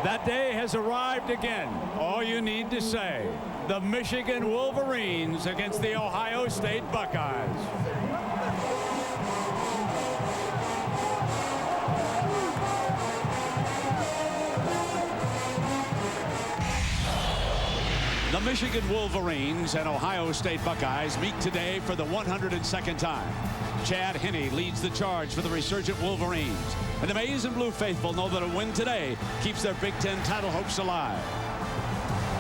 That day has arrived again. All you need to say, the Michigan Wolverines against the Ohio State Buckeyes. The Michigan Wolverines and Ohio State Buckeyes meet today for the 102nd time. Chad Henne leads the charge for the resurgent Wolverines. And the Maize and Blue faithful know that a win today keeps their Big Ten title hopes alive.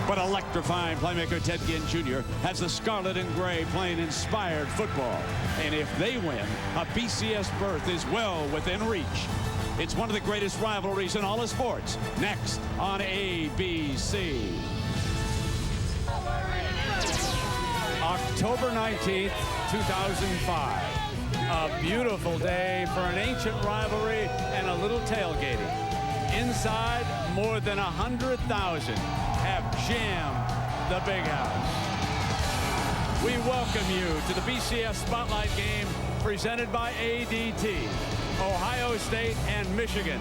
But electrifying playmaker Ted Ginn Jr. has the Scarlet and Gray playing inspired football. And if they win, a BCS berth is well within reach. It's one of the greatest rivalries in all of sports. Next on ABC. October 19th, 2005. A beautiful day for an ancient rivalry and a little tailgating. Inside, more than 100,000 have jammed the Big House. We welcome you to the BCS Spotlight game presented by ADT, Ohio State and Michigan.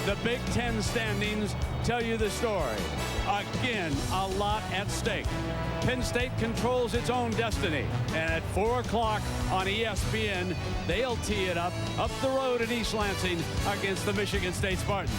The Big Ten standings tell you the story. Again, a lot at stake. Penn State controls its own destiny. And at 4 o'clock on ESPN, they'll tee it up the road in East Lansing against the Michigan State Spartans.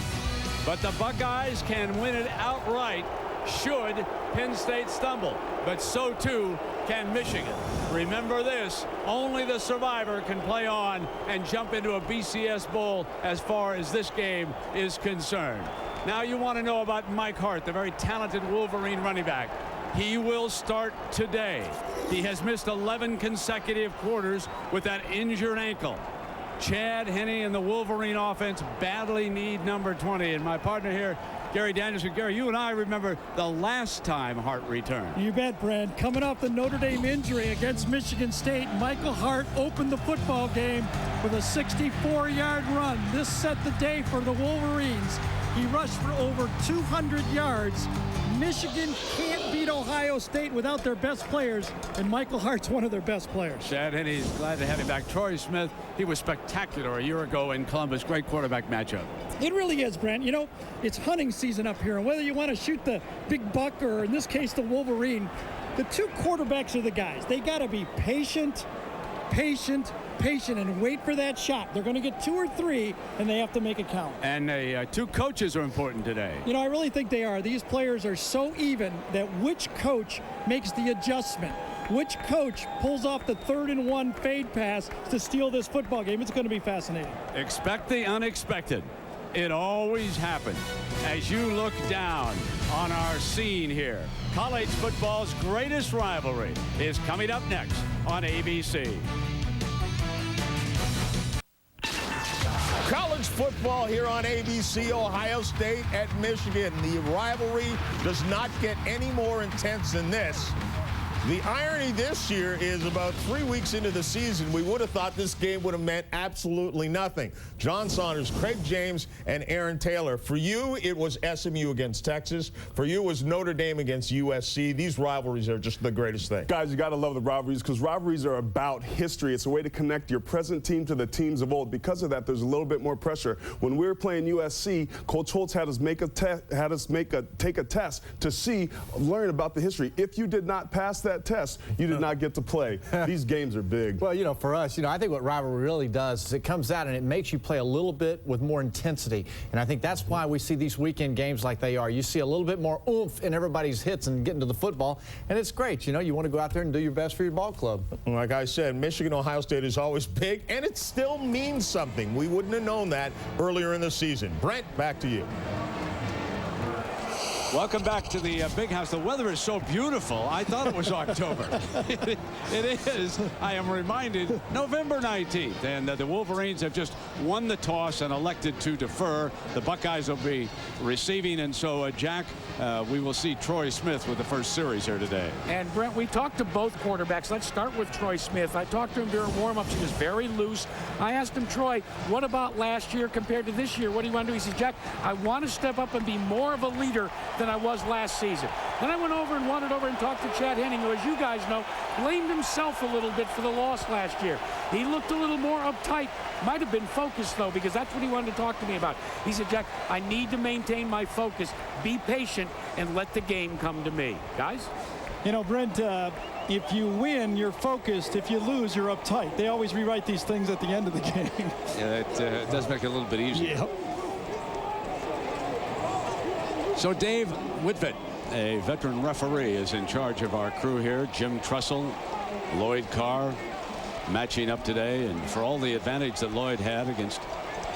But the Buckeyes can win it outright should Penn State stumble. But so too can Michigan. Remember this, only the survivor can play on and jump into a BCS bowl as far as this game is concerned. Now you want to know about Mike Hart, the very talented Wolverine running back. He will start today. He has missed 11 consecutive quarters with that injured ankle. Chad Henne and the Wolverine offense badly need number 20. And my partner here, Gary Danielson. Gary, you and I remember the last time Hart returned. You bet, Brad. Coming off the Notre Dame injury against Michigan State, Michael Hart opened the football game with a 64-yard run. This set the day for the Wolverines. He rushed for over 200 yards. Michigan can't beat Ohio State without their best players, and Michael Hart's one of their best players. Chad Henne is glad to have him back. Troy Smith, he was spectacular a year ago in Columbus. Great quarterback matchup. It really is, Brent. You know, it's hunting season up here, and whether you want to shoot the big buck or, in this case, the Wolverine, the two quarterbacks are the guys. They got to be patient, and wait for that shot. They're going to get 2 or 3, and they have to make it count. And two coaches are important today. You know, I really think they are. These players are so even that which coach makes the adjustment, which coach pulls off the 3rd and 1 fade pass to steal this football game. It's going to be fascinating. Expect the unexpected. It always happens. As you look down on our scene here, college football's greatest rivalry is coming up next on ABC. College football here on ABC, Ohio State at Michigan. The rivalry does not get any more intense than this. The irony this year is about 3 weeks into the season, we would have thought this game would have meant absolutely nothing. John Saunders, Craig James, and Aaron Taylor. For you, it was SMU against Texas. For you, it was Notre Dame against USC. These rivalries are just the greatest thing. Guys, you got to love the rivalries because rivalries are about history. It's a way to connect your present team to the teams of old. Because of that, there's a little bit more pressure. When we were playing USC, Coach Holtz had us take a test to learn about the history. If you did not pass that test, you did not get to play. These games are big. Well, you know, for us, I think what rivalry really does is it comes out and it makes you play a little bit with more intensity. And I think that's why we see these weekend games like they are. You see a little bit more oomph in everybody's hits and getting to the football. And it's great. You know, you want to go out there and do your best for your ball club. Like I said, Michigan, Ohio State is always big, and it still means something. We wouldn't have known that earlier in the season. Brent, back to you. Welcome back to the Big House. The weather is so beautiful. I thought it was October. It is. I am reminded, November 19th. And the Wolverines have just won the toss and elected to defer. The Buckeyes will be receiving. And so, Jack, we will see Troy Smith with the first series here today. And, Brent, we talked to both quarterbacks. Let's start with Troy Smith. I talked to him during warm-ups. He was very loose. I asked him, Troy, what about last year compared to this year? What do you want to do? He says, Jack, I want to step up and be more of a leader than I was last season. Then I went over and wandered over and talked to Chad Henne, who, as you guys know, blamed himself a little bit for the loss last year. He looked a little more uptight. Might have been focused focus, though, because that's what he wanted to talk to me about. He said, Jack, I need to maintain my focus, be patient, and let the game come to me. Guys? You know, Brent, if you win, you're focused. If you lose, you're uptight. They always rewrite these things at the end of the game. Yeah, it does make it a little bit easier. Yep. So Dave Whitvet, a veteran referee, is in charge of our crew here. Jim Trussell, Lloyd Carr matching up today. And for all the advantage that Lloyd had against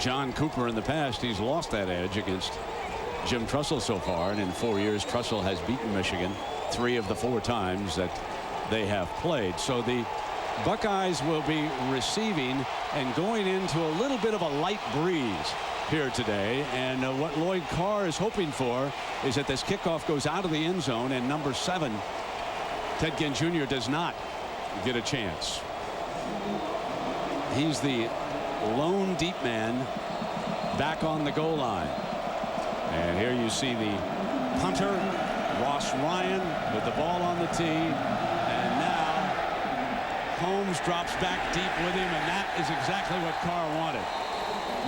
John Cooper in the past, he's lost that edge against Jim Trussell so far. And in 4 years, Trussell has beaten Michigan 3 of the 4 times that they have played. So the Buckeyes will be receiving and going into a little bit of a light breeze here today. And what Lloyd Carr is hoping for is that this kickoff goes out of the end zone and number 7, Ted Ginn Jr., does not get a chance. He's the lone deep man back on the goal line. And here you see the punter, Ross Ryan, with the ball on the tee. And now Holmes drops back deep with him, and that is exactly what Carr wanted.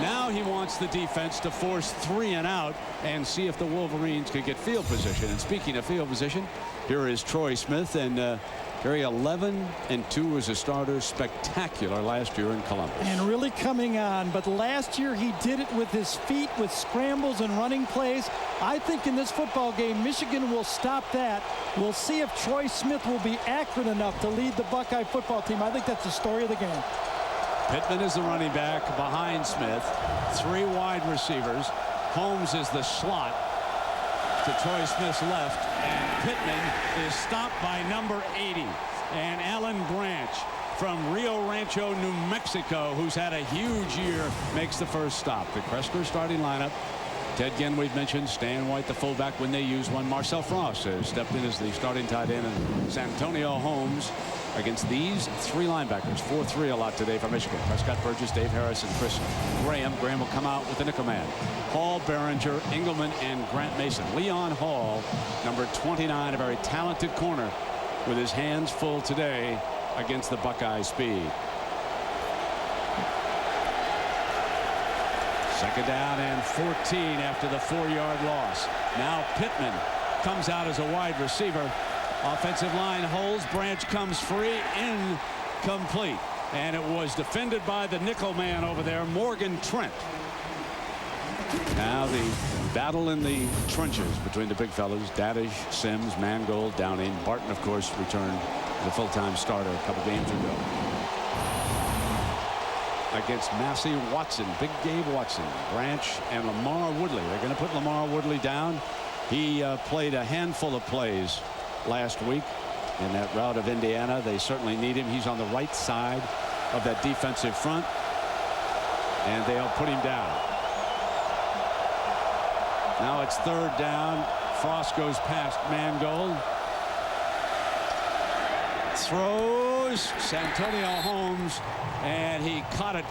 Now he wants the defense to force 3 and out and see if the Wolverines could get field position. And speaking of field position, here is Troy Smith, and Gary, 11-2 as a starter. Spectacular last year in Columbus. And really coming on. But last year he did it with his feet, with scrambles and running plays. I think in this football game, Michigan will stop that. We'll see if Troy Smith will be accurate enough to lead the Buckeye football team. I think that's the story of the game. Pittman is the running back behind Smith. 3 wide receivers. Holmes is the slot to Troy Smith's left. And Pittman is stopped by number 80. And Alan Branch from Rio Rancho, New Mexico, who's had a huge year, makes the first stop. The Kressler starting lineup. Ted Ginn, we've mentioned. Stan White, the fullback, when they use one. Marcel Frost has stepped in as the starting tight end. And Santonio Holmes against these 3 linebackers. 4-3 a lot today for Michigan. Prescott Burgess, Dave Harris, and Chris Graham. Graham will come out with the nickel man. Hall, Behringer, Engelman, and Grant Mason. Leon Hall, number 29, a very talented corner, with his hands full today against the Buckeye speed. Second down and 14 after the 4-yard loss. Now Pittman comes out as a wide receiver. Offensive line holds. Branch comes free. Incomplete. And it was defended by the nickel man over there, Morgan Trent. Now the battle in the trenches between the big fellas. Daddish, Sims, Mangold, Downing. Barton, of course, returned the full-time starter a couple games ago. Against Massey Watson, Big Gabe Watson, Branch, and Lamar Woodley. They're going to put Lamar Woodley down. He played a handful of plays last week in that rout of Indiana. They certainly need him. He's on the right side of that defensive front, and they'll put him down. Now it's 3rd down. Frost goes past Mangold. Throws Santonio Holmes, and he caught it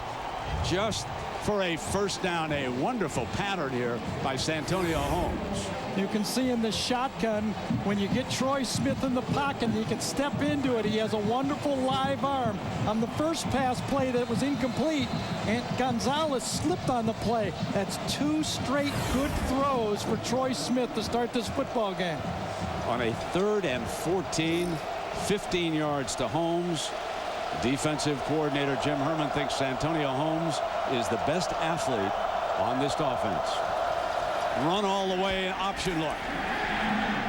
just for a first down. A wonderful pattern here by Santonio Holmes. You can see in the shotgun, when you get Troy Smith in the pocket, he can step into it. He has a wonderful live arm. On the first pass play that was incomplete, and Gonzalez slipped on the play. That's 2 straight good throws for Troy Smith to start this football game. On a 3rd and 14, 15 yards to Holmes. Defensive coordinator Jim Herman thinks Santonio Holmes is the best athlete on this offense. Run all the way, option look.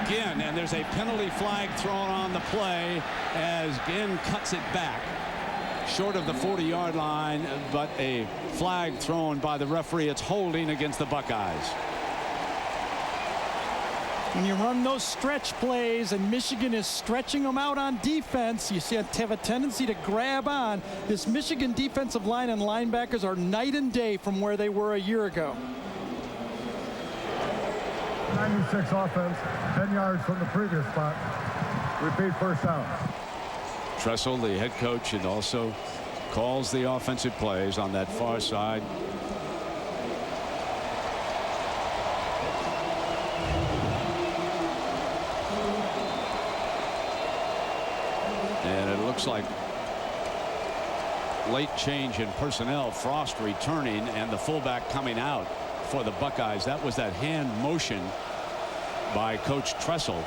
Ginn, and there's a penalty flag thrown on the play as Ginn cuts it back short of the 40-yard line, but a flag thrown by the referee. It's holding against the Buckeyes. When you run those stretch plays and Michigan is stretching them out on defense, you see have a tendency to grab on. This Michigan defensive line and linebackers are night and day from where they were a year ago. 96 offense, 10 yards from the previous spot. Repeat, first down. Tressel, the head coach, and also calls the offensive plays on that far side. And it looks like Late change in personnel. Frost returning and the fullback coming out for the Buckeyes. That was that hand motion by Coach Tressel,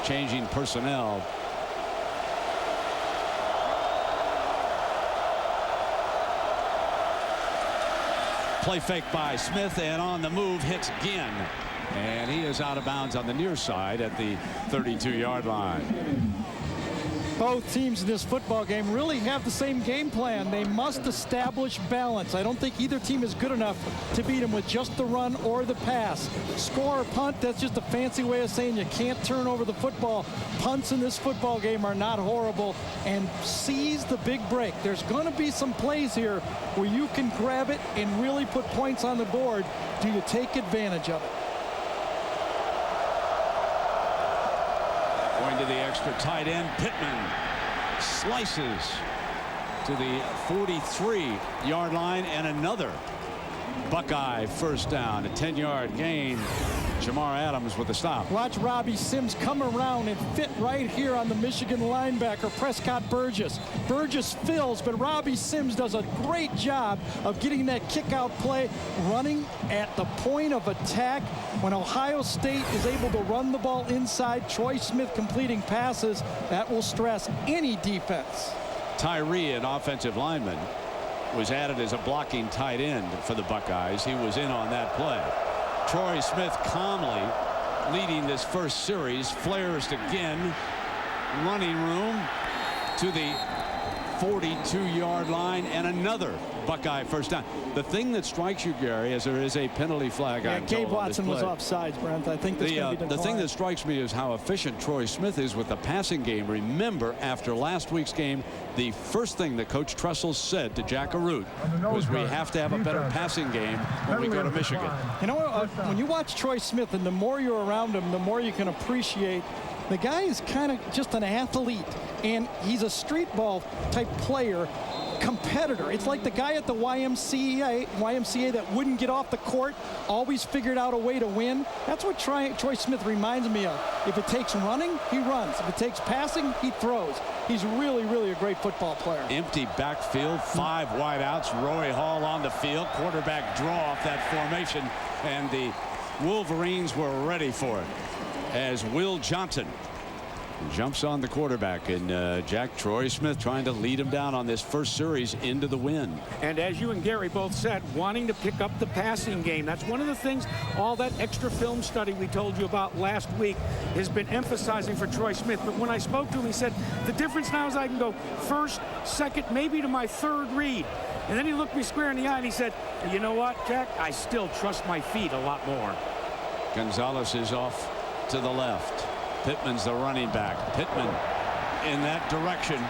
changing personnel. Play fake by Smith, and on the move hits Ginn, and he is out of bounds on the near side at the 32-yard line. Both teams in this football game really have the same game plan. They must establish balance. I don't think either team is good enough to beat them with just the run or the pass. Score or punt, that's just a fancy way of saying you can't turn over the football. Punts in this football game are not horrible. And seize the big break. There's going to be some plays here where you can grab it and really put points on the board. Do you take advantage of it? Going to the extra tight end, Pittman slices to the 43-yard line, and another Buckeye first down. A 10-yard gain. Jamar Adams with the stop. Watch Robbie Sims come around and fit right here on the Michigan linebacker, Prescott Burgess. Burgess fills, but Robbie Sims does a great job of getting that kick-out play, running at the point of attack. When Ohio State is able to run the ball inside, Troy Smith completing passes, that will stress any defense. Tyree, an offensive lineman, was added as a blocking tight end for the Buckeyes. He was in on that play. Troy Smith calmly leading this first series. Flares to Ginn. Running room to the 42-yard line, and another Buckeye first down. The thing that strikes you, Gary, is there is a penalty flag. Yeah, Gabe Watson was offsides, Brent. I think the thing that strikes me is how efficient Troy Smith is with the passing game. Remember, after last week's game, the first thing that Coach Tressel said to Jack Arute was, we have to have a better passing game when we go to Michigan. You know, when you watch Troy Smith, and the more you're around him, the more you can appreciate the guy is kind of just an athlete, and he's a street ball type player, competitor. It's like the guy at the YMCA that wouldn't get off the court, always figured out a way to win. That's what Troy Smith reminds me of. If it takes running, he runs. If it takes passing, he throws. He's really, really a great football player. Empty backfield, 5 wideouts. Roy Hall on the field. Quarterback draw off that formation, and the Wolverines were ready for it as Will Johnson jumps on the quarterback, and Jack Troy Smith trying to lead him down on this first series into the win. And as you and Gary both said, wanting to pick up the passing game. That's one of the things all that extra film study we told you about last week has been emphasizing for Troy Smith. But when I spoke to him, he said, the difference now is I can go first, second, maybe to my third read. And then he looked me square in the eye and he said, you know what, Jack, I still trust my feet a lot more. Gonzalez is off to the left. Pittman's the running back. Pittman in that direction.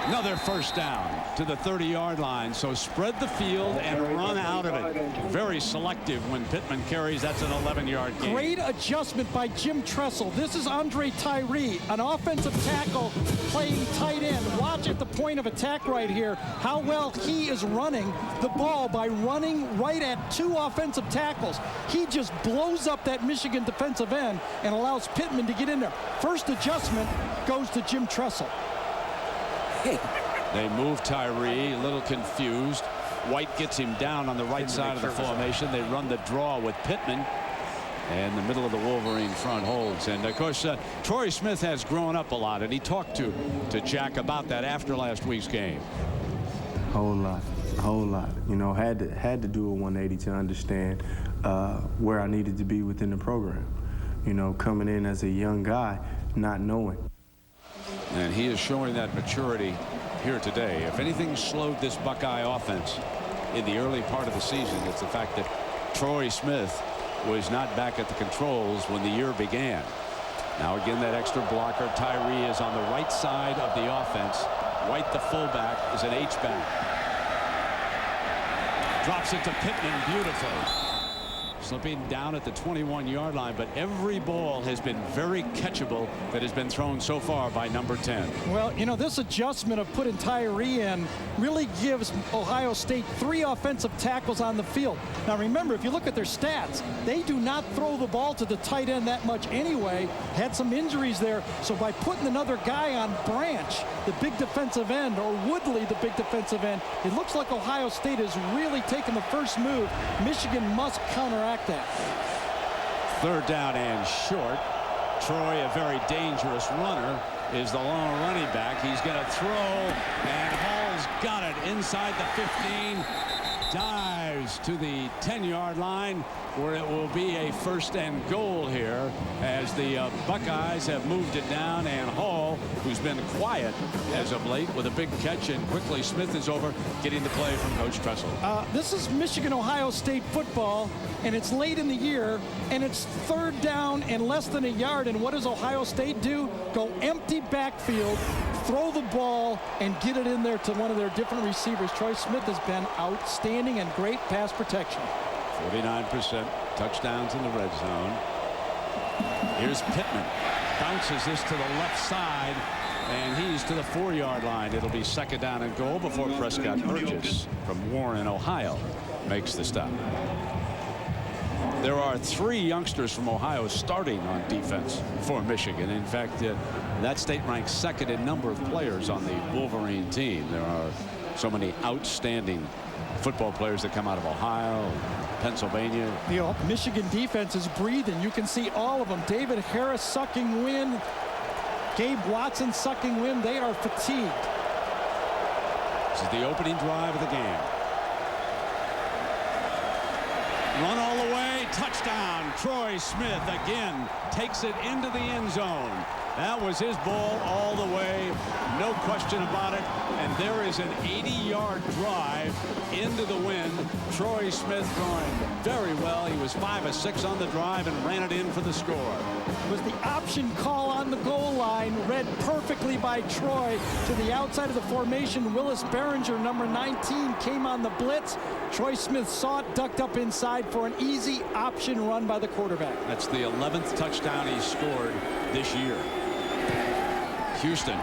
Another first down to the 30-yard line. So spread the field and run out of it. Very selective when Pittman carries. That's an 11-yard gain. Great adjustment by Jim Tressel. This is Andre Tyree, an offensive tackle playing tight end. Watch at the point of attack right here how well he is running the ball by running right at 2 offensive tackles. He just blows up that Michigan defensive end and allows Pittman to get in there. First adjustment goes to Jim Tressel. They move Tyree, a little confused. White gets him down on the right side of the formation. They run the draw with Pittman, and the middle of the Wolverine front holds. And of course, Troy Smith has grown up a lot, and he talked to Jack about that after last week's game. A whole lot. You know, had to do a 180 to understand where I needed to be within the program. You know, coming in as a young guy, not knowing. And he is showing that maturity here today. If anything slowed this Buckeye offense in the early part of the season, it's the fact that Troy Smith was not back at the controls when the year began. Now again, that extra blocker. Tyree is on the right side of the offense. White, the fullback, is an H-back. Drops it to Pittman beautifully. slipping down at the 21-yard line, but every ball has been very catchable that has been thrown so far by number 10. Well, you know, this adjustment of putting Tyree in really gives Ohio State 3 offensive tackles on the field. Now remember, if you look at their stats, they do not throw the ball to the tight end that much anyway. Had some injuries there, so by putting another guy on Branch, the big defensive end, or Woodley, the big defensive end, it looks like Ohio State has really taken the first move. Michigan must counteract that. 3rd down and short. Troy, a very dangerous runner, is the lone running back. He's going to throw, and Hall's got it inside the 15. Dives to the 10-yard line, where it will be a 1st and goal here as the Buckeyes have moved it down, and Hall, who's been quiet as of late with a big catch, and quickly Smith is over, getting the play from Coach Tressel. This is Michigan-Ohio State football, and it's late in the year, and it's 3rd down and less than a yard, and what does Ohio State do? Go empty backfield, throw the ball, and get it in there to one of their different receivers. Troy Smith has been outstanding and great pass protection. 49% touchdowns in the red zone. Here's Pittman. Bounces this to the left side, and he's to the 4-yard line. It'll be 2nd down and goal before Prescott Burgess from Warren, Ohio, makes the stop. There are 3 youngsters from Ohio starting on defense for Michigan. In fact, that state ranks 2nd in number of players on the Wolverine team. There are so many outstanding football players that come out of Ohio, Pennsylvania. The Michigan defense is breathing. You can see all of them. David Harris sucking wind. Gabe Watson sucking wind. They are fatigued. This is the opening drive of the game. Run all the way, touchdown. Troy Smith again takes it into the end zone. That was his ball all the way, no question about it. And there is an 80-yard drive into the wind. Troy Smith going very well. He was 5 of 6 on the drive and ran it in for the score. It was the option call on the goal line, read perfectly by Troy to the outside of the formation. Willis Behringer, number 19, came on the blitz. Troy Smith saw it, ducked up inside for an easy option run by the quarterback. That's the 11th touchdown he's scored this year. Houston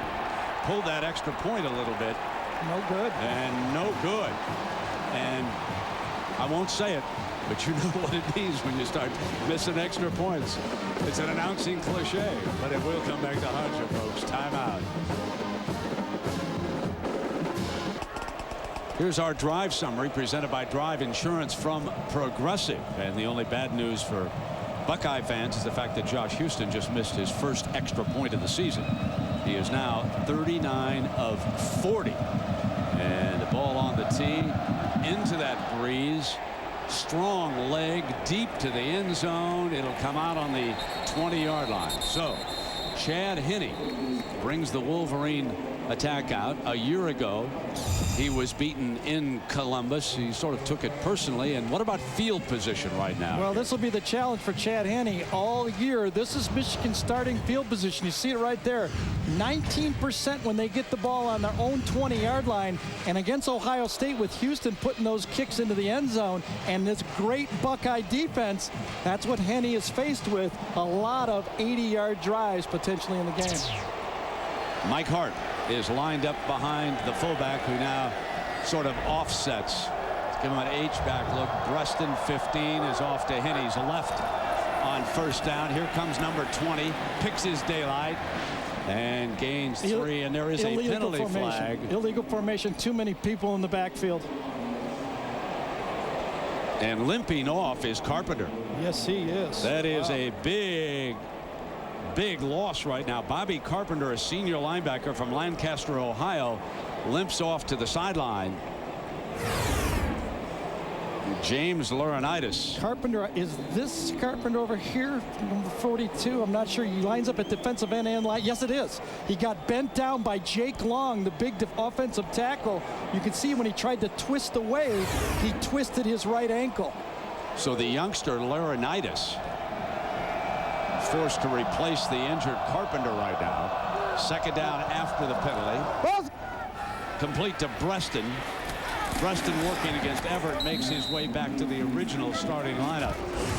pulled that extra point a little bit. No good. And no good. And I won't say it, but you know what it means when you start missing extra points. It's an announcing cliche, but it will come back to haunt you, folks. Timeout. Here's our drive summary presented by Drive Insurance from Progressive. And the only bad news for Buckeye fans is the fact that Josh Houston just missed his first extra point of the season. He is now 39 of 40. And the ball on the tee into that breeze. Strong leg deep to the end zone. It'll come out on the 20-yard line. So Chad Henne brings the Wolverine attack out. A year ago, he was beaten in Columbus. He sort of took it personally. And what about field position right now? Well, this will be the challenge for Chad Henne all year. This is Michigan's starting field position. You see it right there. 19% when they get the ball on their own 20-yard line. And against Ohio State, with Houston putting those kicks into the end zone and this great Buckeye defense, that's what Henne is faced with. A lot of 80-yard drives potentially in the game. Mike Hart is lined up behind the fullback, who now sort of offsets. Let's give him an H-back look. Breston, 15, is off to Henne's left on 1st down. Here comes number 20, picks his daylight and gains 3, and there is a penalty flag. Illegal formation, too many people in the backfield. And limping off is Carpenter. Yes, he is. That is a big loss right now. Bobby Carpenter, a senior linebacker from Lancaster, Ohio, limps off to the sideline. James Laurinaitis. Carpenter, is this Carpenter over here, number 42? I'm not sure. He lines up at defensive end and line. Yes, it is. He got bent down by Jake Long, the big offensive tackle. You can see when he tried to twist away, he twisted his right ankle. So the youngster Laurinaitis forced to replace the injured Carpenter right now. 2nd down after the penalty. Complete to Breston. Preston working against Everett makes his way back to the original starting lineup.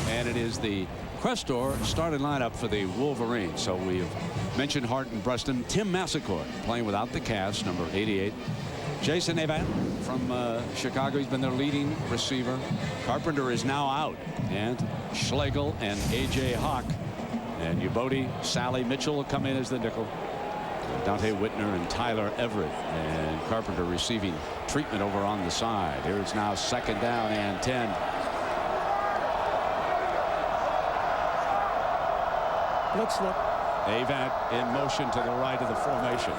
And it is the Crestor starting lineup for the Wolverines. So we've mentioned Hart and Preston. Tim Massaquoi playing without the cast, number 88. Jason Avant from Chicago. He's been their leading receiver. Carpenter is now out. And Schlegel and A.J. Hawk and Ubodi, Sally Mitchell will come in as the nickel. Dante Whitner and Tyler Everett, and Carpenter receiving treatment over on the side. Here it's now 2nd down and 10. Let's look. Avant in motion to the right of the formation.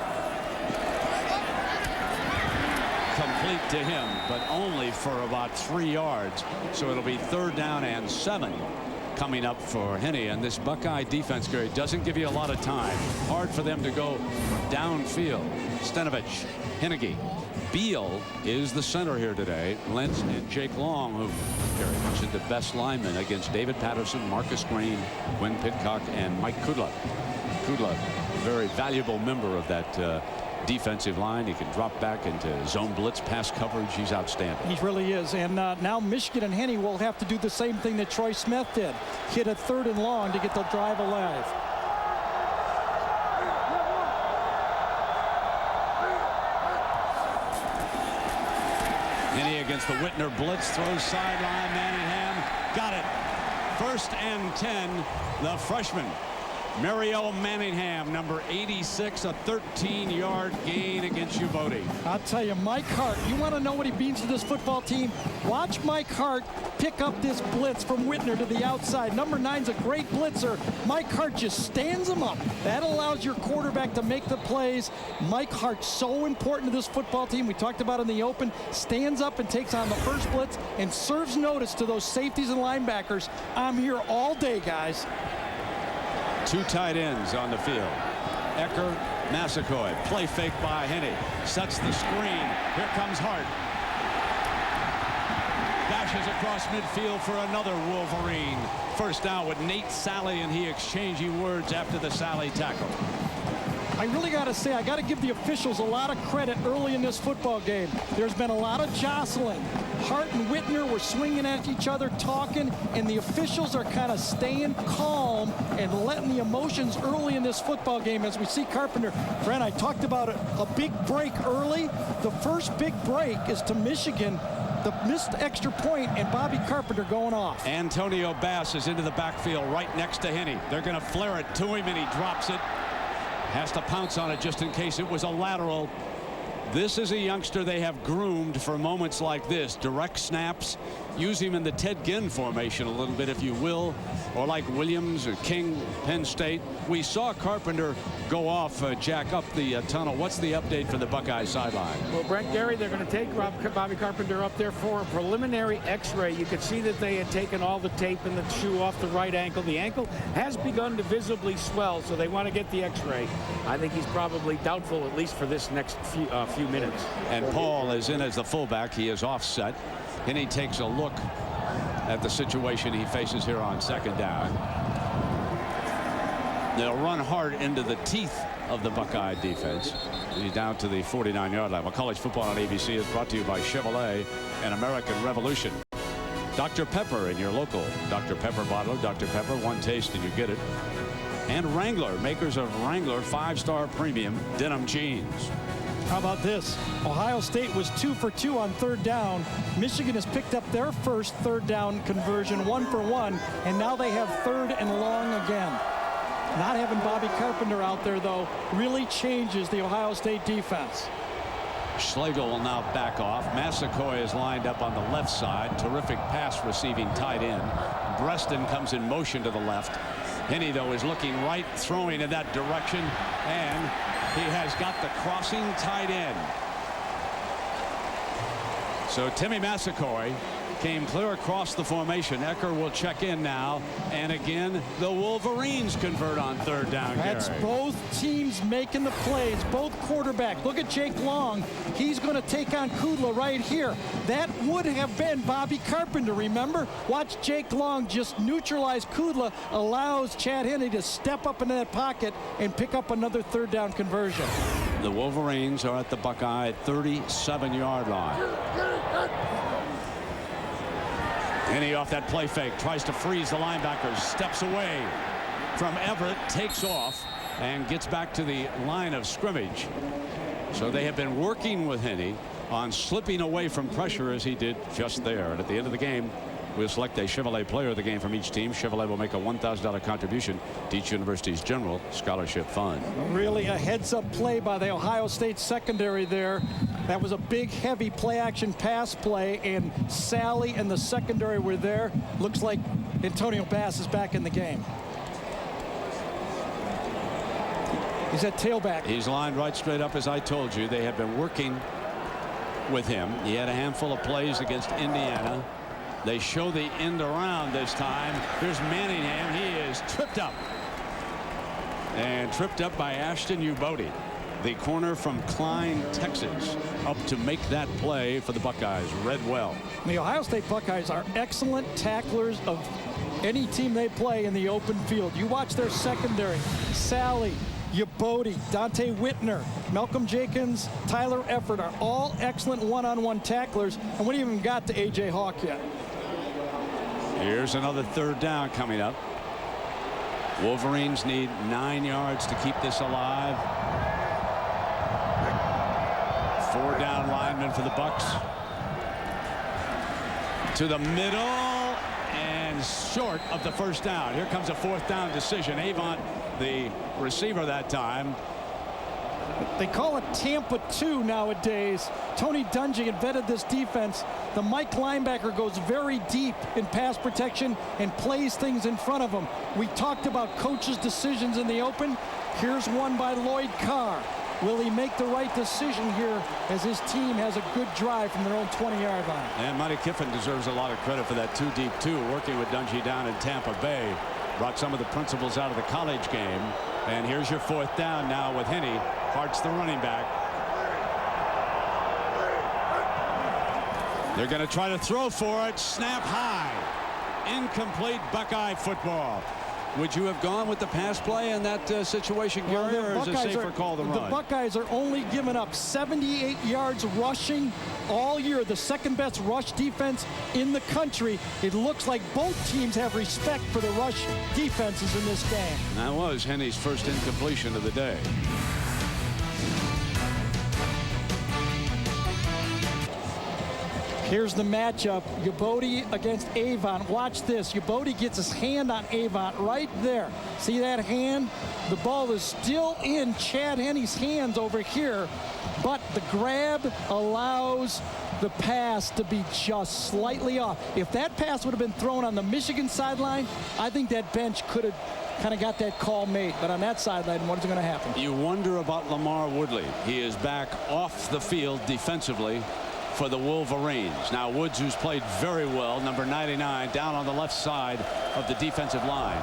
Complete to him, but only for about 3 yards. So it'll be 3rd down and 7 coming up for Henne. And this Buckeye defense, Gary, doesn't give you a lot of time. Hard for them to go downfield. Stenovich, Hennege, Beal is the center here today. Lentz and Jake Long, who Gary mentioned the best linemen against David Patterson, Marcus Green, Gwen Pitcock, and Mike Kudla. Kudla, a very valuable member of that defensive line. He can drop back into zone blitz pass coverage. He's outstanding. He really is. And now Michigan and Henne will have to do the same thing that Troy Smith did. Hit a 3rd and long to get the drive alive. Henne against the Whitner blitz, throws sideline. Manningham got it. 1st and 10. The freshman Mario Manningham, number 86, a 13-yard gain against Ubodi. I'll tell you, Mike Hart, you want to know what he means to this football team? Watch Mike Hart pick up this blitz from Whitner to the outside. Number 9's a great blitzer. Mike Hart just stands him up. That allows your quarterback to make the plays. Mike Hart, so important to this football team. We talked about in the open. Stands up and takes on the first blitz and serves notice to those safeties and linebackers. I'm here all day, guys. 2 tight ends on the field. Ecker, Massaquoi. Play fake by Henne. Sets the screen. Here comes Hart. Dashes across midfield for another Wolverine. 1st down with Nate Sally, and he exchanging words after the Sally tackle. I really got to say, I got to give the officials a lot of credit early in this football game. There's been a lot of jostling. Hart and Whitner were swinging at each other, talking, and the officials are kind of staying calm and letting the emotions early in this football game as we see Carpenter. Brent, I talked about a big break early. The first big break is to Michigan. The missed extra point and Bobby Carpenter going off. Antonio Bass is into the backfield right next to Henne. They're going to flare it to him, and he drops it. Has to pounce on it just in case it was a lateral. This is a youngster they have groomed for moments like this. Direct snaps. Use him in the Ted Ginn formation a little bit, if you will, or like Williams or King, Penn State. We saw Carpenter go off, jack up the tunnel. What's the update for the Buckeye sideline? Well, Brent, Gary, they're going to take Bobby Carpenter up there for a preliminary x-ray. You could see that they had taken all the tape and the shoe off the right ankle. The ankle has begun to visibly swell, so they want to get the x-ray. I think he's probably doubtful, at least for this next few minutes. And Paul is in as the fullback. He is offset. And he takes a look at the situation he faces here on 2nd down. They'll run hard into the teeth of the Buckeye defense. He's down to the 49-yard line. Well, college football on ABC is brought to you by Chevrolet and American Revolution. Dr. Pepper in your local Dr. Pepper bottler. Dr. Pepper, one taste and you get it. And Wrangler, makers of Wrangler 5-star premium denim jeans. How about this? Ohio State was 2 for 2 on 3rd down. Michigan has picked up their first 3rd down conversion, 1 for 1, and now they have 3rd and long again. Not having Bobby Carpenter out there, though, really changes the Ohio State defense. Schlegel will now back off. Massaquoi is lined up on the left side. Terrific pass receiving tight end. Breston comes in motion to the left. Henne, though, is looking right, throwing in that direction, and he has got the crossing tight end. So Timmy Massaquoi came clear across the formation. Ecker will check in now. And again, the Wolverines convert on 3rd down. That's Gary. both teams making the plays, both quarterbacks. Look at Jake Long. He's going to take on Kudla right here. That would have been Bobby Carpenter, remember? Watch Jake Long just neutralize Kudla, allows Chad Henne to step up into that pocket and pick up another 3rd down conversion. The Wolverines are at the Buckeye 37-yard line. Henne off that play fake, tries to freeze the linebackers, steps away from Everett, takes off, and gets back to the line of scrimmage. So they have been working with Henne on slipping away from pressure as he did just there. And at the end of the game, we'll select a Chevrolet player of the game from each team. Chevrolet will make a $1,000 contribution to each university's general scholarship fund. Really a heads-up play by the Ohio State secondary there. That was a big, heavy play-action pass play, and Sally and the secondary were there. Looks like Antonio Bass is back in the game. He's at tailback. He's lined right straight up, as I told you. They have been working with him. He had a handful of plays against Indiana. They show the end around this time. Here's Manningham. He is tripped up. And tripped up by Ashton Ubodi, the corner from Klein, Texas, up to make that play for the Buckeyes. Read well. The Ohio State Buckeyes are excellent tacklers of any team they play in the open field. You watch their secondary. Sally, Ubodi, Dante Whitner, Malcolm Jenkins, Tyler Efford are all excellent one-on-one tacklers, and we haven't even got to A.J. Hawk yet. Here's another third down coming up. Wolverines need 9 yards to keep this alive. 4 down linemen for the Bucks. To the middle and short of the first down. Here comes a 4th down decision. Avant, the receiver that time. They call it Tampa 2 nowadays. Tony Dungy invented this defense. The Mike linebacker goes very deep in pass protection and plays things in front of him. We talked about coaches' decisions in the open. Here's one by Lloyd Carr. Will he make the right decision here as his team has a good drive from their own 20-yard line? And Monty Kiffin deserves a lot of credit for that 2 deep 2, working with Dungy down in Tampa Bay. Brought some of the principles out of the college game. And here's your 4th down now with Henne. Hart's the running back. They're going to try to throw for it. Snap high. Incomplete. Buckeye football. Would you have gone with the pass play in that situation, Gary, or is it safer call to run? The Buckeyes are only giving up 78 yards rushing all year. The second best rush defense in the country. It looks like both teams have respect for the rush defenses in this game. That was Henne's first incompletion of the day. Here's the matchup. Ubodi against Avant. Watch this. Ubodi gets his hand on Avant right there. See that hand? The ball is still in Chad Henne's hands over here, but the grab allows the pass to be just slightly off. If that pass would have been thrown on the Michigan sideline, I think that bench could have kind of got that call made. But on that sideline, what is going to happen? You wonder about Lamar Woodley. He is back off the field defensively for the Wolverines. Now Woods, who's played very well, number 99, down on the left side of the defensive line.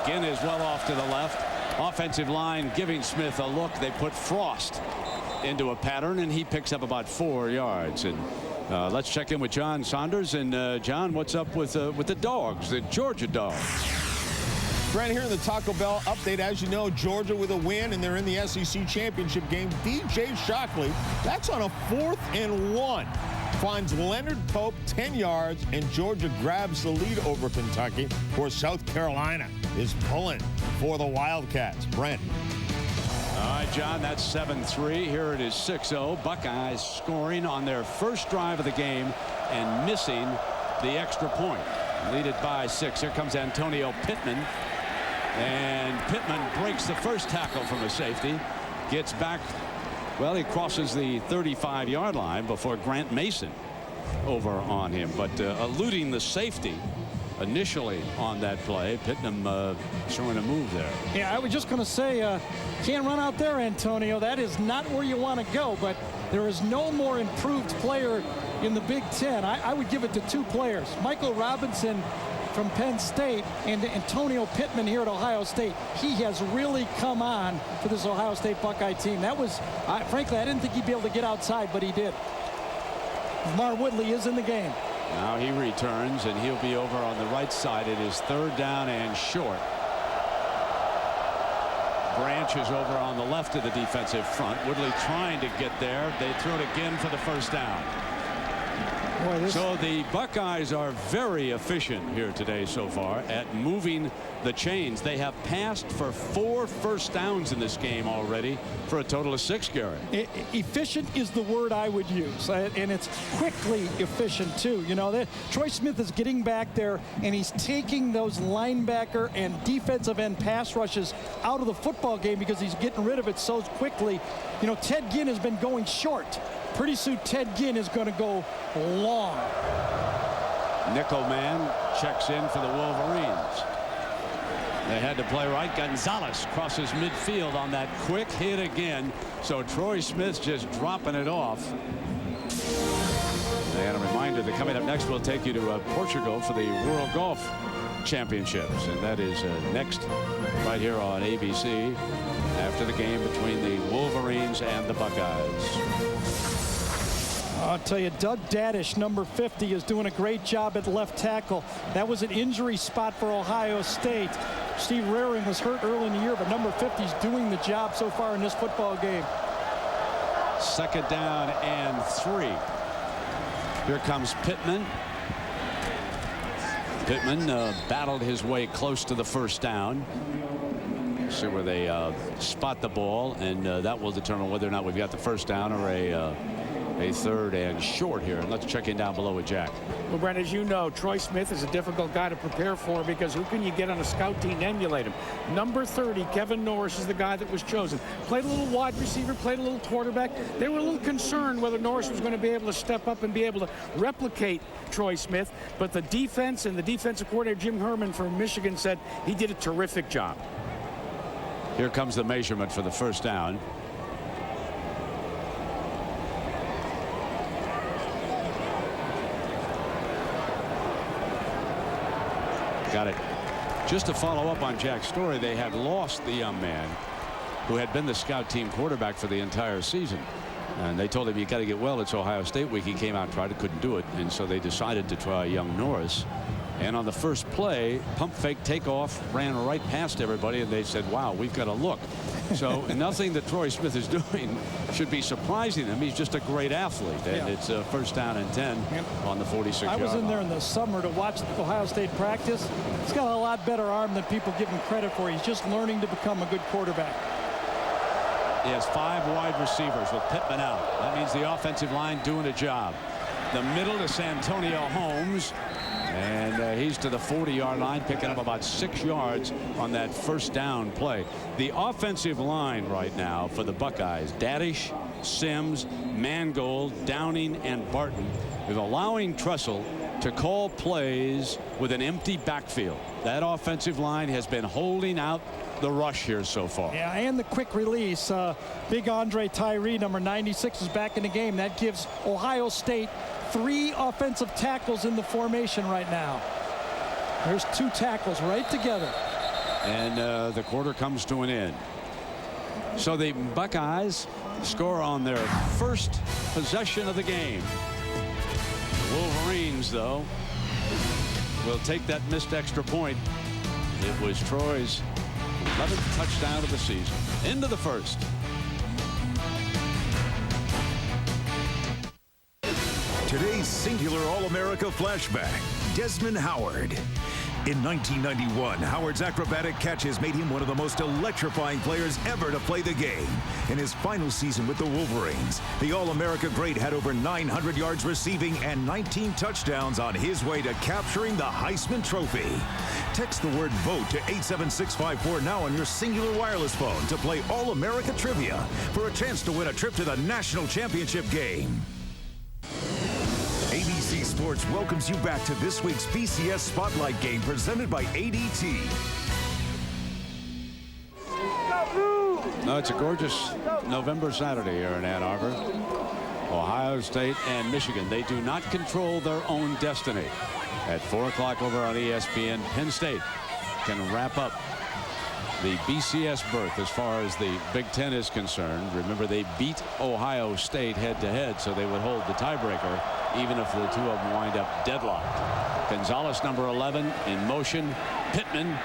Ginn is well off to the left. Offensive line giving Smith a look. They put Frost into a pattern, and he picks up about 4 yards. And let's check in with John Saunders. And John, what's up with the Dogs, the Georgia Dogs? Right here in the Taco Bell update, as you know, Georgia with a win, and they're in the SEC championship game. DJ Shockley, that's on a 4th and 1. Finds Leonard Pope 10 yards, and Georgia grabs the lead over Kentucky, where South Carolina is pulling for the Wildcats. Brent. All right, John, that's 7-3. Here it is 6-0. Buckeyes scoring on their first drive of the game and missing the extra point. Lead it by 6. Here comes Antonio Pittman. And Pittman breaks the first tackle from a safety. Gets back. Well, he crosses the 35-yard line before Grant Mason over on him. But eluding the safety initially on that play. Pittman showing a move there. Yeah, I was just going to say, can't run out there, Antonio. That is not where you want to go. But there is no more improved player in the Big Ten. I would give it to 2 players. Michael Robinson from Penn State and Antonio Pittman here at Ohio State. He has really come on for this Ohio State Buckeye team. That was, frankly, I didn't think he'd be able to get outside, but he did. Lamar Woodley is in the game. Now he returns, and he'll be over on the right side. It is 3rd down and short. Branch is over on the left of the defensive front. Woodley trying to get there. They throw it again for the first down. Boy, So the Buckeyes are very efficient here today so far at moving the chains. They have passed for 4 first downs in this game already for a total of 6, Gary. Efficient is the word I would use, and it's quickly efficient too. You know, Troy Smith is getting back there, and he's taking those linebacker and defensive end pass rushes out of the football game because he's getting rid of it so quickly. You know, Ted Ginn has been going short. Pretty soon Ted Ginn is going to go long. Nickel man checks in for the Wolverines. They had to play right. Gonzalez crosses midfield on that quick hit again. So Troy Smith's just dropping it off. And a reminder that coming up next, we'll take you to Portugal for the World Golf Championships. And that is next right here on ABC after the game between the Wolverines and the Buckeyes. I'll tell you, Doug Daddish, number 50, is doing a great job at left tackle. That was an injury spot for Ohio State. Steve Raring was hurt early in the year, but number 50 is doing the job so far in this football game. 2nd down and 3. Here comes Pittman. Pittman battled his way close to the first down. See where they spot the ball, and that will determine whether or not we've got the first down or a 3rd and short here. And let's check in down below with Jack. Well, Brent, as you know, Troy Smith is a difficult guy to prepare for because who can you get on a scout team to emulate him? Number 30, Kevin Norris, is the guy that was chosen. Played a little wide receiver, played a little quarterback. They were a little concerned whether Norris was going to be able to step up and be able to replicate Troy Smith. But the defense and the defensive coordinator, Jim Herman from Michigan, said he did a terrific job. Here comes the measurement for the first down. Got it. Just to follow up on Jack's story, they had lost the young man who had been the scout team quarterback for the entire season. And they told him, you got to get well. It's Ohio State week. He came out and tried it, couldn't do it. And so they decided to try young Norris. And on the first play, pump fake takeoff, ran right past everybody. And they said, wow, we've got to look. So nothing that Troy Smith is doing should be surprising them. He's just a great athlete. And it's first down and 10 on the 46-yard line. I was in there in the summer to watch Ohio State practice. He's got a lot better arm than people give him credit for. He's just learning to become a good quarterback. He has 5 wide receivers with Pittman out. That means the offensive line doing a job. The middle to Santonio Holmes. And he's to the 40-yard line, picking up about 6 yards on that first down play. The offensive line right now for the Buckeyes, Daddish, Sims, Mangold, Downing, and Barton, is allowing Tressel to call plays with an empty backfield. That offensive line has been holding out the rush here so far. Yeah, and the quick release. Big Andre Tyree, number 96, is back in the game. That gives Ohio State 3 offensive tackles in the formation right now. There's 2 tackles right together. And the quarter comes to an end. So the Buckeyes score on their first possession of the game. The Wolverines, though, will take that missed extra point. It was Troy's 11th touchdown of the season. Into the first. Today's singular All-America flashback, Desmond Howard. In 1991, Howard's acrobatic catches made him one of the most electrifying players ever to play the game. In his final season with the Wolverines, the All-America great had over 900 yards receiving and 19 touchdowns on his way to capturing the Heisman Trophy. Text the word VOTE to 87654 now on your singular wireless phone to play All-America Trivia for a chance to win a trip to the national championship game. ABC Sports welcomes you back to this week's BCS Spotlight Game presented by ADT. No, it's a gorgeous November Saturday here in Ann Arbor. Ohio State and Michigan, they do not control their own destiny. At 4 o'clock over on ESPN, Penn State can wrap up the BCS berth as far as the Big Ten is concerned. Remember, they beat Ohio State head-to-head, so they would hold the tiebreaker even if the 2 of them wind up deadlocked. Gonzalez, number 11, in motion. Pittman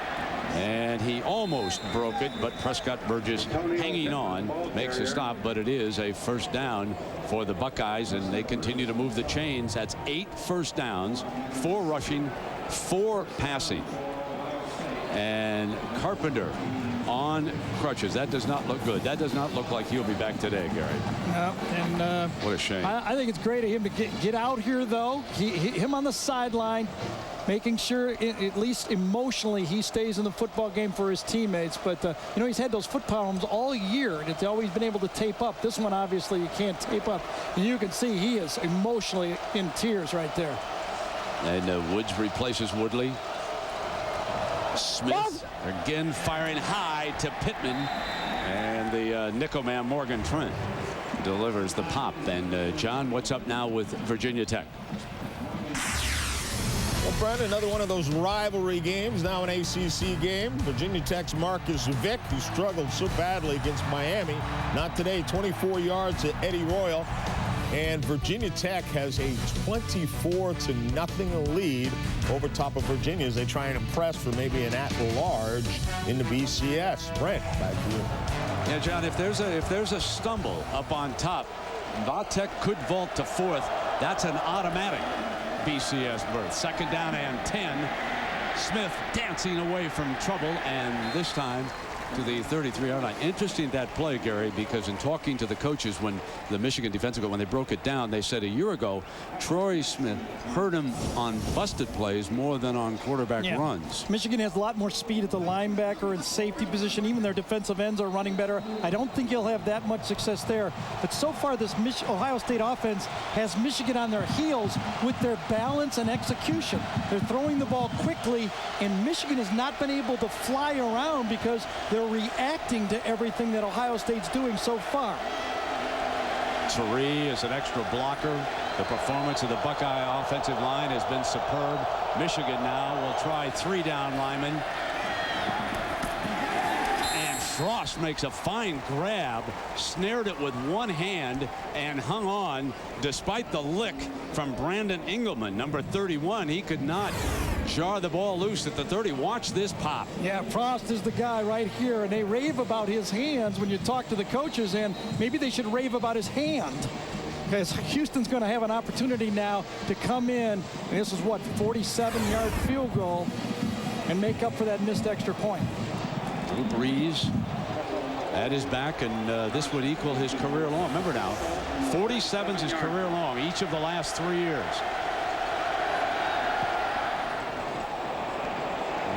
And he almost broke it, but Prescott Burgess hanging on makes a stop, but it is a first down for the Buckeyes, and they continue to move the chains. That's 8 first downs, 4 rushing, 4 passing. And Carpenter on crutches. That does not look good. That does not look like he'll be back today, Gary. No, and what a shame. I think it's great of him to get out here, though. Him on the sideline, making sure, at least emotionally, he stays in the football game for his teammates. But, you know, he's had those foot problems all year, and it's always been able to tape up. This one, obviously, you can't tape up. And you can see he is emotionally in tears right there. And Woods replaces Woodley. Smith again firing high to Pittman, and the nickel man Morgan Trent delivers the pop. And John, what's up now with Virginia Tech? Well, Brent, another one of those rivalry games, now an ACC game. Virginia Tech's Marcus Vick, who struggled so badly against Miami, not today. 24 yards to Eddie Royal. And Virginia Tech has a 24-0 lead over top of Virginia as they try and impress for maybe an at-large in the BCS. Brent, back to you. Yeah, John, if there's a stumble up on top, Tech could vault to 4th. That's an automatic BCS berth. 2nd down and 10. Smith dancing away from trouble, and this time to the 33-yard line. Interesting that play, Gary, because in talking to the coaches when the Michigan defensive, when they broke it down, they said a year ago Troy Smith hurt him on busted plays more than on quarterback runs. Michigan has a lot more speed at the linebacker and safety position. Even their defensive ends are running better. I don't think he'll have that much success there. But so far, this Ohio State offense has Michigan on their heels with their balance and execution. They're throwing the ball quickly, and Michigan has not been able to fly around because they're reacting to everything that Ohio State's doing so far. Tari is an extra blocker. The performance of the Buckeye offensive line has been superb. Michigan now will try 3 down linemen. And Frost makes a fine grab, snared it with one hand, and hung on despite the lick from Brandon Engelman, number 31. He could not jar the ball loose at the 30. Watch this pop. Yeah, Frost is the guy right here, and they rave about his hands when you talk to the coaches, and maybe they should rave about his hand, because Houston's going to have an opportunity now to come in, and this is what, 47-yard field goal, and make up for that missed extra point. Drew Brees at his back, and this would equal his career long. Remember now, 47's his career long each of the last 3 years.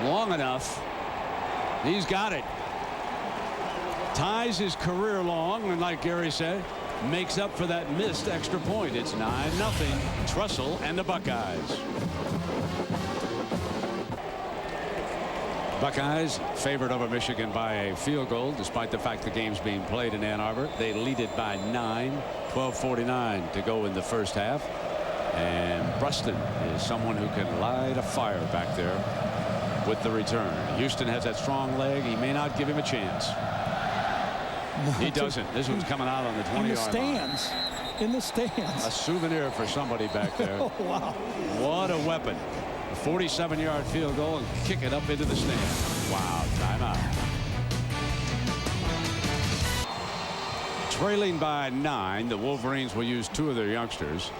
Long enough. He's got it. Ties his career long, and like Gary said, makes up for that missed extra point. It's 9-0. Trussell and the Buckeyes. Buckeyes favored over Michigan by a field goal, despite the fact the game's being played in Ann Arbor. They lead it by 9. 12:49 to go in the first half. And Bruston is someone who can light a fire back there with the return. Houston has that strong leg. He may not give him a chance. He doesn't. This one's coming out on the 20-yard line. In the stands. A souvenir for somebody back there. Oh, wow. What a weapon. A 47-yard field goal and kick it up into the stand. Wow, timeout. Trailing by 9, the Wolverines will use 2 of their youngsters.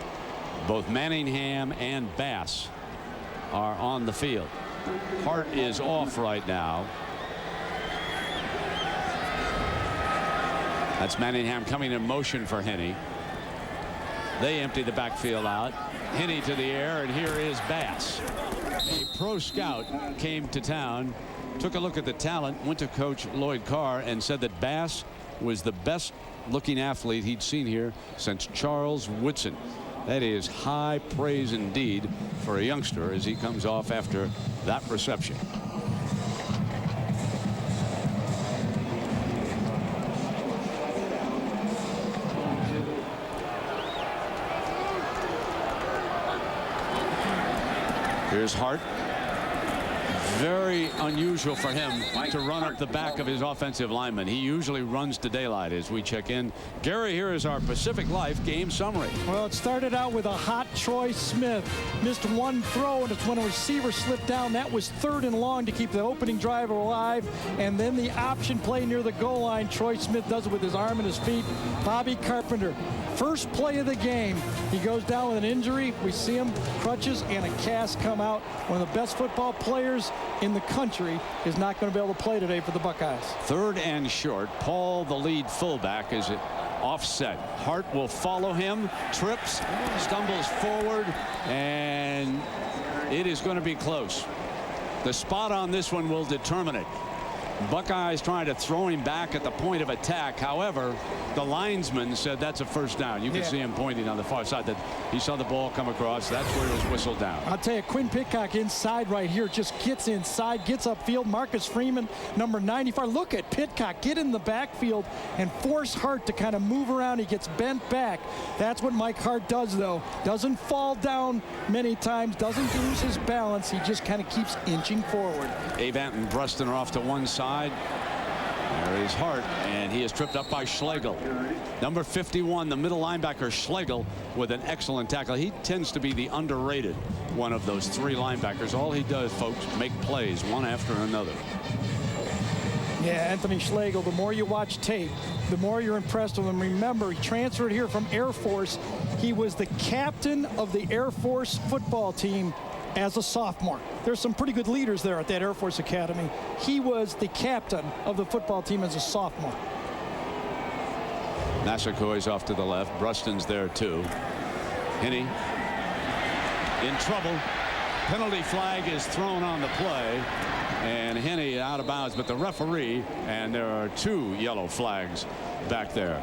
Both Manningham and Bass are on the field. Hart is off right now. That's Manningham coming in motion for Henney. They empty the backfield out. Henney to the air, and here is Bass. A pro scout came to town, took a look at the talent, went to Coach Lloyd Carr, and said that Bass was the best looking athlete he'd seen here since Charles Woodson. That is high praise indeed for a youngster as he comes off after that reception. Here's Hart. Very unusual for him to run up the back of his offensive lineman. He usually runs to daylight as we check in. Gary, here is our Pacific Life game summary. Well, it started out with a hot Troy Smith. Missed one throw, and it's when a receiver slipped down. That was 3rd and long to keep the opening drive alive. And then the option play near the goal line. Troy Smith does it with his arm and his feet. Bobby Carpenter, first play of the game. He goes down with an injury. We see him, crutches and a cast come out. One of the best football players in the country is not going to be able to play today for the Buckeyes. 3rd and short. Paul, the lead fullback, is offset. Hart will follow him, trips, stumbles forward, and it is going to be close. The spot on this one will determine it. Buckeyes trying to throw him back at the point of attack. However, the linesman said that's a first down. You can see him pointing on the far side that he saw the ball come across. That's where it was whistled down. I'll tell you, Quinn Pitcock inside right here just gets inside, gets upfield. Marcus Freeman, number 95. Look at Pitcock get in the backfield and force Hart to kind of move around. He gets bent back. That's what Mike Hart does, though. Doesn't fall down many times, doesn't lose his balance. He just kind of keeps inching forward. Avant and Bruston are off to one side. There is Hart, and he is tripped up by Schlegel. Number 51, the middle linebacker, Schlegel, with an excellent tackle. He tends to be the underrated one of those 3 linebackers. All he does, folks, make plays one after another. Yeah, Anthony Schlegel, the more you watch tape, the more you're impressed with him. Remember, he transferred here from Air Force. He was the captain of the Air Force football team as a sophomore. There's some pretty good leaders there at that Air Force Academy. He was the captain of the football team as a sophomore. Massacoy's off to the left. Bruston's there too. Hinney in trouble. Penalty flag is thrown on the play, and Hinney out of bounds, but the referee, and there are 2 yellow flags back there.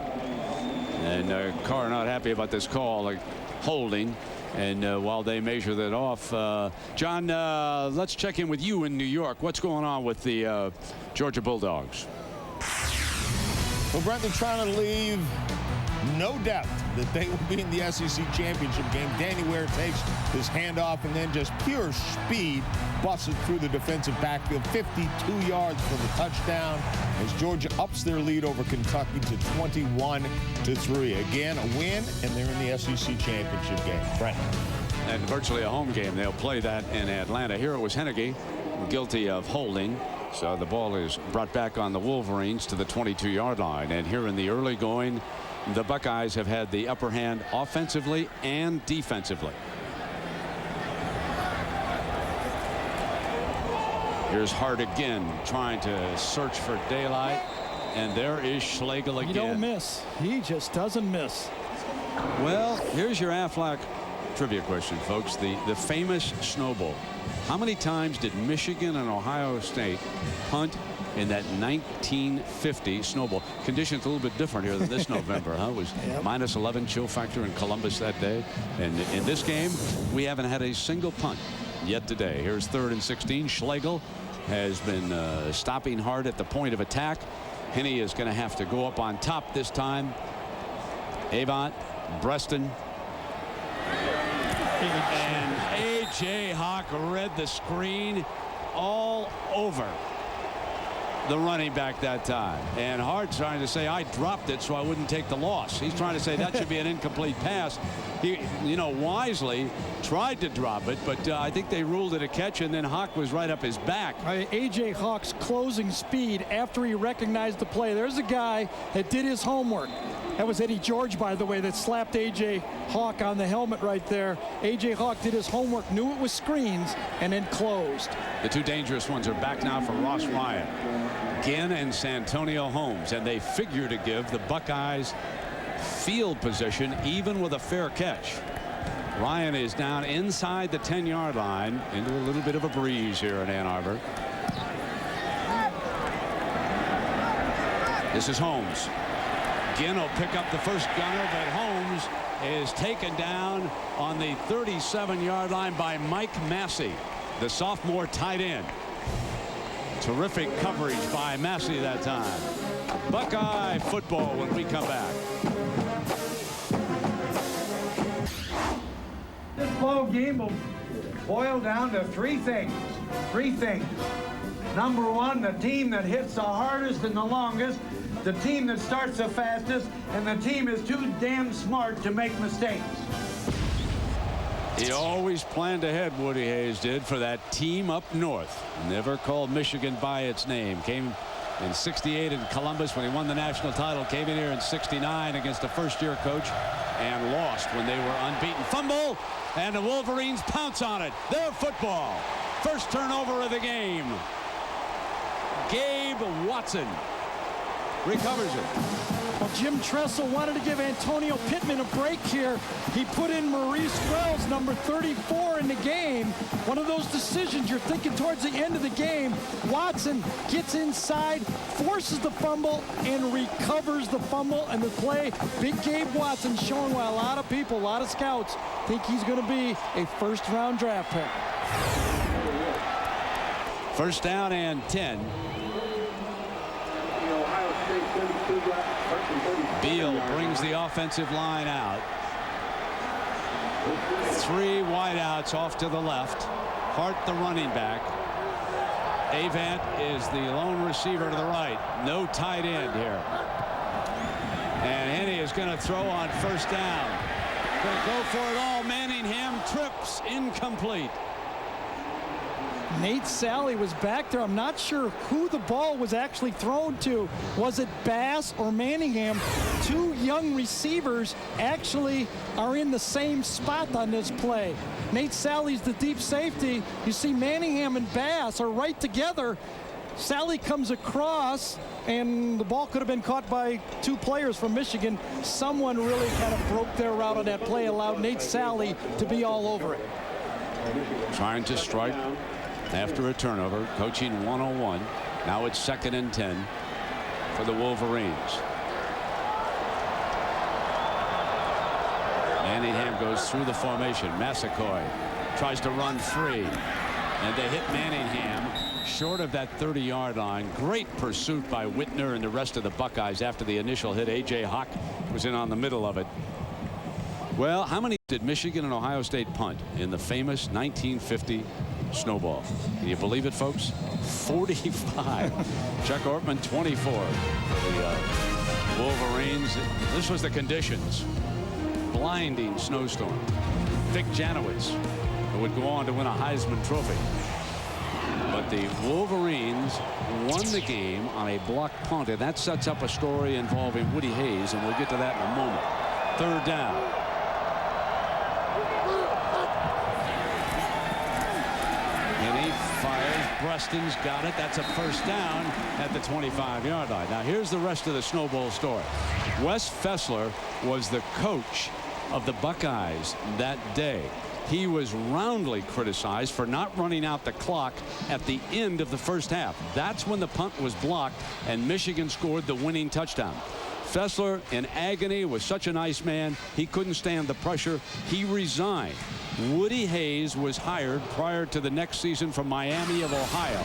And Carr not happy about this call, like holding. And while they measure that off, John, let's check in with you in New York. What's going on with the Georgia Bulldogs? Well, Brent, they're trying to leave no doubt that they will be in the SEC championship game. Danny Ware takes his handoff and then just pure speed busted through the defensive backfield. 52 yards for the touchdown as Georgia ups their lead over Kentucky to 21-3. Again, a win, and they're in the SEC championship game. Brent. And virtually a home game. They'll play that in Atlanta. Here it was Henneke, guilty of holding. So the ball is brought back on the Wolverines to the 22-yard line. And here in the early going, the Buckeyes have had the upper hand offensively and defensively. Here's Hart again trying to search for daylight, and there is Schlegel again. He don't miss. He just doesn't miss. Well, here's your Aflac trivia question, folks. The famous Snow Bowl. How many times did Michigan and Ohio State punt in that 1950 Snow Bowl? Conditions a little bit different here than this November, huh? It was minus 11 chill factor in Columbus that day. And in this game, we haven't had a single punt yet today. Here's 3rd and 16. Schlegel has been stopping hard at the point of attack. Hinney is going to have to go up on top this time. Avant, Bruston. And A.J. Hawk read the screen all over the running back that time. And Hart trying to say, I dropped it so I wouldn't take the loss. He's trying to say that should be an incomplete pass. He, wisely tried to drop it, but I think they ruled it a catch, and then Hawk was right up his back. A.J. Hawk's closing speed after he recognized the play. There's a guy that did his homework. That was Eddie George, by the way, that slapped A.J. Hawk on the helmet right there. A.J. Hawk did his homework, knew it was screens, and then closed. The 2 dangerous ones are back now for Ross Ryan. Ginn and Santonio Holmes, and they figure to give the Buckeyes field position even with a fair catch. Ryan is down inside the 10-yard line into a little bit of a breeze here in Ann Arbor. This is Holmes. Ginn will pick up the first gunner, but Holmes is taken down on the 37-yard line by Mike Massey, the sophomore tight end. Terrific coverage by Massey that time. Buckeye football when we come back. This ball game will boil down to 3 things. Three things. Number one, the team that hits the hardest and the longest, the team that starts the fastest, and the team is too damn smart to make mistakes. He always planned ahead, Woody Hayes did, for that team up north. Never called Michigan by its name. Came in '68 in Columbus when he won the national title. Came in here in '69 against a first-year coach and lost when they were unbeaten. Fumble, and the Wolverines pounce on it. Their football. First turnover of the game. Gabe Watson recovers it. Well, Jim Tressel wanted to give Antonio Pittman a break here. He put in Maurice Wells, number 34, in the game. One of those decisions you're thinking towards the end of the game. Watson gets inside, forces the fumble, and recovers the fumble and the play. Big Gabe Watson showing why a lot of people, a lot of scouts, think he's going to be a first-round draft pick. First down and 10. Beal brings the offensive line out. Three wideouts off to the left. Hart the running back. Avant is the lone receiver to the right. No tight end here. And Henne is going to throw on first down. Going to go for it all. Manningham trips, incomplete. Nate Sally was back there. I'm not sure who the ball was actually thrown to. Was it Bass or Manningham? Two young receivers actually are in the same spot on this play. Nate Sally's the deep safety. You see Manningham and Bass are right together. Sally comes across, and the ball could have been caught by two players from Michigan. Someone really kind of broke their route on that play, allowed Nate Sally to be all over it. Trying to strike after a turnover, coaching 101. Now it's 2nd and 10 for the Wolverines. Manningham goes through the formation. Massacoy tries to run free, and they hit Manningham short of that 30-yard line. Great pursuit by Whitner and the rest of the Buckeyes after the initial hit. A.J. Hawk was in on the middle of it. Well, how many did Michigan and Ohio State punt in the famous 1950 snowball? Can you believe it, folks? 45. Chuck Ortman, 24. The Wolverines. This was the conditions. Blinding snowstorm. Vic Janowitz, who would go on to win a Heisman Trophy. But the Wolverines won the game on a block punt, and that sets up a story involving Woody Hayes, and we'll get to that in a moment. 3rd down. Preston's got it. That's a first down at the 25-yard line. Now here's the rest of the snowball story. Wes Fessler was the coach of the Buckeyes that day. He was roundly criticized for not running out the clock at the end of the first half. That's when the punt was blocked and Michigan scored the winning touchdown. Fessler, in agony, was such a nice man. He couldn't stand the pressure. He resigned. Woody Hayes was hired prior to the next season from Miami of Ohio.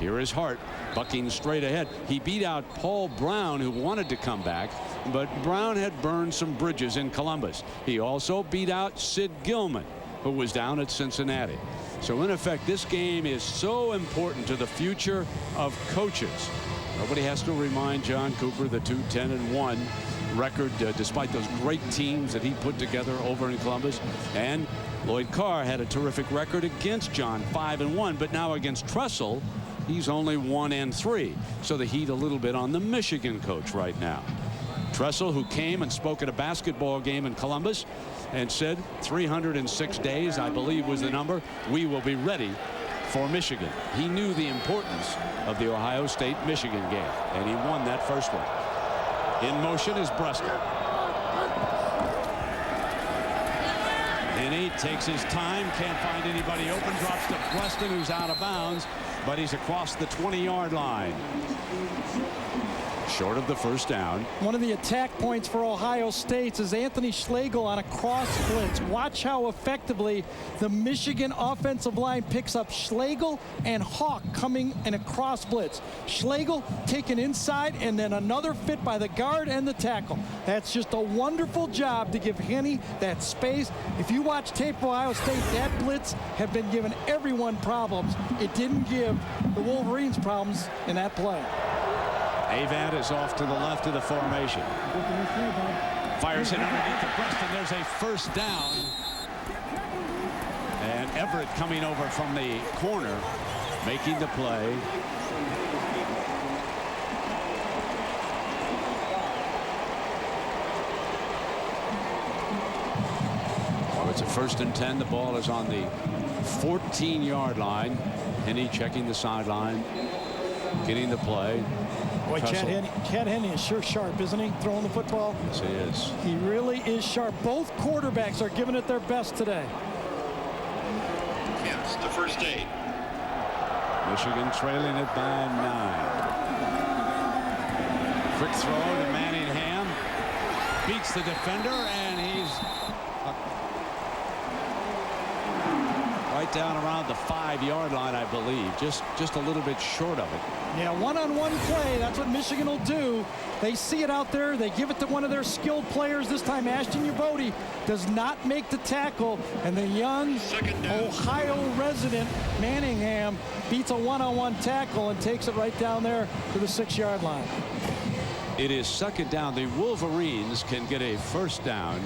Here is Hart bucking straight ahead. He beat out Paul Brown, who wanted to come back, but Brown had burned some bridges in Columbus. He also beat out Sid Gillman, who was down at Cincinnati. So in effect, this game is so important to the future of coaches. Nobody has to remind John Cooper the 2-10-1 record, despite those great teams that he put together over in Columbus. And Lloyd Carr had a terrific record against John, 5-1, but now against Tressel, he's only 1-3. So the heat a little bit on the Michigan coach right now. Tressel, who came and spoke at a basketball game in Columbus and said 306 days, I believe was the number, we will be ready for Michigan. He knew the importance of the Ohio State-Michigan game, and he won that first one. In motion is Bruston. And he takes his time, can't find anybody open, drops to Bruston, who's out of bounds, but he's across the 20-yard line. Short of the first down. One of the attack points for Ohio State is Anthony Schlegel on a cross blitz. Watch how effectively the Michigan offensive line picks up Schlegel and Hawk coming in a cross blitz. Schlegel taken inside and then another fit by the guard and the tackle. That's just a wonderful job to give Henne that space. If you watch tape of Ohio State, that blitz have been giving everyone problems. It didn't give the Wolverines problems in that play. Avant is off to the left of the formation. Fires it underneath the breast, and there's a first down. And Everett coming over from the corner, making the play. Well, it's a 1st and 10. The ball is on the 14-yard line. Henne checking the sideline, getting the play. Boy, Chad Henne is sure sharp, isn't he? Throwing the football. Yes, he is. He really is sharp. Both quarterbacks are giving it their best today. Yes, the first 8. Michigan trailing it by 9. Quick throw to Manningham. Beats the defender, and he's right down around the 5-yard line, I believe. Just a little bit short of it. Yeah, one-on-one play. That's what Michigan will do. They see it out there. They give it to one of their skilled players. This time, Ashton Yabodi does not make the tackle. And the young Ohio resident, Manningham, beats a one-on-one tackle and takes it right down there to the 6-yard line. It is 2nd down. The Wolverines can get a first down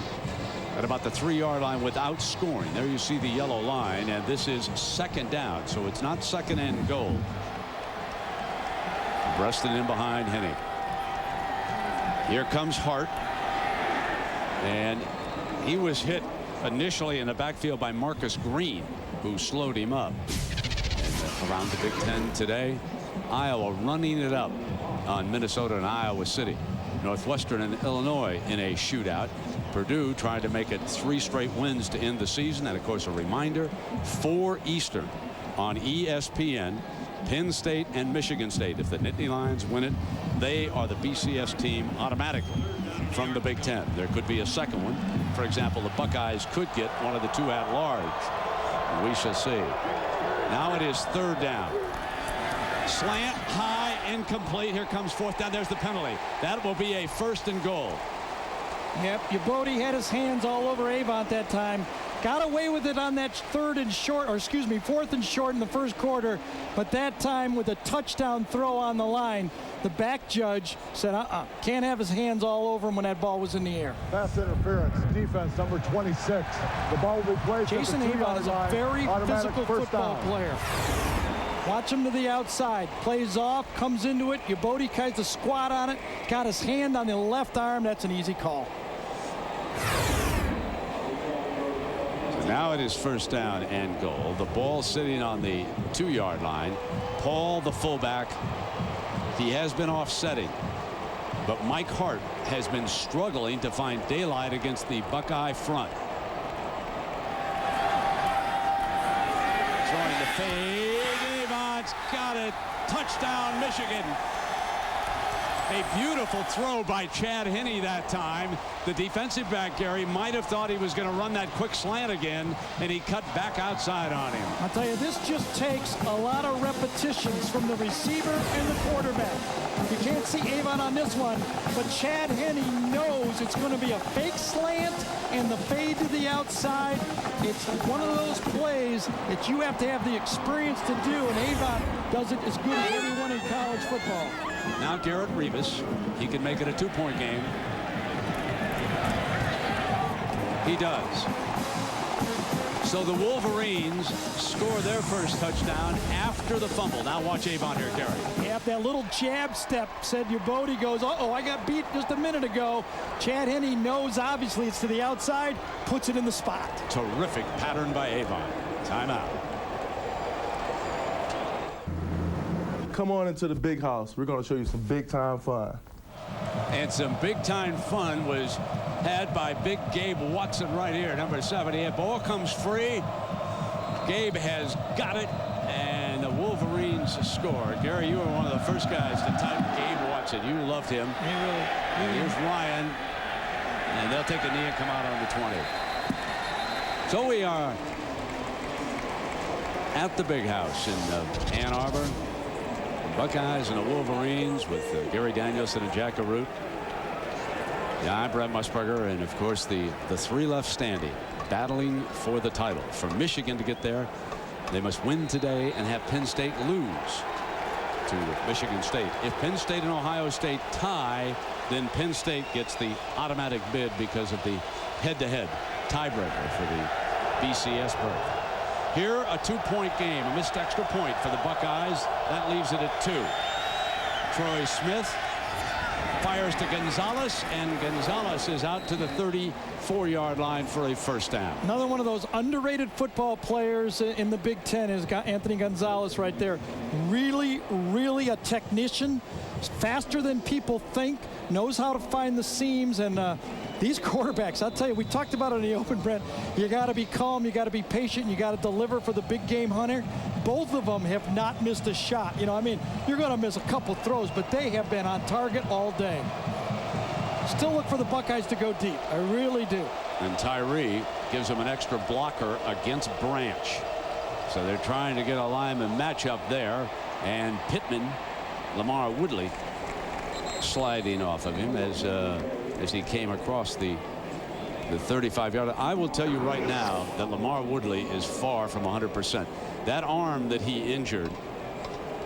at about the 3-yard line without scoring. There you see the yellow line, and this is 2nd down, so it's not 2nd and goal. Breaston in behind Henne. Here comes Hart, and he was hit initially in the backfield by Marcus Green, who slowed him up. And around the Big Ten today, Iowa running it up on Minnesota and Iowa City. Northwestern and Illinois in a shootout. Purdue trying to make it 3 straight wins to end the season. And of course, a reminder, 4 Eastern on ESPN. Penn State and Michigan State. If the Nittany Lions win it, they are the BCS team automatically from the Big Ten. There could be a second one. For example, the Buckeyes could get one of the 2 at large. We shall see. Now it is 3rd down. Slant, high, incomplete. Here comes 4th down. There's the penalty. That will be a 1st and goal. Yep, Yabodi had his hands all over Avant that time. Got away with it on that 4th and short in the first quarter, but that time with a touchdown throw on the line, the back judge said, can't have his hands all over him when that ball was in the air. Pass interference, defense number 26. The ball will be placed. Jason Avant is a very physical football player. Watch him to the outside. Plays off, comes into it. Yabodi tries to squat on it. Got his hand on the left arm. That's an easy call. So now it is 1st down and goal. The ball sitting on the 2-yard line. Paul, the fullback, he has been offsetting. But Mike Hart has been struggling to find daylight against the Buckeye front. Throwing the fade. Got it. Touchdown, Michigan. A beautiful throw by Chad Henne that time. The defensive back, Gary, might have thought he was going to run that quick slant again, and he cut back outside on him. I'll tell you, this just takes a lot of repetitions from the receiver and the quarterback. You can't see Avon on this one, but Chad Henne knows it's going to be a fake slant and the fade to the outside. It's one of those plays that you have to have the experience to do, and Avon does it as good as anyone in college football. Now Garrett Revis, he can make it a 2-point game. He does. So the Wolverines score their first touchdown after the fumble. Now watch Avon here, Gary. Yep, that little jab step said Yabodi goes, uh-oh, I got beat just a minute ago. Chad Henne knows, obviously, it's to the outside, puts it in the spot. Terrific pattern by Avon. Timeout. Come on into the big house. We're going to show you some big-time fun. And some big-time fun was had by big Gabe Watson right here, number 70. The ball comes free. Gabe has got it, and the Wolverines score. Gary, you were one of the first guys to type Gabe Watson Johnson. You loved him. And here's Ryan. And they'll take a knee and come out on the 20. So we are at the big house in Ann Arbor. The Buckeyes and the Wolverines with Gary Danielson and Jack Arute. Yeah, I'm Brett Musburger, and of course the three left standing, battling for the title. For Michigan to get there, they must win today and have Penn State lose to Michigan State. If Penn State and Ohio State tie, then Penn State gets the automatic bid because of the head-to-head tiebreaker for the BCS berth. Here, a 2-point game, a missed extra point for the Buckeyes. That leaves it at 2. Troy Smith fires to Gonzalez, and Gonzalez is out to the 34-yard line for a first down. Another one of those underrated football players in the Big Ten is Anthony Gonzalez right there. Really a technician, faster than people think, knows how to find the seams, and these quarterbacks, I'll tell you, we talked about it in the open, Brent. You got to be calm, you got to be patient, you got to deliver for the big game hunter. Both of them have not missed a shot. You know, I mean, you're going to miss a couple throws, but they have been on target all day. Still look for the Buckeyes to go deep. I really do. And Tyree gives them an extra blocker against Branch. So they're trying to get a lineman matchup there. And Pittman, Lamar Woodley, sliding off of him as he came across the 35-yard. I will tell you right now that Lamar Woodley is far from 100%. That arm that he injured,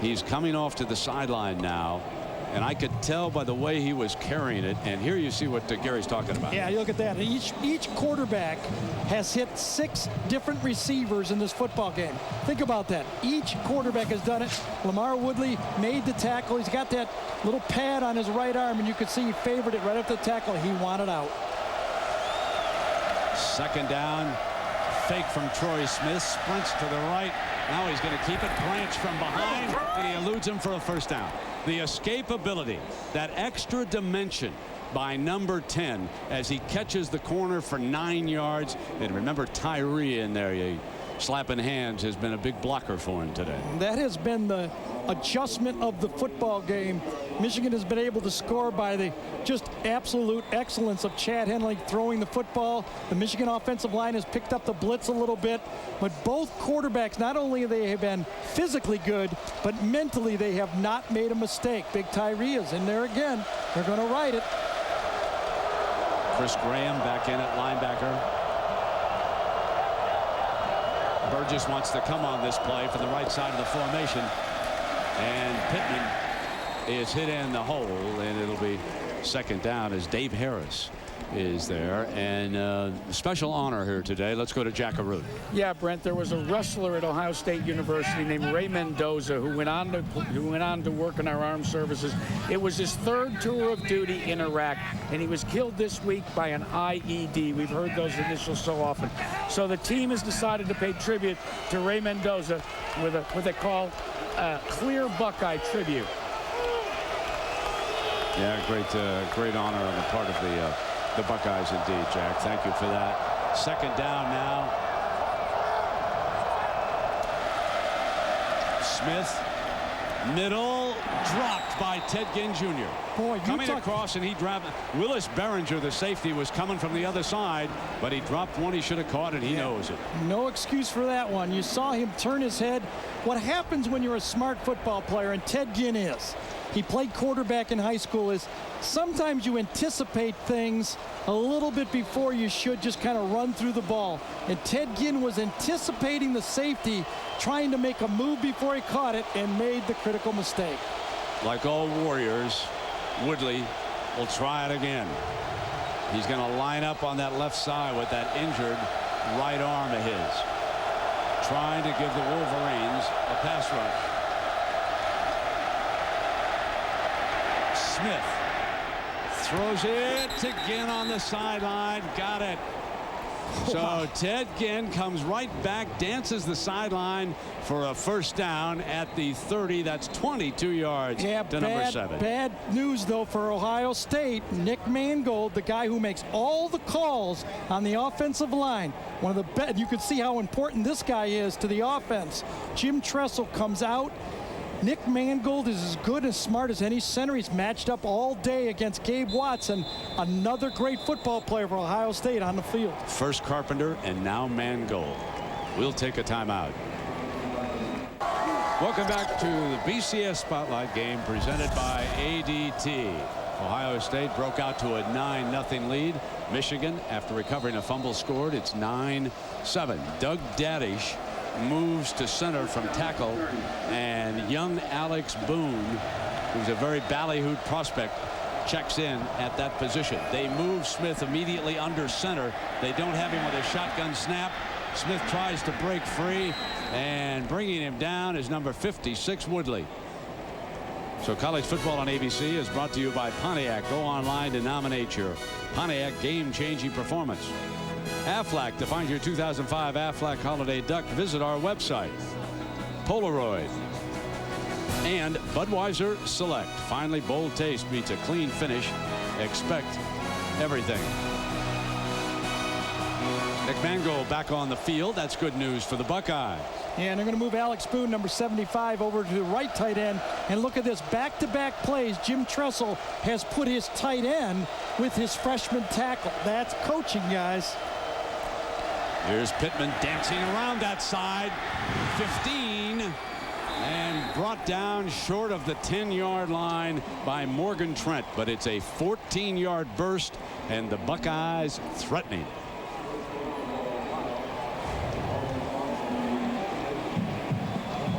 he's coming off to the sideline now, and I could tell by the way he was carrying it. And here you see what Gary's talking about. Yeah, you look at that. Each quarterback has hit 6 different receivers in this football game. Think about that. Each quarterback has done it. Lamar Woodley made the tackle. He's got that little pad on his right arm, and you could see he favored it right after the tackle. He wanted out. Second down. Fake from Troy Smith. Sprints to the right. Now he's going to keep it. Branch from behind, and he eludes him for a first down. The escapability, that extra dimension by number 10 as he catches the corner for 9 yards. And remember Tyree in there. Slapping hands has been a big blocker for him today. That has been the adjustment of the football game. Michigan has been able to score by the just absolute excellence of Chad Henley throwing the football. The Michigan offensive line has picked up the blitz a little bit, but both quarterbacks, not only they have been physically good, but mentally they have not made a mistake. Big Tyree is in there again. They're going to ride it. Chris Graham back in at linebacker. Burgess wants to come on this play from the right side of the formation, and Pittman is hit in the hole, and it'll be second down as Dave Harris is there. And special honor here today. Let's go to Jack Arute. Yeah, Brent, there was a wrestler at Ohio State University named Ray Mendoza who went on to work in our armed services. It was his 3rd tour of duty in Iraq, and he was killed this week by an IED. We've heard those initials so often. So the team has decided to pay tribute to Ray Mendoza with what they call Clear Buckeye Tribute. Yeah, great honor on the part of the Buckeyes indeed, Jack. Thank you for that. Second down now. Smith, middle, dropped by Ted Ginn Jr. Boy, coming across, and he dropped. Willis Behringer, the safety, was coming from the other side, but he dropped one he should have caught, and he knows it. No excuse for that one. You saw him turn his head. What happens when you're a smart football player, and Ted Ginn is, he played quarterback in high school, is sometimes you anticipate things a little bit before you should just kind of run through the ball. And Ted Ginn was anticipating the safety, trying to make a move before he caught it, and made the critical mistake. Like all Warriors, Woodley will try it again. He's going to line up on that left side with that injured right arm of his, trying to give the Wolverines a pass rush. Smith throws it to Ginn on the sideline. Got it. So Ted Ginn comes right back, dances the sideline for a first down at the 30. That's 22 yards to number 7. Bad news, though, for Ohio State. Nick Mangold, the guy who makes all the calls on the offensive line. One of the best. You can see how important this guy is to the offense. Jim Tressel comes out. Nick Mangold is as good and smart as any center. He's matched up all day against Gabe Watson, another great football player for Ohio State on the field. First Carpenter and now Mangold. We'll take a timeout. Welcome back to the BCS Spotlight game presented by ADT. Ohio State broke out to a 9-0 lead. Michigan, after recovering a fumble, scored. It's 9-7. Doug Daddish moves to center from tackle, and young Alex Boone, who's a very ballyhooed prospect, checks in at that position. They move Smith immediately under center. They don't have him with a shotgun snap. Smith tries to break free, and bringing him down is number 56, Woodley. So college football on ABC is brought to you by Pontiac. Go online to nominate your Pontiac game-changing performance. Aflac. To find your 2005 Aflac Holiday Duck, visit our website. Polaroid. And Budweiser Select. Finally, bold taste meets a clean finish. Expect everything. Nick Mangold back on the field. That's good news for the Buckeyes. Yeah, and they're going to move Alex Boone, number 75, over to the right tight end. And look at this, back-to-back plays. Jim Tressel has put his tight end with his freshman tackle. That's coaching, guys. Here's Pittman dancing around that side. 15. And brought down short of the 10-yard line by Morgan Trent. But it's a 14-yard burst, and the Buckeyes threatening.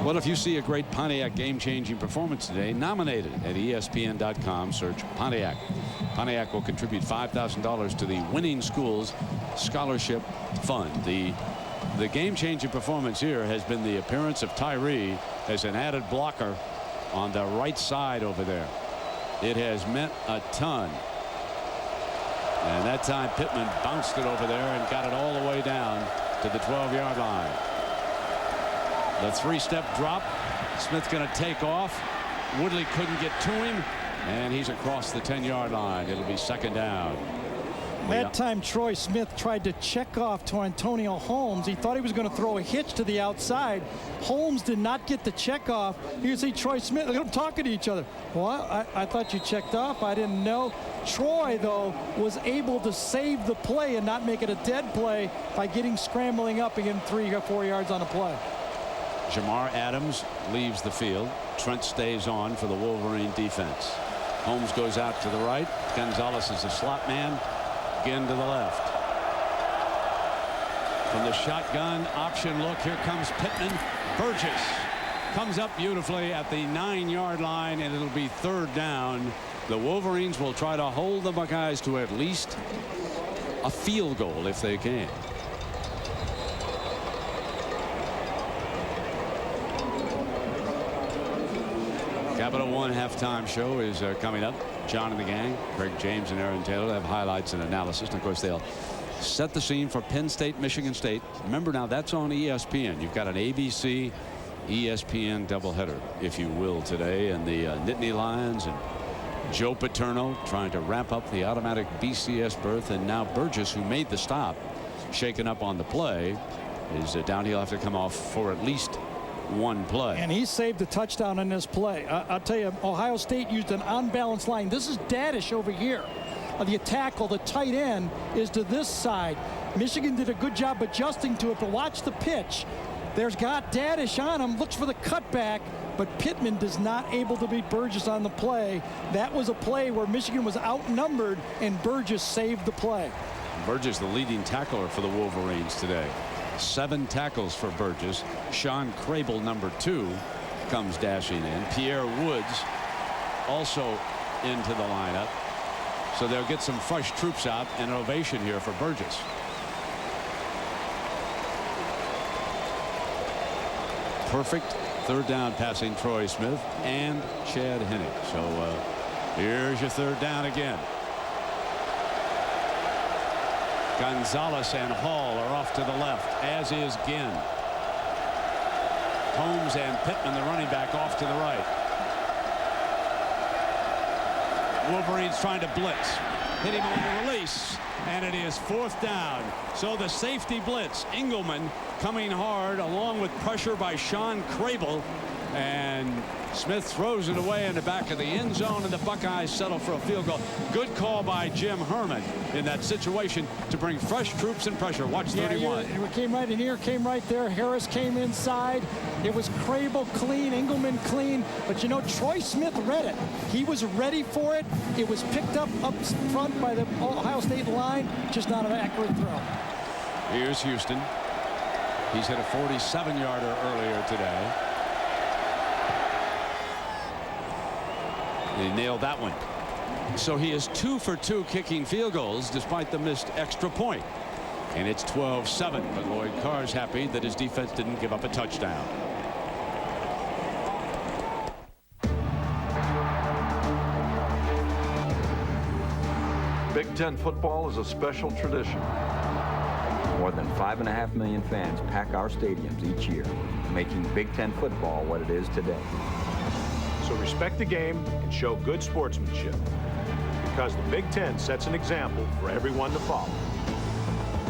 Well, if you see a great Pontiac game-changing performance today, nominate it at ESPN.com. Search Pontiac. Pontiac will contribute $5,000 to the Winning Schools Scholarship Fund. The game-changing performance here has been the appearance of Tyree as an added blocker on the right side over there. It has meant a ton. And that time Pittman bounced it over there and got it all the way down to the 12-yard line. The three-step drop. Smith going to take off. Woodley couldn't get to him, and he's across the 10-yard line. It'll be second down. That time Troy Smith tried to check off to Santonio Holmes. He thought he was going to throw a hitch to the outside. Holmes did not get the check off. You see Troy Smith, look at them talking to each other. Well, I thought you checked off. I didn't know. Troy, though, was able to save the play and not make it a dead play by getting scrambling up and getting 3 or 4 yards on a play. Jamar Adams leaves the field. Trent stays on for the Wolverine defense. Holmes goes out to the right. Gonzalez is a slot man. Ginn to the left. From the shotgun option look, here comes Pittman. Burgess comes up beautifully at the 9-yard line, and it'll be third down. The Wolverines will try to hold the Buckeyes to at least a field goal if they can. Capital One halftime show is coming up. John and the gang, Greg James and Aaron Taylor, have highlights and analysis. And of course, they'll set the scene for Penn State, Michigan State. Remember now, that's on ESPN. You've got an ABC, ESPN doubleheader, if you will, today. And the Nittany Lions and Joe Paterno trying to wrap up the automatic BCS berth. And now Burgess, who made the stop, shaken up on the play, is down. He'll have to come off for at least one play. And he saved a touchdown on this play. I'll tell you, Ohio State used an unbalanced line. This is Daddish over here. The tackle, the tight end, is to this side. Michigan did a good job adjusting to it, but watch the pitch. There's got Daddish on him, looks for the cutback, but Pittman does not able to beat Burgess on the play. That was a play where Michigan was outnumbered, and Burgess saved the play. Burgess, the leading tackler for the Wolverines today. 7 tackles for Burgess. Sean Crable, number 2, comes dashing in. Pierre Woods also into the lineup. So they'll get some fresh troops out, and an ovation here for Burgess. Perfect third down passing Troy Smith and Chad Henne. So here's your third down again. Gonzalez and Hall are off to the left, as is Ginn. Holmes and Pittman, the running back, off to the right. Wolverines trying to blitz. Hit him on the release, and it is fourth down. So the safety blitz. Engelman coming hard, along with pressure by Sean Crable, And Smith throws it away in the back of the end zone, and the Buckeyes settle for a field goal. Good call by Jim Herman in that situation to bring fresh troops and pressure. Watch 31. It came right in here, came right there. Harris came inside. It was Crable clean, Engelman clean. But, you know, Troy Smith read it. He was ready for it. It was picked up front by the Ohio State line. Just not an accurate throw. Here's Houston. He's hit a 47-yarder earlier today. He nailed that one. So he is 2 for 2 kicking field goals despite the missed extra point. And it's 12-7. But Lloyd Carr's happy that his defense didn't give up a touchdown. Big Ten football is a special tradition. More than 5.5 million fans pack our stadiums each year, making Big Ten football what it is today. So respect the game and show good sportsmanship, because the Big Ten sets an example for everyone to follow.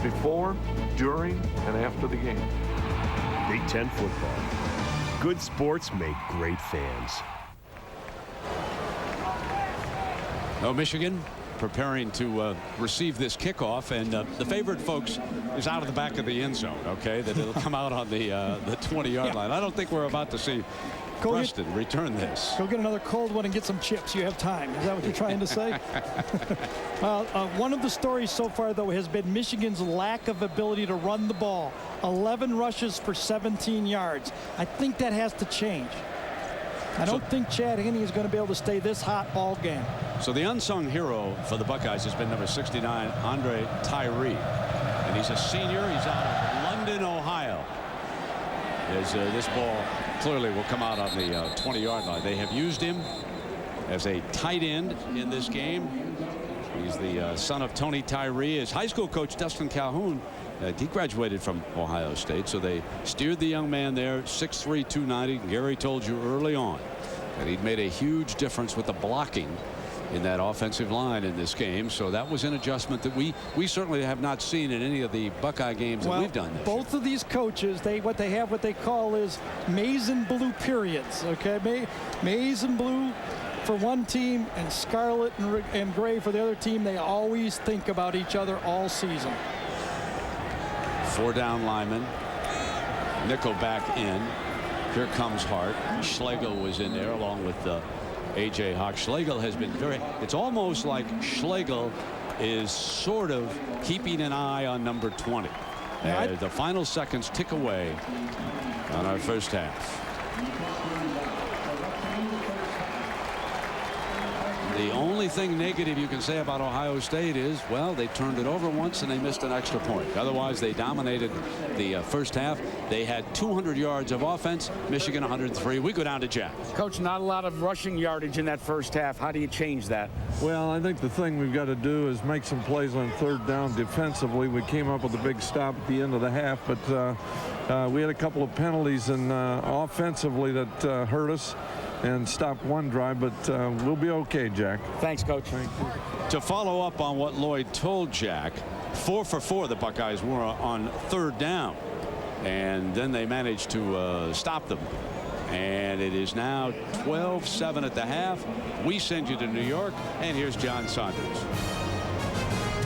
Before, during, and after the game. Big Ten football. Good sports make great fans. Oh, Michigan preparing to receive this kickoff, and the favorite, folks, is out of the back of the end zone. Okay, that it'll come out on the 20-yard line. I don't think we're about to see Preston return this. Go get another cold one and get some chips. You have time. Is that what you're trying to say? One of the stories so far, though, has been Michigan's lack of ability to run the ball. 11 rushes for 17 yards. I think that has to change. I don't think Chad Henne is going to be able to stay this hot all game. So the unsung hero for the Buckeyes has been number 69, Andre Tyree. And he's a senior. He's out of London, Ohio. As this ball clearly will come out on the 20-yard line. They have used him as a tight end in this game. He's the son of Tony Tyree. His high school coach, Dustin Calhoun, he graduated from Ohio State, so they steered the young man there, 6'3", 290. Gary told you early on that he'd made a huge difference with the blocking in that offensive line in this game. So that was an adjustment that we certainly have not seen in any of the Buckeye games that we've done. Both of these coaches, what they call is maize and blue periods. Okay, maize and blue for one team and scarlet and gray for the other team. They always think about each other all season. 4 down linemen. Nickel back in. Here comes Hart. Schlegel was in there along with A.J. Hawk. Schlegel has been it's almost like Schlegel is sort of keeping an eye on number 20. The final seconds tick away on our first half. The only thing negative you can say about Ohio State is, well, they turned it over once and they missed an extra point. Otherwise, they dominated the first half. They had 200 yards of offense. Michigan 103. We go down to Jack. Coach, not a lot of rushing yardage in that first half. How do you change that? Well, I think the thing we've got to do is make some plays on third down defensively. We came up with a big stop at the end of the half, but we had a couple of penalties and offensively that hurt us and stopped one drive, but we'll be okay, Jack. Thanks, Coach. Thank you. To follow up on what Lloyd told Jack, 4 for 4 the Buckeyes were on third down, and then they managed to stop them. And it is now 12-7 at the half. We send you to New York, and here's John Saunders.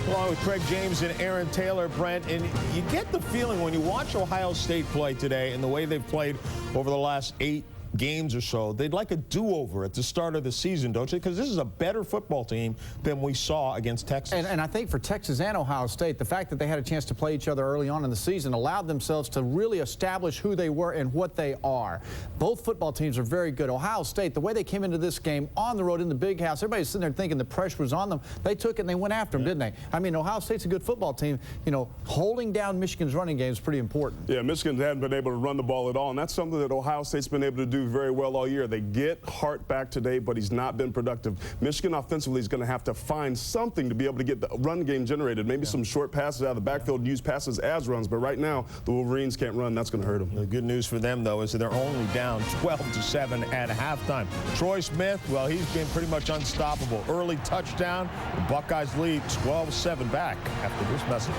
Along with Craig James and Aaron Taylor, Brent, and you get the feeling when you watch Ohio State play today and the way they've played over the last 8 games or so, they'd like a do-over at the start of the season, don't you? Because this is a better football team than we saw against Texas. And I think for Texas and Ohio State, the fact that they had a chance to play each other early on in the season allowed themselves to really establish who they were and what they are. Both football teams are very good. Ohio State, the way they came into this game on the road in the big house, everybody's sitting there thinking the pressure was on them. They took it and they went after them, didn't they? I mean, Ohio State's a good football team. You know, holding down Michigan's running game is pretty important. Yeah, Michigan hadn't been able to run the ball at all, and that's something that Ohio State's been able to do very well all year. They get Hart back today, but he's not been productive. Michigan offensively is going to have to find something to be able to get the run game generated. Maybe some short passes out of the backfield, use passes as runs, but right now the Wolverines can't run. That's going to hurt them. The good news for them, though, is that they're only down 12-7 at halftime. Troy Smith, well, he's been pretty much unstoppable. Early touchdown. The Buckeyes lead 12-7 back after this message.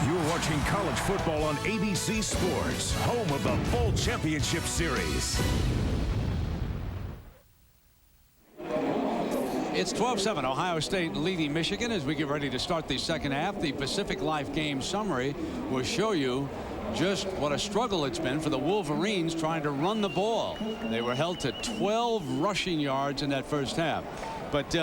You're watching college football on ABC Sports, home of the Bowl Championship Series. It's 12-7, Ohio State leading Michigan as we get ready to start the second half. The Pacific Life game summary will show you just what a struggle it's been for the Wolverines trying to run the ball. They were held to 12 rushing yards in that first half. But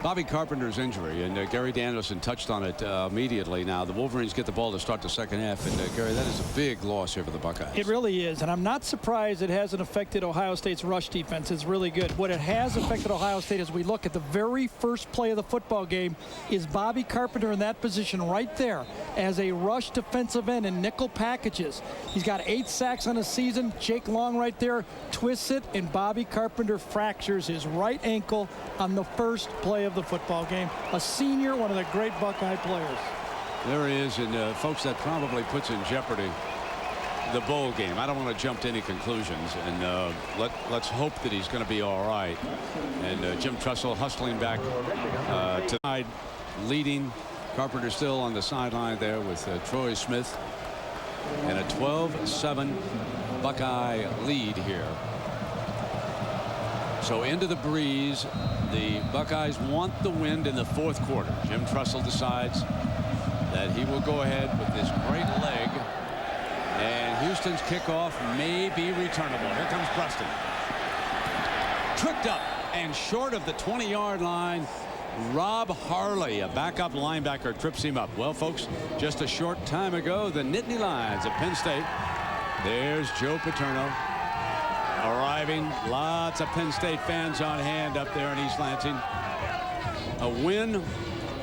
Bobby Carpenter's injury, and Gary Danielson touched on it immediately. Now the Wolverines get the ball to start the second half, and Gary, that is a big loss here for the Buckeyes. It really is, and I'm not surprised it hasn't affected Ohio State's rush defense. It's really good. What it has affected Ohio State as we look at the very first play of the football game is Bobby Carpenter in that position right there as a rush defensive end in nickel packages. He's got 8 sacks on the season. Jake Long right there twists it, and Bobby Carpenter fractures his right ankle on the first play of the football game. A senior, one of the great Buckeye players. There he is, and folks, that probably puts in jeopardy the bowl game. I don't want to jump to any conclusions, and let's hope that he's going to be all right. And Jim Tressel hustling back tonight, leading. Carpenter still on the sideline there with Troy Smith, and a 12-7 Buckeye lead here. So into the breeze. The Buckeyes want the wind in the fourth quarter. Jim Tressel decides that he will go ahead with this great leg. And Houston's kickoff may be returnable. Here comes Preston. Tricked up and short of the 20-yard line. Rob Harley, a backup linebacker, trips him up. Well, folks, just a short time ago, the Nittany Lions of Penn State. There's Joe Paterno arriving. Lots of Penn State fans on hand up there in East Lansing. A win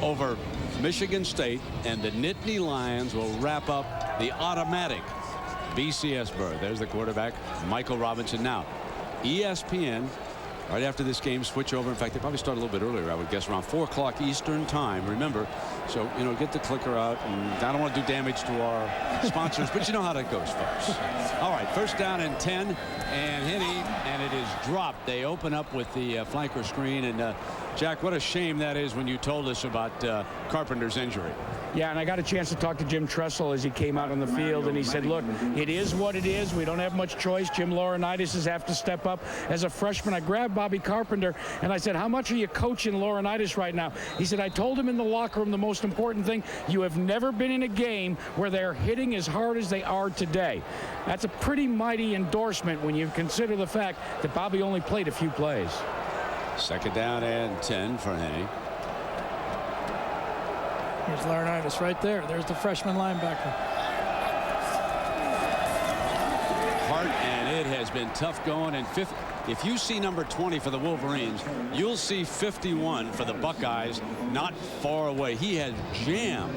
over Michigan State, and the Nittany Lions will wrap up the automatic BCS berth. There's the quarterback, Michael Robinson. Now, ESPN, right after this game, switch over. In fact, they probably start a little bit earlier, I would guess, around 4 o'clock Eastern time. Remember, so, you know, get the clicker out. And I don't want to do damage to our sponsors, but you know how that goes, folks. All right, first down and 10, and Henney, and it is dropped. They open up with the flanker screen, and Jack, what a shame that is when you told us about Carpenter's injury. Yeah, and I got a chance to talk to Jim Tressel as he came out on the field, and he said, look, it is what it is. We don't have much choice. Jim Laurinaitis has have to step up. As a freshman, I grabbed Bobby Carpenter, and I said, how much are you coaching Laurinaitis right now? He said, I told him in the locker room the most important thing, you have never been in a game where they're hitting as hard as they are today. That's a pretty mighty endorsement when you consider the fact that Bobby only played a few plays. Second down and 10 for Henney. Here's Laurinaitis right there. There's the freshman linebacker. Hart, and it has been tough going. And if you see number 20 for the Wolverines, you'll see 51 for the Buckeyes not far away. He had jammed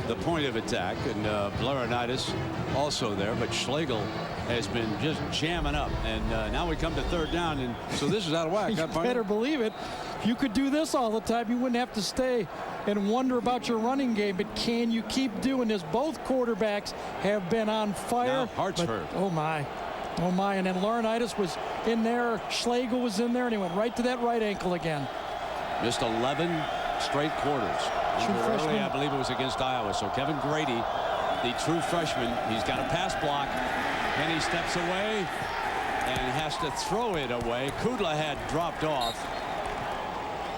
the point of attack, and Laurinaitis also there, but Schlegel has been just jamming up. And now we come to third down, and so this is out of whack. You better believe it. If you could do this all the time, you wouldn't have to stay and wonder about your running game. But can you keep doing this? Both quarterbacks have been on fire. Now Hart's hurt. Oh my. Oh my. And then Laurinaitis was in there. Schlegel was in there, and he went right to that right ankle again. Missed 11 straight quarters. Early, I believe it was against Iowa. So Kevin Grady, the true freshman, he's got a pass block, and he steps away and has to throw it away. Kudla had dropped off,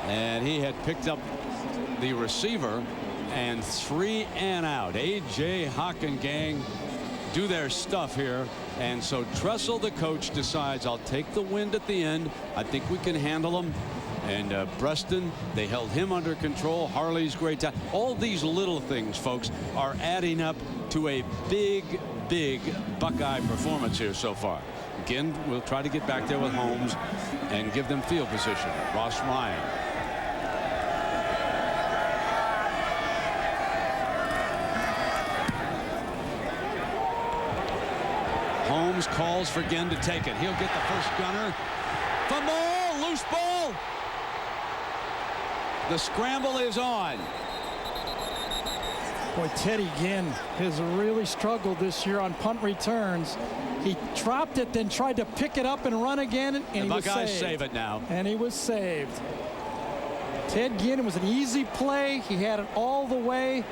and he had picked up the receiver, and 3 and out. A.J. Hawk and gang do their stuff here, and so Tressel, the coach, decides, I'll take the wind at the end. I think we can handle them. And Preston, they held him under control. Harley's great time. All these little things, folks, are adding up to a big, big Buckeye performance here so far. Ginn will try to get back there with Holmes and give them field position. Ross Ryan. Holmes calls for Ginn to take it. He'll get the first gunner. Fumble, loose ball. The scramble is on. Boy, Teddy Ginn has really struggled this year on punt returns. He dropped it, then tried to pick it up and run again, and he was saved. The Buckeyes save it now. And he was saved. Ted Ginn, it was an easy play. He had it all the way.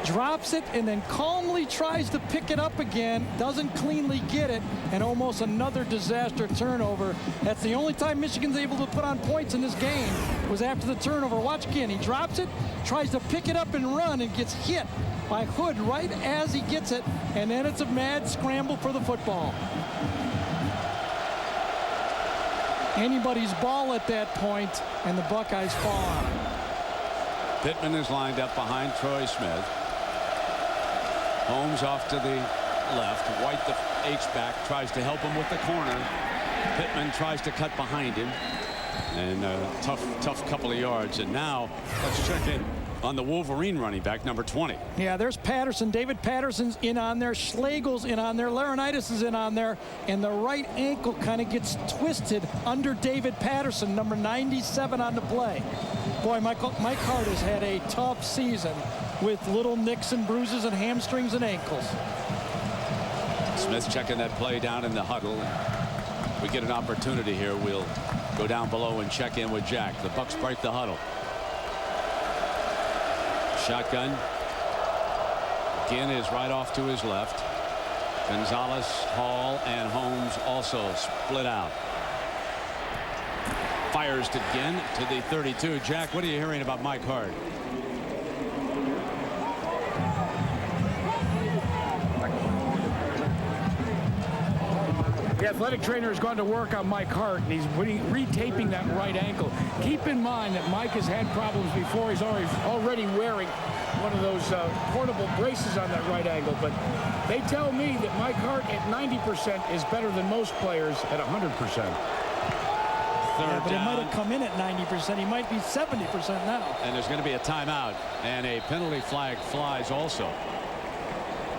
drops it, and then calmly tries to pick it up again, doesn't cleanly get it, and almost another disaster turnover. That's the only time Michigan's able to put on points in this game was after the turnover. Watch Ginn. He drops it, tries to pick it up and run, and gets hit by Hood right as he gets it, and then it's a mad scramble for the football. Anybody's ball at that point, and the Buckeyes fall out. Pittman is lined up behind Troy Smith. Holmes off to the left. White, the H-back, tries to help him with the corner. Pittman tries to cut behind him. And tough couple of yards. And now let's check in on the Wolverine running back, number 20. Yeah, there's Patterson. David Patterson's in on there. Schlegel's in on there. Laurinaitis is in on there. And the right ankle kind of gets twisted under David Patterson, number 97 on the play. Boy, Mike Hart has had a tough season with little nicks and bruises and hamstrings and ankles. Smith checking that play down in the huddle. We get an opportunity here. We'll go down below and check in with Jack. The Bucks break the huddle. Shotgun. Ginn is right off to his left. Gonzalez, Hall, and Holmes also split out. Fires to Ginn to the 32. Jack, what are you hearing about Mike Hart? The athletic trainer has gone to work on Mike Hart, and he's retaping that right ankle. Keep in mind that Mike has had problems before. He's already wearing one of those portable braces on that right ankle. But they tell me that Mike Hart at 90% is better than most players at 100%. Yeah, but he might have come in at 90%. He might be 70% now. And there's going to be a timeout, and a penalty flag flies also.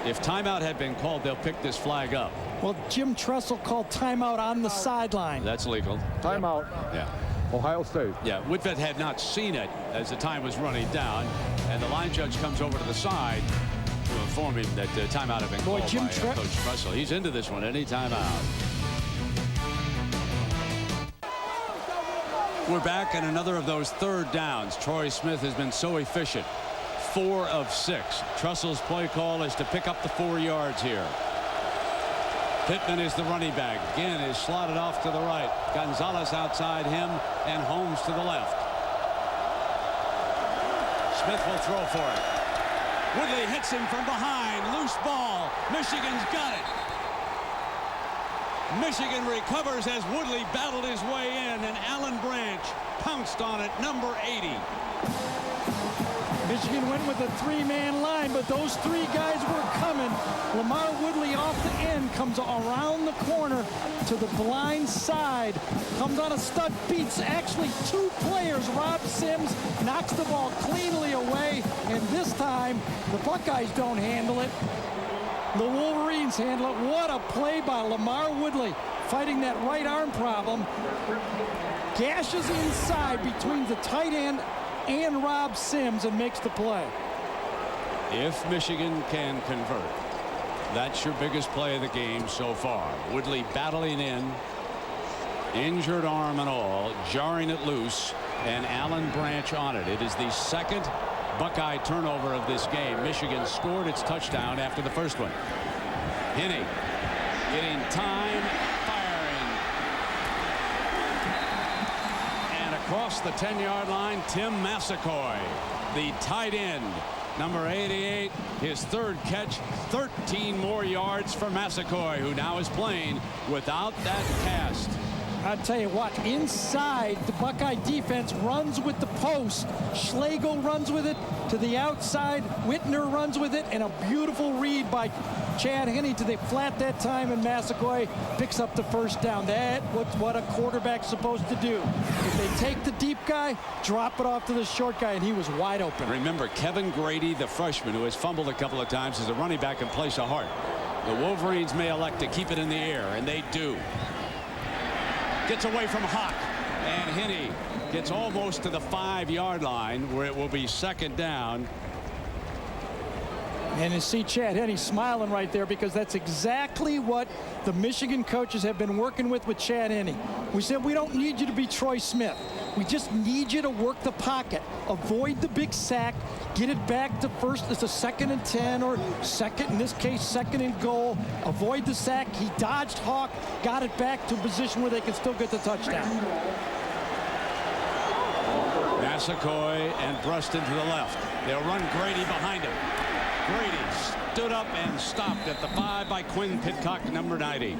If timeout had been called, they'll pick this flag up. Well, Jim Tressel called timeout on the sideline. That's legal. Timeout. Yeah. Ohio State. Yeah, Whitvet had not seen it as the time was running down, and the line judge comes over to the side to inform him that the timeout had been called by Coach Tressel. He's into this one, any timeout. We're back in another of those third downs. Troy Smith has been so efficient. 4 of 6. Tressel's play call is to pick up the 4 yards here. Pittman is the running back. Ginn is slotted off to the right. Gonzalez outside him, and Holmes to the left. Smith will throw for it. Woodley hits him from behind. Loose ball. Michigan's got it. Michigan recovers as Woodley battled his way in, and Alan Branch pounced on it, number 80. Michigan went with a 3-man line, but those 3 guys were coming. Lamar Woodley off the end, comes around the corner to the blind side, comes on a stud, beats actually 2 players. Rob Sims knocks the ball cleanly away, and this time the Buckeyes don't handle it. The Wolverines handle it. What a play by Lamar Woodley, fighting that right arm problem. Gashes inside between the tight end and Rob Sims and makes the play. If Michigan can convert, that's your biggest play of the game so far. Woodley battling in, injured arm and all, jarring it loose, and Alan Branch on it. It is the second Buckeye turnover of this game. Michigan scored its touchdown after the first one. Henne getting time, firing. And across the 10-yard line, Tim Massacoy, the tight end, number 88, his 3rd catch, 13 more yards for Massacoy, who now is playing without that cast. I'll tell you what, inside, the Buckeye defense runs with the post. Schlegel runs with it to the outside. Whitner runs with it, and a beautiful read by Chad Henne to the flat that time, and Massacoy picks up the first down. That's what a quarterback's supposed to do. If they take the deep guy, drop it off to the short guy, and he was wide open. Remember, Kevin Grady, the freshman, who has fumbled a couple of times, is a running back in place of Hart. The Wolverines may elect to keep it in the air, and they do. Gets away from Hawk, and Henne gets almost to the 5-yard line, where it will be 2nd down. And you see Chad Henne smiling right there, because that's exactly what the Michigan coaches have been working with Chad Henne. We said we don't need you to be Troy Smith. We just need you to work the pocket, avoid the big sack, get it back to first. It's a 2nd and 10 or second, in this case, 2nd and goal. Avoid the sack. He dodged Hawk, got it back to a position where they can still get the touchdown. Massaquoi and Bruston to the left. They'll run Grady behind him. Grady stood up and stopped at the 5 by Quinn Pitcock, number 90.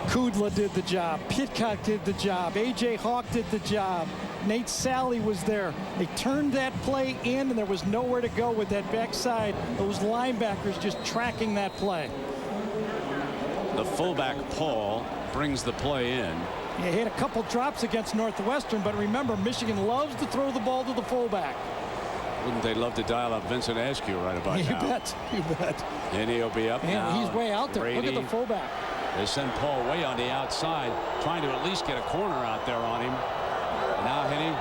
Kudla did the job. Pitcock did the job. A.J. Hawk did the job. Nate Sally was there. They turned that play in, and there was nowhere to go with that backside. Those linebackers just tracking that play. The fullback, Paul, brings the play in. He had a couple drops against Northwestern, but remember, Michigan loves to throw the ball to the fullback. Wouldn't they love to dial up Vincent Askew right about you now? You bet. And he'll be up now. He's way out there. Brady. Look at the fullback. They send Paul way on the outside, trying to at least get a corner out there on him. And now Henny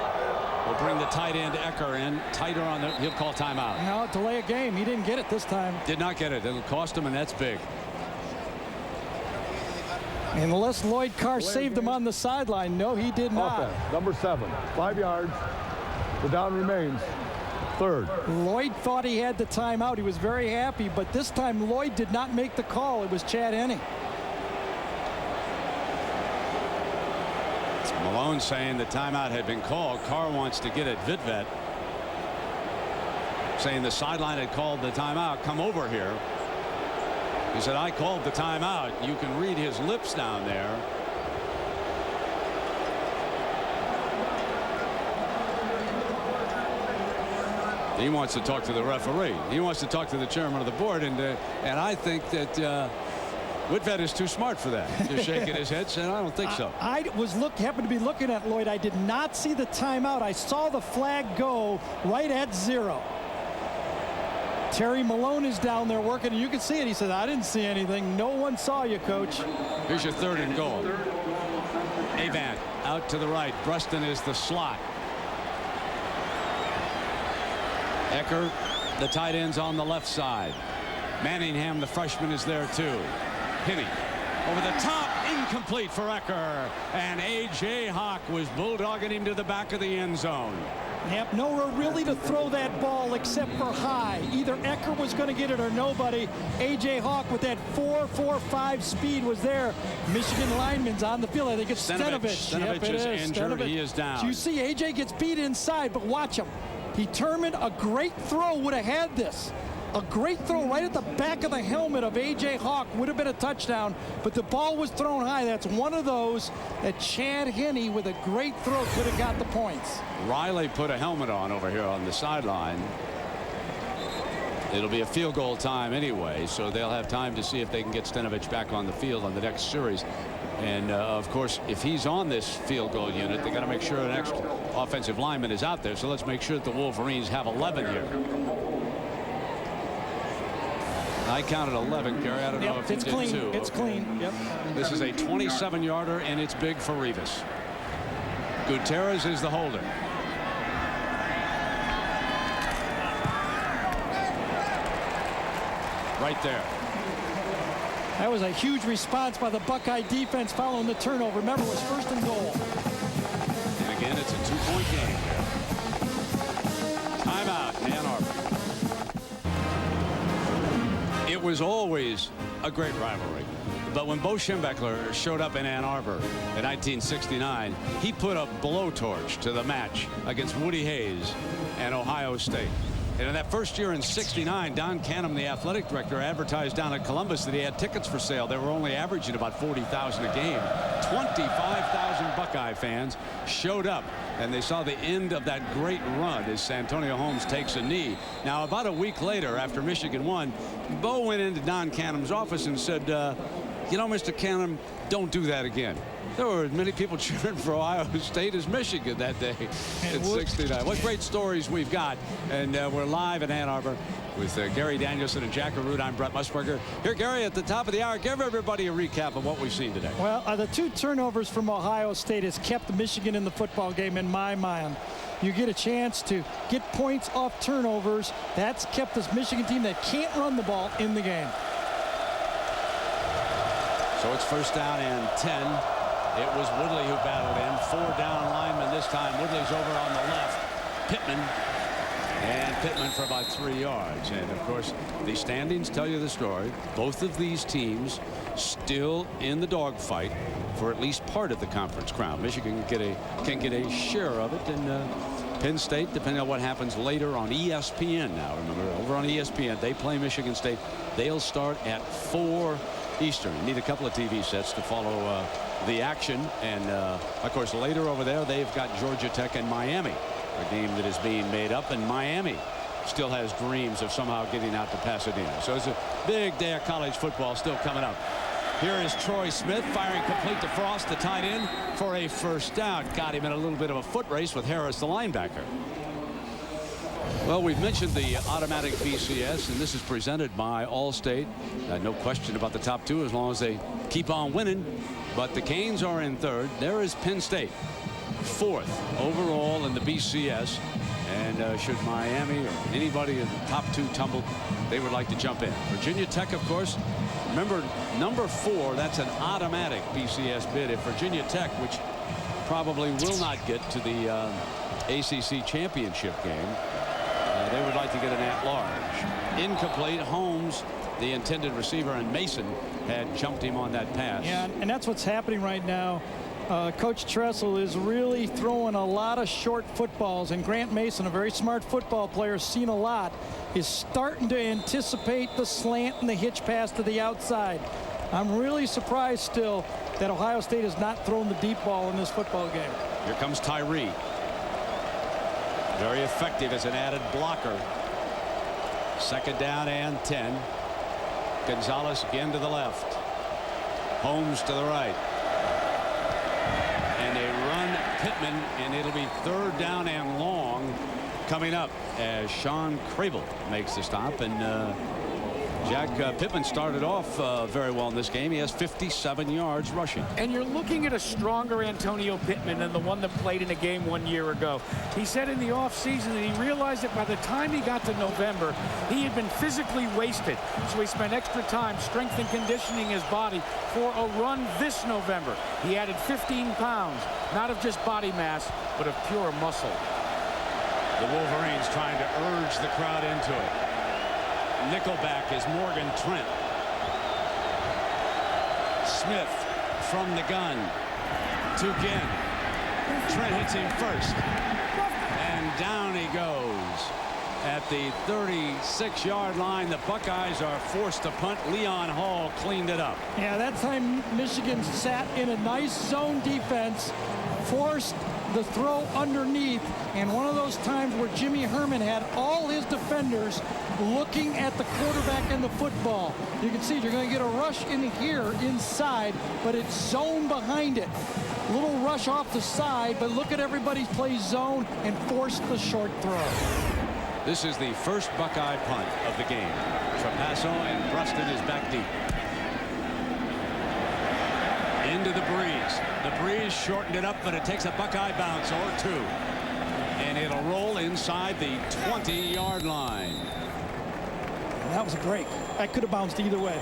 will bring the tight end Ecker in. Tighter on the, he'll call timeout. No, delay a game. He didn't get it this time. Did not get it. It'll cost him, and that's big. Unless Lloyd Carr saved him on the sideline. No, he did not. Offense, number 7, 5 yards. The down remains 3rd. Lloyd thought he had the timeout. He was very happy, but this time Lloyd did not make the call. It was Chad Henne. Malone saying the timeout had been called. Carr wants to get at Vidvet, saying the sideline had called the timeout. Come over here. He said, I called the timeout. You can read his lips down there. He wants to talk to the referee. He wants to talk to the chairman of the board, and I think that Whitvet is too smart for that. Just shaking his head, saying, I don't think so. I happened to be looking at Lloyd. I did not see the timeout. I saw the flag go right at 0. Terry Malone is down there working, and you can see it. He said, I didn't see anything. No one saw you, coach. Here's your 3rd and goal. Avant out to the right. Bruston is the slot. Ecker, the tight end's on the left side. Manningham, the freshman, is there too. Henne over the top, incomplete for Ecker. And A.J. Hawk was bulldogging him to the back of the end zone. Yep, nowhere really to throw that ball except for high. Either Ecker was going to get it or nobody. A.J. Hawk with that 4.45 speed was there. Michigan lineman's on the field. I think it's Stenovich. Stenovich is injured. He is down. So you see A.J. gets beat inside, but watch him. Determined, a great throw would have had this. A great throw right at the back of the helmet of A.J. Hawk would have been a touchdown, but the ball was thrown high. That's one of those that Chad Henne with a great throw could have got the points. Riley put a helmet on over here on the sideline. It'll be a field goal time anyway, so they'll have time to see if they can get Stenovich back on the field on the next series. And of course, if he's on this field goal unit, they got to make sure an extra offensive lineman is out there. So let's make sure that the Wolverines have 11 here. I counted 11, Gary. I don't know if it's you clean. did too. It's clean. Yep. This is a 27-yarder, and it's big for Rivas. Gutierrez is the holder. Right there. That was a huge response by the Buckeye defense following the turnover. Remember, it was 1st and goal. And again, it's a 2-point game. Timeout in Ann Arbor. It was always a great rivalry. But when Bo Schembechler showed up in Ann Arbor in 1969, he put a blowtorch to the match against Woody Hayes and Ohio State. And in that first year in '69, Don Canham, the athletic director, advertised down at Columbus that he had tickets for sale. They were only averaging about 40,000 a game. 25,000 Buckeye fans showed up, and they saw the end of that great run as Santonio Holmes takes a knee. Now, about a week later, after Michigan won, Bo went into Don Canham's office and said, you know, Mr. Canham, don't do that again. There were as many people cheering for Ohio State as Michigan that day in '69. What great stories we've got. And we're live in Ann Arbor with Gary Danielson and Jack Arute. I'm Brett Musburger. Here, Gary, at the top of the hour, give everybody a recap of what we've seen today. Well, the 2 turnovers from Ohio State has kept Michigan in the football game in my mind. You get a chance to get points off turnovers. That's kept this Michigan team that can't run the ball in the game. So it's first down and 10. It was Woodley who battled in. 4 down linemen this time. Woodley's over on the left. Pittman. And Pittman for about 3 yards. And, of course, the standings tell you the story. Both of these teams still in the dogfight for at least part of the conference crown. Michigan can get a share of it. And Penn State, depending on what happens later on ESPN now. Remember, over on ESPN, they play Michigan State. They'll start at 4 Eastern. You need a couple of TV sets to follow the action. And, of course, later over there, they've got Georgia Tech and Miami. A game that is being made up, and Miami still has dreams of somehow getting out to Pasadena. So it's a big day of college football still coming up. Here is Troy Smith firing complete to Frost, the tight end, for a first down. Got him in a little bit of a foot race with Harris, the linebacker. Well, we've mentioned the automatic BCS, and this is presented by Allstate. No question about the top 2 as long as they keep on winning. But the Canes are in 3rd. There is Penn State, 4th overall in the BCS. And should Miami or anybody in the top 2 tumble, they would like to jump in. Virginia Tech, of course, remember, number 4, that's an automatic BCS bid. If Virginia Tech, which probably will not get to the ACC championship game, they would like to get an at-large. Incomplete. Holmes, the intended receiver, and Mason had jumped him on that pass. Yeah, and that's what's happening right now. Coach Tressel is really throwing a lot of short footballs, and Grant Mason, a very smart football player, seen a lot, is starting to anticipate the slant and the hitch pass to the outside. I'm really surprised still that Ohio State has not thrown the deep ball in this football game. Here comes Tyree. Very effective as an added blocker. 2nd down and 10. Gonzalez again to the left. Holmes to the right. And they run Pittman, and it'll be 3rd down and long coming up as Sean Crable makes the stop. And Jack Pittman started off very well in this game. He has 57 yards rushing. And you're looking at a stronger Antonio Pittman than the one that played in a game 1 year ago. He said in the offseason that he realized that by the time he got to November, he had been physically wasted. So he spent extra time strength and conditioning his body for a run this November. He added 15 pounds, not of just body mass, but of pure muscle. The Wolverines trying to urge the crowd into it. Nickelback is Morgan Trent. Smith from the gun to Ginn. Trent hits him first. And down he goes. At the 36-yard line, the Buckeyes are forced to punt. Leon Hall cleaned it up. Yeah, that time Michigan sat in a nice zone defense, forced the throw underneath, and one of those times where Jimmy Herman had all his defenders looking at the quarterback and the football. You can see you're going to get a rush in here inside, but it's zone behind it. Little rush off the side, but look at everybody play zone and force the short throw. This is the first Buckeye punt of the game. Trapasso and Preston is back deep. Into the breeze. The breeze shortened it up, but it takes a Buckeye bounce or 2. And it'll roll inside the 20-yard line. And that was a break. That could have bounced either way.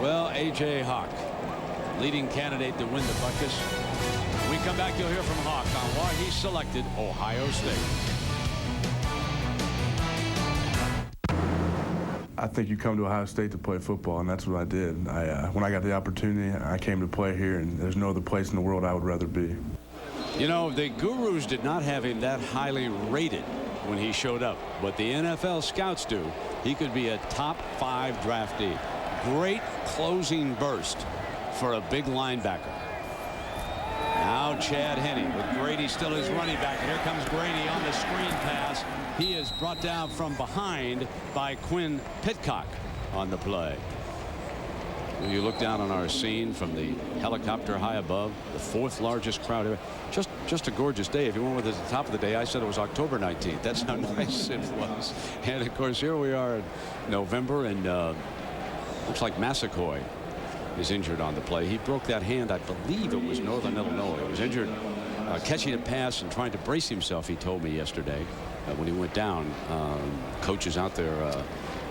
Well, A.J. Hawk, leading candidate to win the Buckeyes. When we come back, you'll hear from Hawk on why he selected Ohio State. I think you come to Ohio State to play football, and that's what I did. When I got the opportunity, I came to play here, and there's no other place in the world I would rather be. You know, the Gurus did not have him that highly rated when he showed up, but the NFL scouts do. He could be a top 5 draftee. Great closing burst for a big linebacker. Now Chad Henne with Grady still his running back. And here comes Grady on the screen pass. He is brought down from behind by Quinn Pitcock on the play. When you look down on our scene from the helicopter high above, the 4th largest crowd ever. Just a gorgeous day. If you went with us at the top of the day, I said it was October 19th. That's how nice it was. And of course, here we are in November, and looks like Massaquoi is injured on the play. He broke that hand. I believe it was Northern Illinois. He was injured catching a pass and trying to brace himself, he told me yesterday when he went down. Coaches out there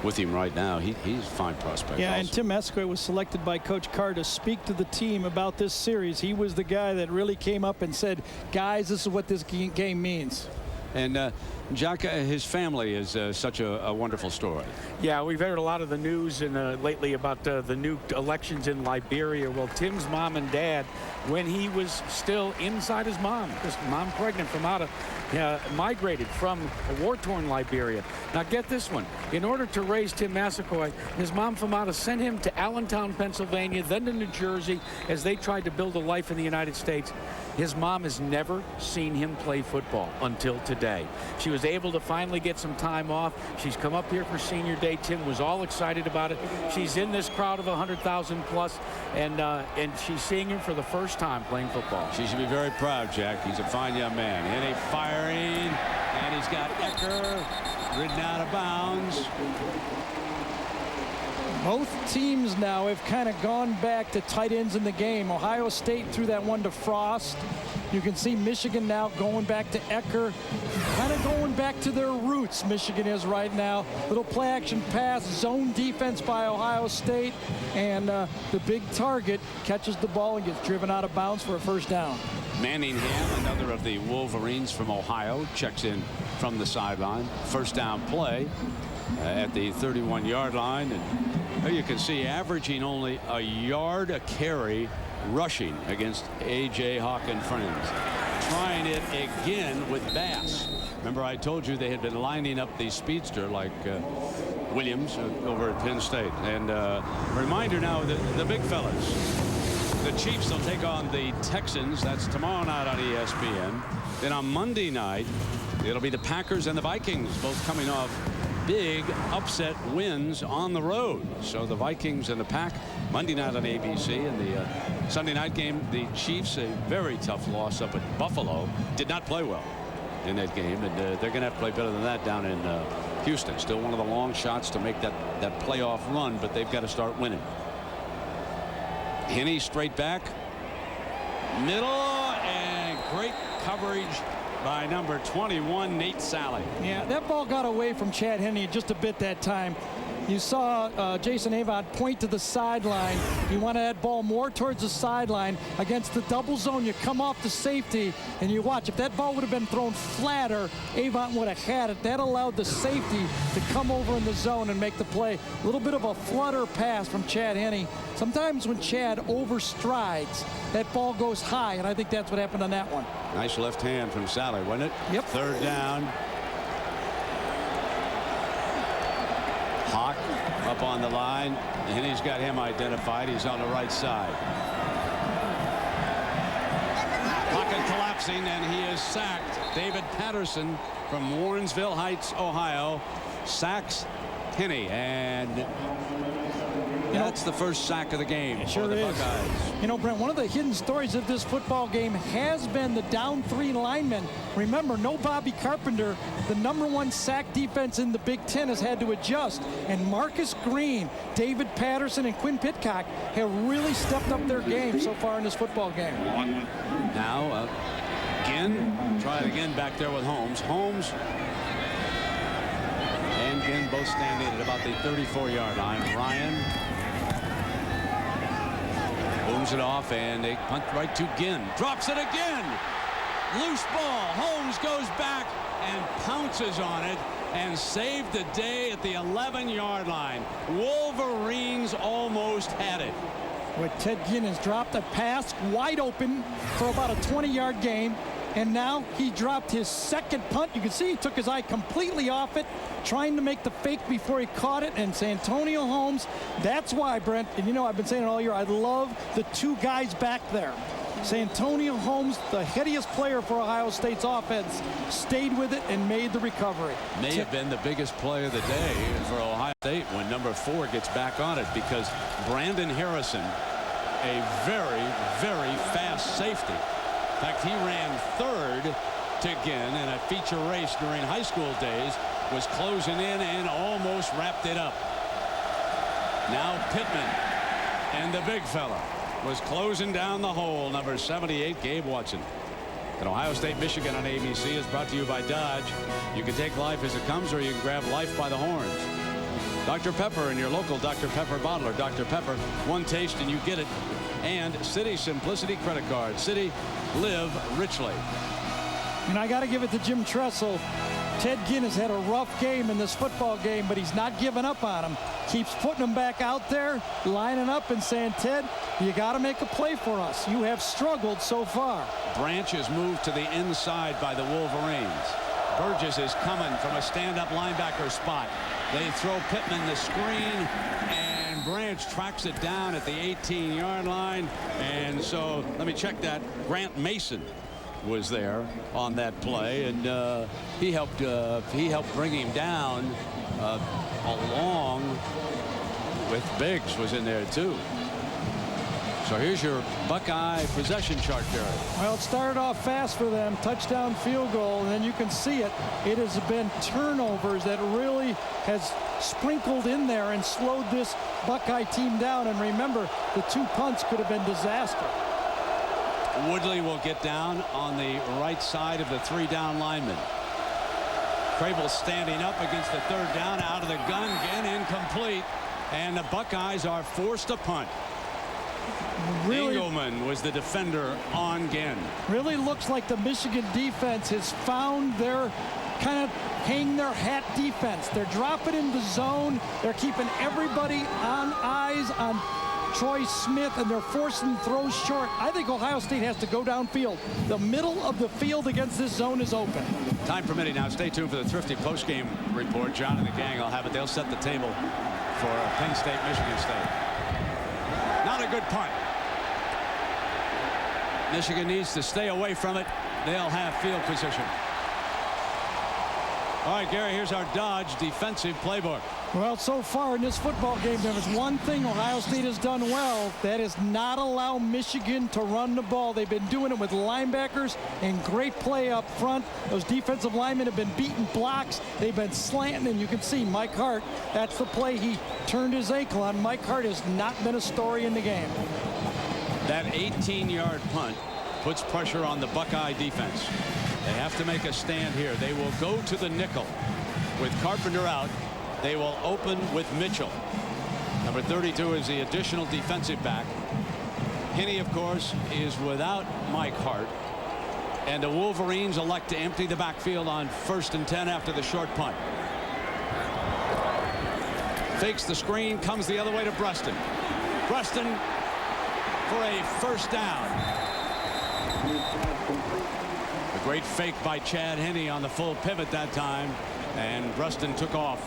with him right now. He's a fine prospect. Yeah, also. and Tim Esquay was selected by Coach Carr to speak to the team about this series. He was the guy that really came up and said, guys, this is what this game means. And Jack, his family is such a wonderful story. Yeah, we've heard a lot of the news lately about the new elections in Liberia. Well, Tim's mom and dad, when he was still inside his mom, his mom pregnant from out of, migrated from a war-torn Liberia. Now get this one. In order to raise Tim Massaquoi, his mom Famata sent him to Allentown, Pennsylvania, then to New Jersey as they tried to build a life in the United States. His mom has never seen him play football until today. She was able to finally get some time off. She's come up here for senior day. Tim was all excited about it. She's in this crowd of 100,000 plus, and she's seeing him for the first time playing football. She should be very proud, Jack. He's a fine young man. And a firing, and he's got Ecker ridden out of bounds. Both teams now have kind of gone back to tight ends in the game. Ohio State threw that one to Frost. You can see Michigan now going back to Ecker, kind of going back to their roots. Michigan is right now. Little play action pass, zone defense by Ohio State, and the big target catches the ball and gets driven out of bounds for a first down. Manningham, another of the Wolverines from Ohio, checks in from the sideline. First down play at the 31-yard line. And there you can see averaging only a yard a carry rushing against A.J. Hawk and friends. Trying it again with Bass. Remember, I told you they had been lining up the speedster like Williams over at Penn State. And reminder now that the big fellas. The Chiefs will take on the Texans. That's tomorrow night on ESPN. Then on Monday night, it'll be the Packers and the Vikings, both coming off big upset wins on the road. So the Vikings and the Pack Monday night on ABC, and the Sunday night game, the Chiefs, a very tough loss up at Buffalo, did not play well in that game, and they're going to have to play better than that down in Houston. Still one of the long shots to make that playoff run, but they've got to start winning. Henne straight back, middle, and great coverage by number 21, Nate Sally. Yeah, that ball got away from Chad Henne just a bit that time. You saw Jason Avant point to the sideline. He wanted that ball more towards the sideline. Against the double zone, you come off the safety, and you watch. If that ball would have been thrown flatter, Avant would have had it. That allowed the safety to come over in the zone and make the play. A little bit of a flutter pass from Chad Henne. Sometimes when Chad overstrides, that ball goes high, and I think that's what happened on that one. Nice left hand from Sally, wasn't it? Yep. Third down. Hawk up on the line, and he's got him identified. He's on the right side. Pocket collapsing, and he is sacked. David Patterson from Warrensville Heights, Ohio, sacks Henne, and that's the first sack of the game for the Buckeyes. You know, Brent, one of the hidden stories of this football game has been the down three linemen. Remember, no Bobby Carpenter. The #1 sack defense in the Big Ten has had to adjust. And Marcus Green, David Patterson, and Quinn Pitcock have really stepped up their game so far in this football game. Now, Ginn, try it again back there with Holmes. Holmes and Ginn both standing at about the 34-yard line. Ryan booms it off, and they punt right to Ginn. Drops it again. Loose ball. Holmes goes back and pounces on it and saved the day at the 11-yard line. Wolverines almost had it. What Ted Ginn has dropped a pass wide open for about a 20-yard gain. And now he dropped his second punt. You can see he took his eye completely off it, trying to make the fake before he caught it. And Santonio Holmes, that's why, Brent, and you know I've been saying it all year, I love the two guys back there. Santonio Holmes, the headiest player for Ohio State's offense, stayed with it and made the recovery. May have been the biggest play of the day for Ohio State when number 4 gets back on it, because Brandon Harrison, a very, very fast safety. In fact, he ran third to Ginn in a feature race during high school days, was closing in and almost wrapped it up. Now Pittman, and the big fella was closing down the hole, number 78, Gabe Watson. And Ohio State, Michigan on ABC is brought to you by Dodge. You can take life as it comes, or you can grab life by the horns. Dr. Pepper in your local Dr. Pepper bottler. Dr. Pepper, one taste and you get it. And Citi Simplicity credit card. Citi, live richly. And I got to give it to Jim Tressel. Ted Ginn has had a rough game in this football game, but he's not giving up on him. Keeps putting him back out there, lining up and saying, Ted, you got to make a play for us. You have struggled so far. Branch is moved to the inside by the Wolverines. Burgess is coming from a stand-up linebacker spot. They throw Pittman the screen, and Branch tracks it down at the 18-yard line. And so, let me check that. Grant Mason was there on that play, and he helped bring him down along with Biggs was in there too. So here's your Buckeye possession chart, Gary. Well, it started off fast for them, touchdown, field goal, and then you can see it. It has been turnovers that really has sprinkled in there and slowed this Buckeye team down. And remember, the 2 punts could have been disaster. Woodley will get down on the right side of the 3-down lineman. Crable standing up against the 3rd down, out of the gun, Ginn incomplete, and the Buckeyes are forced to punt. Really, Engelman was the defender on Ginn. Really looks like the Michigan defense has found their kind of hang their hat defense. They're dropping in the zone. They're keeping everybody on eyes on Troy Smith, and they're forcing throws short. I think Ohio State has to go downfield. The middle of the field against this zone is open. Time permitting now, stay tuned for the Thrifty postgame report. John and the gang will have it. They'll set the table for Penn State, Michigan State. Not a good punt. Michigan needs to stay away from it. They'll have field position. All right, Gary, here's our Dodge defensive playbook. Well, so far in this football game, there was one thing Ohio State has done well. That is not allow Michigan to run the ball. They've been doing it with linebackers and great play up front. Those defensive linemen have been beating blocks. They've been slanting, and you can see Mike Hart. That's the play he turned his ankle on. Mike Hart has not been a story in the game. That 18-yard punt puts pressure on the Buckeye defense. They have to make a stand here. They will go to the nickel with Carpenter out. They will open with Mitchell. Number 32 is the additional defensive back. Henne, of course, is without Mike Hart. And the Wolverines elect to empty the backfield on 1st and 10 after the short punt. Fakes the screen, comes the other way to Bruston. Bruston for a 1st down. A great fake by Chad Henne on the full pivot that time, and Bruston took off.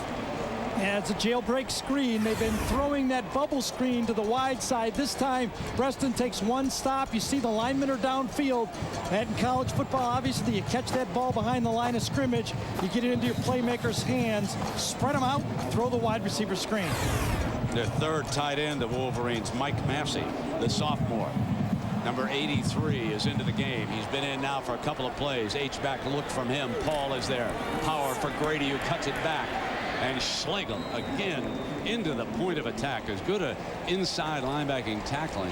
Yeah, it's a jailbreak screen. They've been throwing that bubble screen to the wide side. This time, Bruston takes one stop. You see the linemen are downfield. And in college football, obviously, you catch that ball behind the line of scrimmage. You get it into your playmaker's hands, spread them out, throw the wide receiver screen. Their 3rd tight end, the Wolverines, Mike Massey, the sophomore. Number 83 is into the game. He's been in now for a couple of plays. H-back look from him. Paul is there. Power for Grady, who cuts it back. And Schlegel again into the point of attack. As good a inside linebacking tackling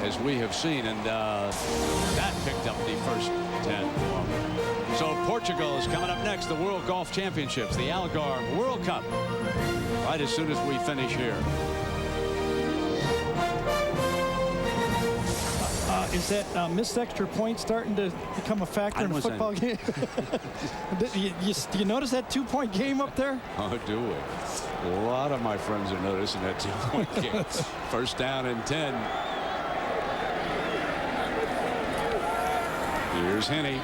as we have seen. And that picked up the 1st 10. So Portugal is coming up next. The World Golf Championships, the Algarve World Cup. Right as soon as we finish here. Is that missed extra point starting to become a factor in a football game? Do you notice that 2-point game up there? Oh, do we? A lot of my friends are noticing that 2-point game. 1st down and 10. Here's Henne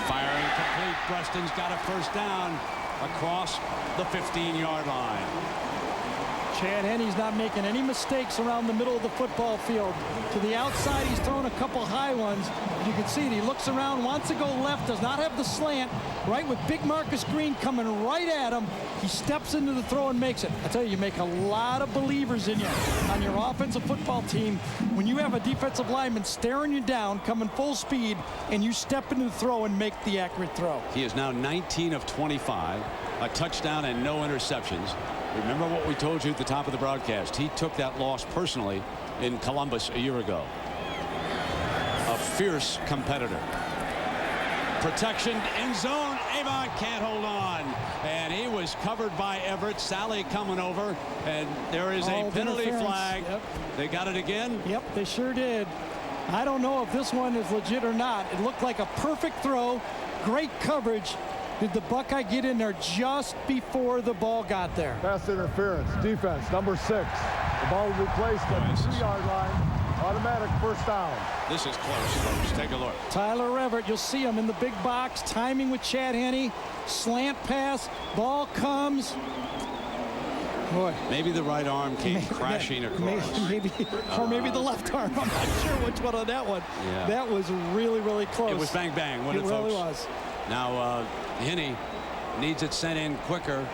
firing complete. Bruston's got a 1st down across the 15-yard line. Chad Henne's not making any mistakes around the middle of the football field. To the outside, he's throwing a couple high ones. You can see it. He looks around, wants to go left, does not have the slant. Right with big Marcus Green coming right at him. He steps into the throw and makes it. I tell you make a lot of believers in you on your offensive football team when you have a defensive lineman staring you down, coming full speed, and you step into the throw and make the accurate throw. He is now 19 of 25, a touchdown and no interceptions. Remember what we told you at the top of the broadcast. He took that loss personally in Columbus a year ago. A fierce competitor. Protection, end zone. Avon can't hold on. And he was is covered by Everett. Sally coming over, and there is a penalty flag. Yep. They got it again? Yep, they sure did. I don't know if this one is legit or not. It looked like a perfect throw. Great coverage. Did the Buckeye get in there just before the ball got there? Pass interference, defense, number 6. The ball will be placed at the 2-yard line. Automatic first down. This is close, folks. Take a look. Tyler Everett, you'll see him in the big box, timing with Chad Henne. Slant pass, ball comes. Boy. Maybe the right arm came crashing across. Maybe, or maybe the left arm. I'm not sure which one on that one. Yeah. That was really, really close. It was bang, bang, wasn't it, folks? Really was. Now, Henne needs it sent in quicker.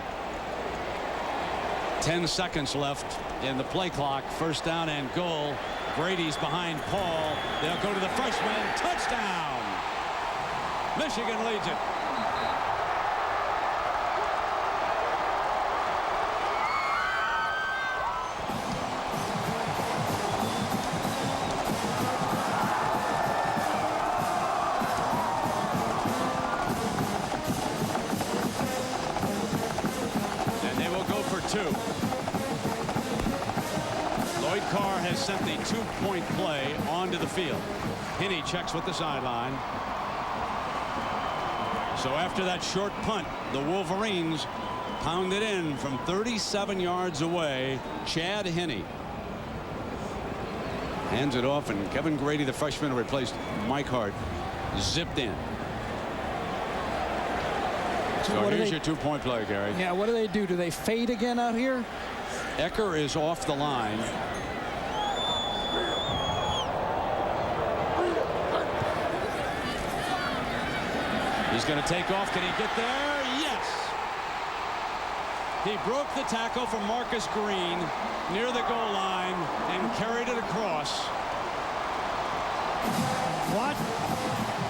10 seconds left in the play clock. First down and goal. Brady's behind Paul. They'll go to the freshman. Touchdown! Michigan leads it. And they will go for 2. Lloyd Carr has sent the 2-point play onto the field. Henne checks with the sideline. So after that short punt, the Wolverines pounded in from 37 yards away. Chad Henne hands it off, and Kevin Grady, the freshman who replaced Mike Hart, zipped in. So here's your 2-point play, Gary. Yeah, what do? Do they fade again out here? Ecker is off the line. He's going to take off. Can he get there? Yes. He broke the tackle from Marcus Green near the goal line and carried it across.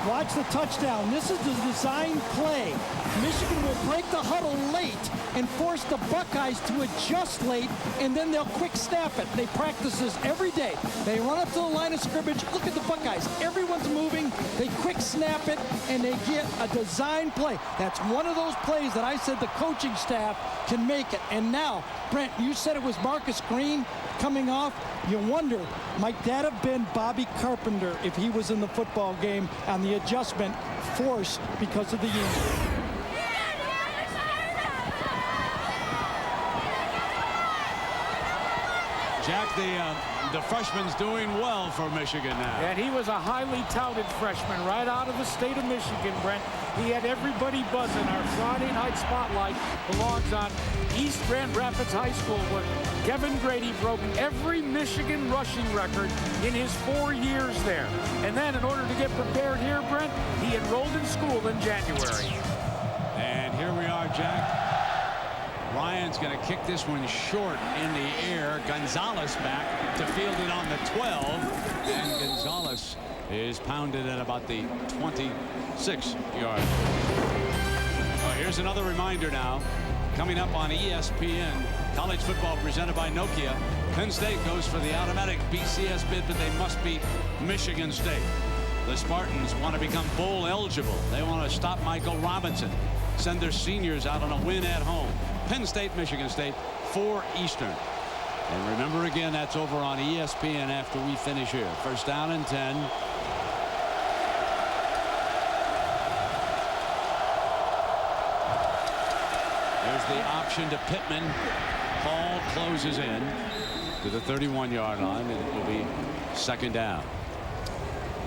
Watch the touchdown. This is the design play. Michigan will break the huddle late and force the Buckeyes to adjust late, and then they'll quick snap it. They practice this every day. They run up to the line of scrimmage. Look at the Buckeyes. Everyone's moving. They quick snap it, and they get a design play. That's one of those plays that I said the coaching staff can make it. And now, Brent, you said it was Marcus Green coming off. You wonder, might that have been Bobby Carpenter if he was in the football game on the adjustment forced because of the injury? Jack, the freshman's doing well for Michigan now. And he was a highly touted freshman right out of the state of Michigan, Brent. He had everybody buzzing. Our Friday night spotlight belongs on East Grand Rapids High School, where Kevin Grady broke every Michigan rushing record in his 4 years there. And then in order to get prepared here, Brent, he enrolled in school in January. And here we are, Jack. Ryan's going to kick this one short in the air. Gonzalez back to field it on the 12. And Gonzalez is pounded at about the 26-yard. Here's another reminder now. Coming up on ESPN, college football presented by Nokia. Penn State goes for the automatic BCS bid, but they must beat Michigan State. The Spartans want to become bowl eligible. They want to stop Michael Robinson, send their seniors out on a win at home. Penn State, Michigan State, 4 Eastern. And remember again, that's over on ESPN after we finish here. First down and 10. There's the option to Pittman. Paul closes in to the 31-yard line, and it will be second down.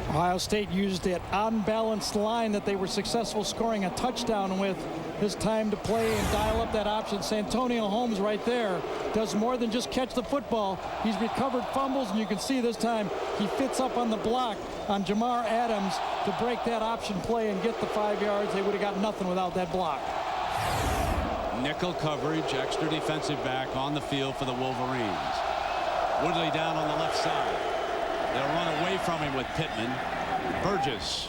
Ohio State used that unbalanced line that they were successful scoring a touchdown with. His time to play and dial up that option. Santonio Holmes right there does more than just catch the football. He's recovered fumbles, and you can see this time he fits up on the block on Jamar Adams to break that option play and get the 5 yards. They would have got nothing without that block. Nickel coverage, extra defensive back on the field for the Wolverines. Woodley down on the left side. They'll run away from him with Pittman. Burgess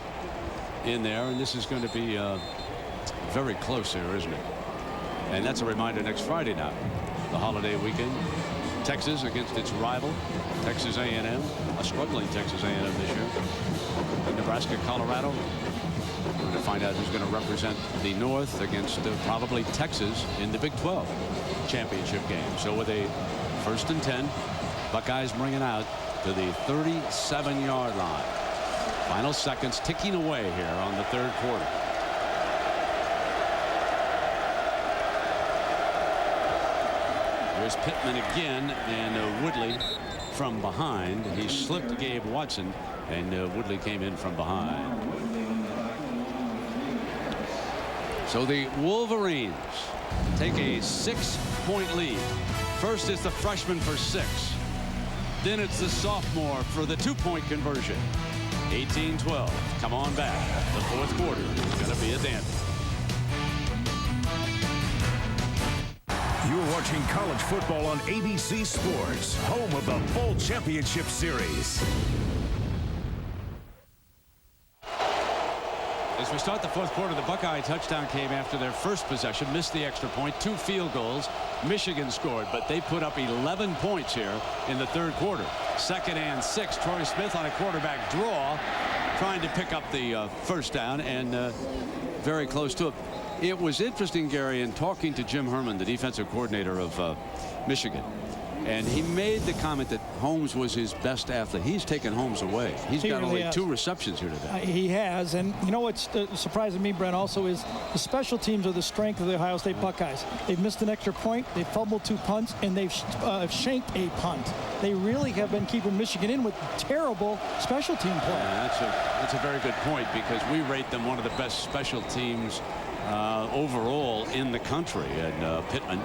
in there, and this is going to be very close here, isn't it? And that's a reminder, next Friday now, the holiday weekend. Texas against its rival, Texas A&M, a struggling Texas A&M this year. And Nebraska, Colorado, We're going to find out who's going to represent the North against probably Texas in the Big 12 championship game. So with a 1st and 10, Buckeyes bring it out to the 37-yard line. Final seconds ticking away here on the 3rd quarter. There's Pittman again, and Woodley from behind. He slipped Gabe Watson, and Woodley came in from behind. So the Wolverines take a 6-point lead. First is the freshman for 6. Then it's the sophomore for the 2-point conversion. 18-12. Come on back. The 4th quarter is going to be a dandy. You're watching college football on ABC Sports, home of the Bowl Championship Series. As we start the 4th quarter, the Buckeye touchdown came after their first possession, missed the extra point, 2 field goals. Michigan scored, but they put up 11 points here in the 3rd quarter. 2nd and 6. Troy Smith on a quarterback draw, trying to pick up the first down, and very close to it. It was interesting, Gary, in talking to Jim Herman, the defensive coordinator of Michigan, and he made the comment that Holmes was his best athlete. He's taken Holmes away. He's got only 2 receptions here today. He has, and you know what's surprising me, Brent, also is the special teams are the strength of the Ohio State Buckeyes. They've missed an extra point, they've fumbled 2 punts, and they've shanked a punt. They really have been keeping Michigan in with terrible special team play. Yeah, that's a very good point, because we rate them one of the best special teams overall in the country. And Pittman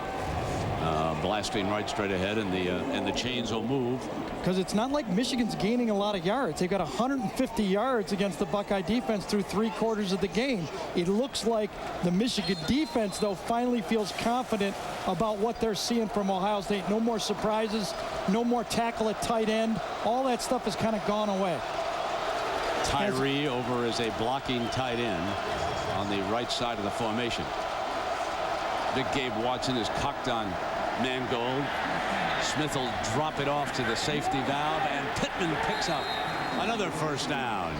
blasting right straight ahead, and the chains will move. Because it's not like Michigan's gaining a lot of yards. They've got 150 yards against the Buckeye defense through 3 quarters of the game. It looks like the Michigan defense, though, finally feels confident about what they're seeing from Ohio State. No more surprises, no more tackle at tight end. All that stuff has kind of gone away. Tyree over as a blocking tight end on the right side of the formation. Big Gabe Watson is cocked on Mangold. Smith will drop it off to the safety valve, and Pittman picks up another first down.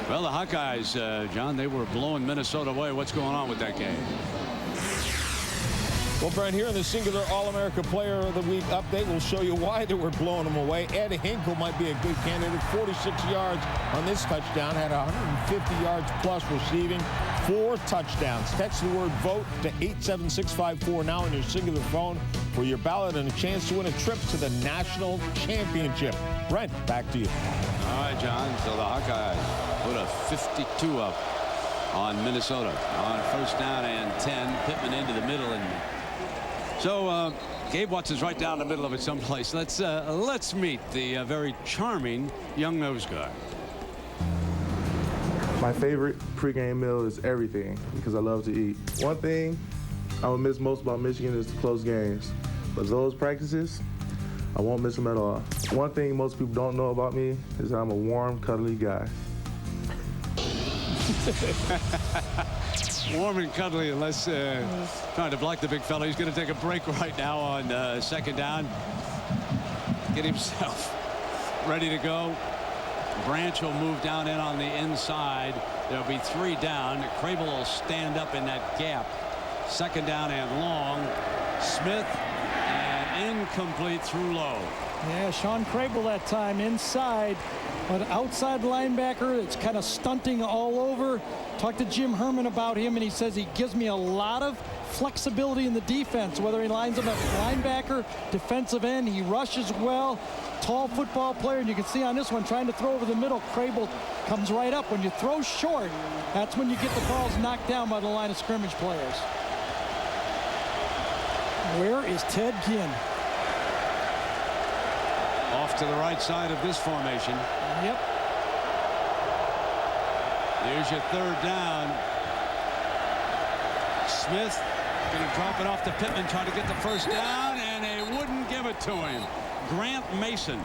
Well, the Hawkeyes, John, they were blowing Minnesota away. What's going on with that game? Well, Brent, here in the singular All-America Player of the Week update, we'll show you why they were blowing them away. Ed Hinkle might be a good candidate. 46 yards on this touchdown. Had 150 yards plus receiving. 4 touchdowns. Text the word VOTE to 87654 now on your singular phone for your ballot and a chance to win a trip to the national championship. Brent, back to you. All right, John. So the Hawkeyes put a 52 up on Minnesota on 1st down and 10. Pittman into the middle, and so Gabe Watson's right down the middle of it someplace. Let's meet the very charming young nose guard. My favorite pregame meal is everything, because I love to eat. One thing I would miss most about Michigan is the close games. But those practices, I won't miss them at all. One thing most people don't know about me is that I'm a warm, cuddly guy. Warm and cuddly, unless trying to block the big fella. He's going to take a break right now on 2nd down. Get himself ready to go. Branch will move down in on the inside. There'll be 3 down. Crable will stand up in that gap. 2nd down and long. Smith, and incomplete through low. Yeah, Sean Crable that time inside, but outside linebacker, it's kind of stunting all over. Talked to Jim Herman about him, and he says he gives me a lot of flexibility in the defense, whether he lines up at linebacker, defensive end. He rushes well. Tall football player, and you can see on this one trying to throw over the middle. Crable comes right up. When you throw short, that's when you get the balls knocked down by the line of scrimmage players. Where is Ted Ginn? Off to the right side of this formation. Yep. There's your 3rd down. Smith going to drop it off to Pittman, trying to get the first down, and they wouldn't give it to him. Grant Mason,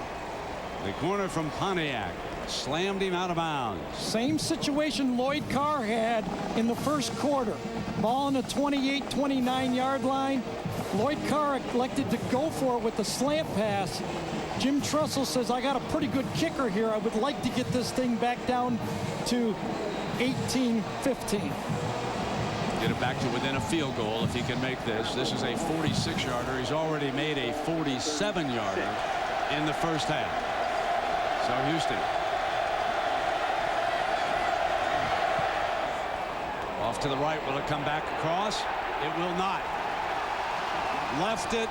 the corner from Pontiac, slammed him out of bounds. Same situation Lloyd Carr had in the 1st quarter. Ball on the 28-29 yard line. Lloyd Carr elected to go for it with the slant pass. Jim Trussell says, I got a pretty good kicker here. I would like to get this thing back down to 18-15. Get it back to within a field goal if he can make this. This is a 46-yarder. He's already made a 47-yarder in the first half. So Houston off to the right. Will it come back across? It will not. Left it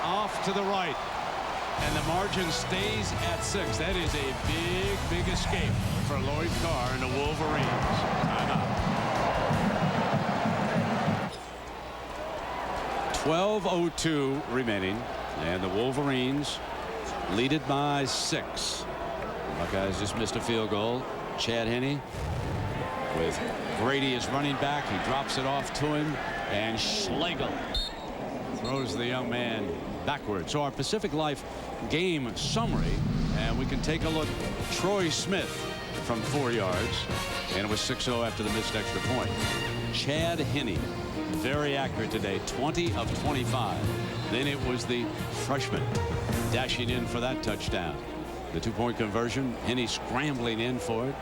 off to the right. And the margin stays at 6. That is a big escape for Lloyd Carr and the Wolverines. Timeout. 12:02 remaining, and the Wolverines lead it by 6. Buckeyes just missed a field goal. Chad Henne with Grady as running back. He drops it off to him, and Schlegel throws the young man backwards. So our Pacific Life game summary, and we can take a look. Troy Smith from 4 yards, and it was 6-0 after the missed extra point. Chad Henne, very accurate today, 20 of 25. Then it was the freshman dashing in for that touchdown. The 2-point conversion, Henne scrambling in for it,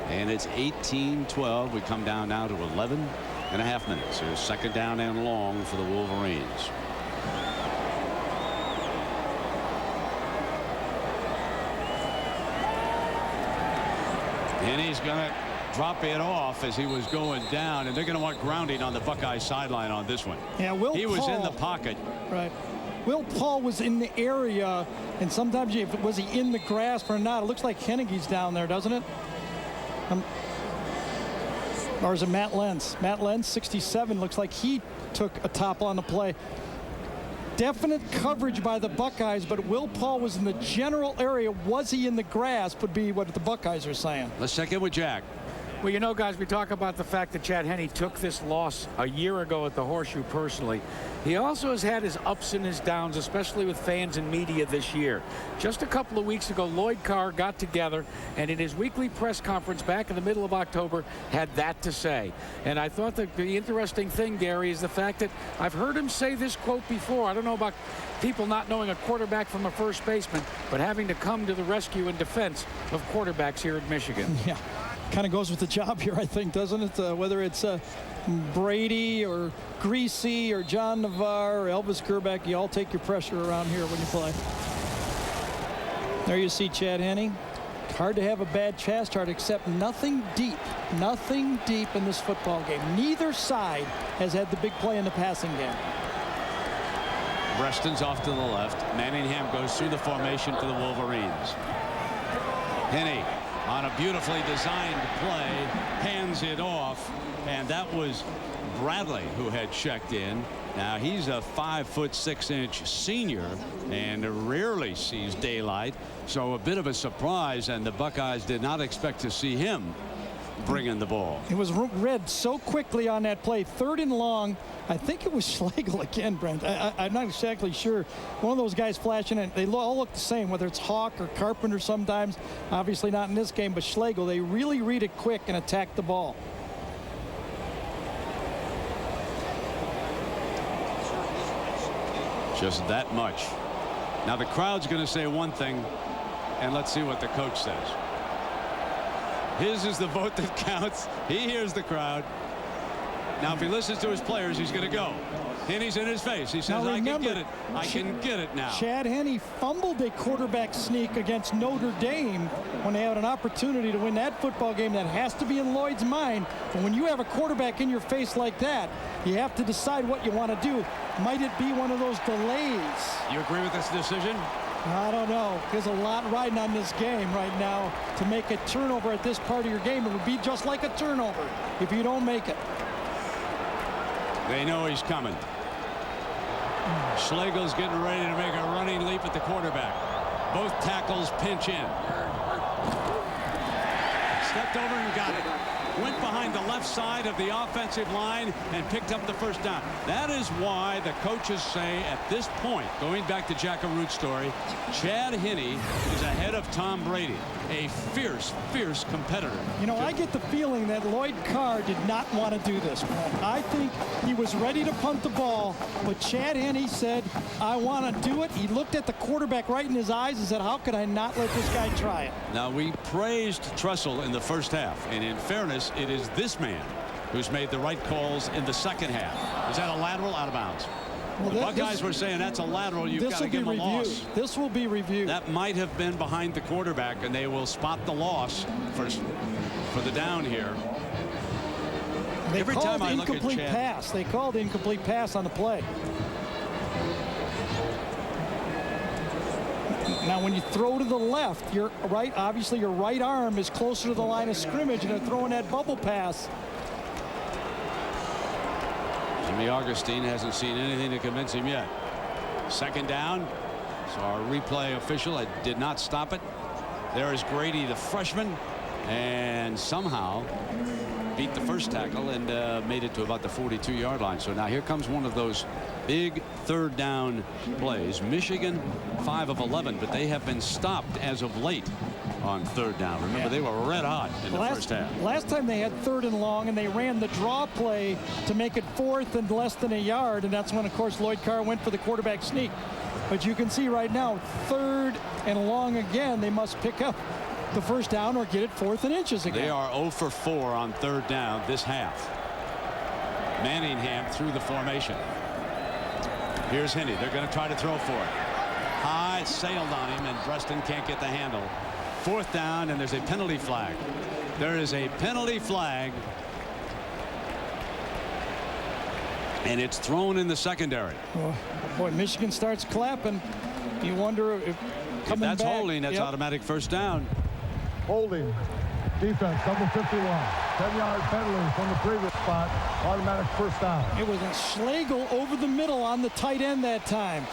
and it's 18-12. We come down now to 11.5 minutes. Here's second down and long for the Wolverines. And he's going to drop it off as he was going down, and they're going to want grounding on the Buckeye sideline on this one. Yeah, he was in the pocket. Right. Will Paul was in the area, and sometimes was he in the grasp or not? It looks like Hennige's down there, doesn't it? Or is it Matt Lenz? Matt Lenz, 67, looks like he took a topple on the play. Definite coverage by the Buckeyes, but Will Paul was in the general area. Was he in the grasp would be what the Buckeyes are saying. Let's check in with Jack. Well, you know, guys, we talk about the fact that Chad Henne took this loss a year ago at the Horseshoe personally. He also has had his ups and his downs, especially with fans and media this year. Just a couple of weeks ago, Lloyd Carr got together and in his weekly press conference back in the middle of October had that to say. And I thought that the interesting thing, Gary, is the fact that I've heard him say this quote before. I don't know about people not knowing a quarterback from a first baseman, but having to come to the rescue and defense of quarterbacks here at Michigan. Yeah. Kind of goes with the job here, I think, doesn't it? Whether it's Brady or Greasy or John Navarre or Elvis Gerback, you all take your pressure around here when you play. There you see Chad Henne. Hard to have a bad pass chart, except nothing deep in this football game. Neither side has had the big play in the passing game. Reston's off to the left. Manningham goes through the formation for the Wolverines. Henne on a beautifully designed play, hands it off, and that was Bradley who had checked in. Now he's a 5'6" senior and rarely sees daylight, so a bit of a surprise, and the Buckeyes did not expect to see him bringing the ball. It was read so quickly on that play. 3rd and long. I think it was Schlegel again, Brent. I'm not exactly sure. One of those guys flashing it. They all look the same, whether it's Hawk or Carpenter sometimes. Obviously not in this game, but Schlegel, they really read it quick and attack the ball. Just that much. Now the crowd's going to say one thing, and let's see what the coach says. His is the vote that counts. He hears the crowd. Now, if he listens to his players, he's going to go. Henne's in his face. He says, I can get it. I can get it now. Chad Henne fumbled a quarterback sneak against Notre Dame when they had an opportunity to win that football game. That has to be in Lloyd's mind. And when you have a quarterback in your face like that, you have to decide what you want to do. Might it be one of those delays? You agree with this decision? I don't know. There's a lot riding on this game right now. To make a turnover at this part of your game, it would be just like a turnover if you don't make it. They know he's coming. Schlegel's getting ready to make a running leap at the quarterback. Both tackles pinch in. Stepped over and got it. Went behind the left side of the offensive line and picked up the first down. That is why the coaches say at this point, going back to Jack Arut's story, Chad Henne is ahead of Tom Brady, a fierce competitor. You know, I get the feeling that Lloyd Carr did not want to do this. I think he was ready to punt the ball, but Chad Henne said, I want to do it. He looked at the quarterback right in his eyes and said, how could I not let this guy try it? Now, we praised Tressel in the first half, and in fairness, this, it is this man who's made the right calls in the second half. Is that a lateral? Out of bounds. Well, the Buckeyes were saying that's a lateral. You've got to give them a loss. This will be reviewed. That might have been behind the quarterback, and they will spot the loss for the down here. They Every called time I look at incomplete Chad, pass. They called incomplete pass on the play. Now, when you throw to the left, you're right. Obviously, your right arm is closer to the line of scrimmage, and they're throwing that bubble pass. Jimmy Augustine hasn't seen anything to convince him yet. Second down. So our replay official did not stop it. There is Grady, the freshman, and somehow beat the first tackle and made it to about the 42-yard line. So now here comes one of those big third down plays. Michigan 5 of 11, but they have been stopped as of late on third down. Remember, they were red hot in the first half. Last time they had 3rd and long, and they ran the draw play to make it 4th and less than a yard, and that's when, of course, Lloyd Carr went for the quarterback sneak. But you can see right now, 3rd and long again. They must pick up the first down or get it 4th and inches again. They are 0 for 4 on third down this half. Manningham through the formation. Here's Henney. They're going to try to throw for it. High, sailed on him, and Preston can't get the handle. 4th down, and there's a penalty flag. There is a penalty flag, and it's thrown in the secondary. Oh, boy, Michigan starts clapping. You wonder if that's holding, that's automatic first down. Holding. Defense, number 51. 10-yard penalty from the previous spot. Automatic first down. It was a Schlegel over the middle on the tight end that time.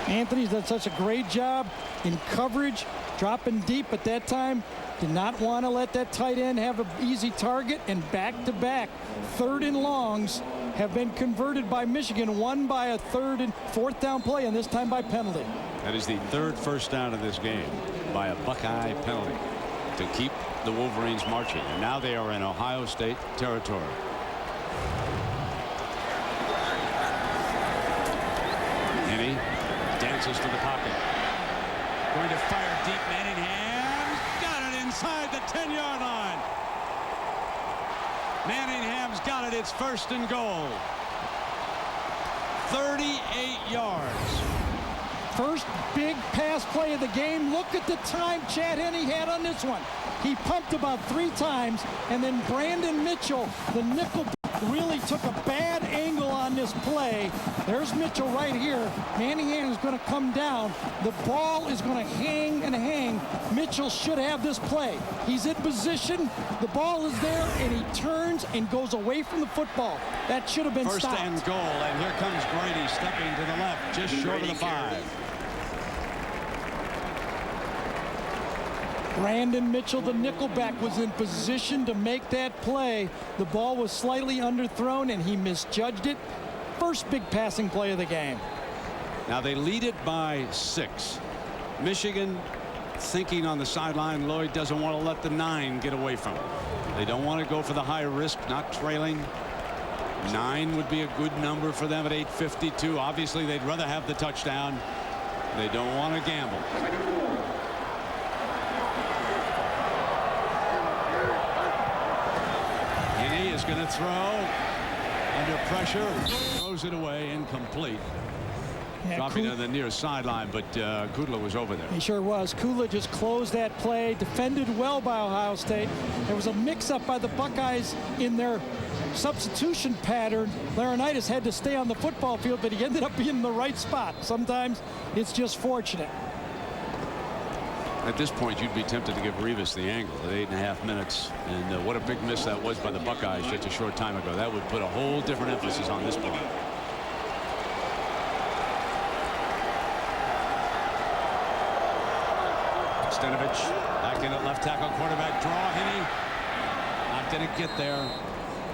Anthony's done such a great job in coverage, dropping deep at that time. Did not want to let that tight end have an easy target, and back-to-back 3rd and longs have been converted by Michigan, one by a 3rd and 4th down play, and this time by penalty. That is the 3rd first down of this game by a Buckeye penalty to keep the Wolverines marching. And now they are in Ohio State territory. Henney dances to the pocket. Going to fire deep. Manningham got it inside the 10-yard line. Manningham's got it. It's 1st and goal. 38 yards. First big pass play of the game. Look at the time Chad Henne had on this one. He pumped about 3 times, and then Brandon Mitchell, the nickel, really took a bad angle on this play. There's Mitchell right here. Manningham is going to come down. The ball is going to hang and hang. Mitchell should have this play. He's in position. The ball is there, and he turns and goes away from the football. That should have been stopped. 1st and goal, and here comes Grady stepping to the left, just short of the 5. Brandon Mitchell, the nickelback, was in position to make that play. The ball was slightly underthrown, and he misjudged it. First big passing play of the game. Now they lead it by 6. Michigan thinking on the sideline, Lloyd doesn't want to let the 9 get away from him. They don't want to go for the high risk, not trailing. 9 would be a good number for them at 8:52. Obviously, they'd rather have the touchdown. They don't want to gamble. Is going to throw under pressure, throws it away, incomplete. Yeah, dropping to the near sideline, but Kudla was over there. He sure was. Kudla just closed that play, defended well by Ohio State. There was a mix-up by the Buckeyes in their substitution pattern. Laurinaitis had to stay on the football field, but he ended up being in the right spot. Sometimes it's just fortunate. At this point, you'd be tempted to give Revis the angle at 8.5 minutes. And what a big miss that was by the Buckeyes just a short time ago. That would put a whole different emphasis on this point. Stenovich back in at left tackle, quarterback draw. Henne not going to get there.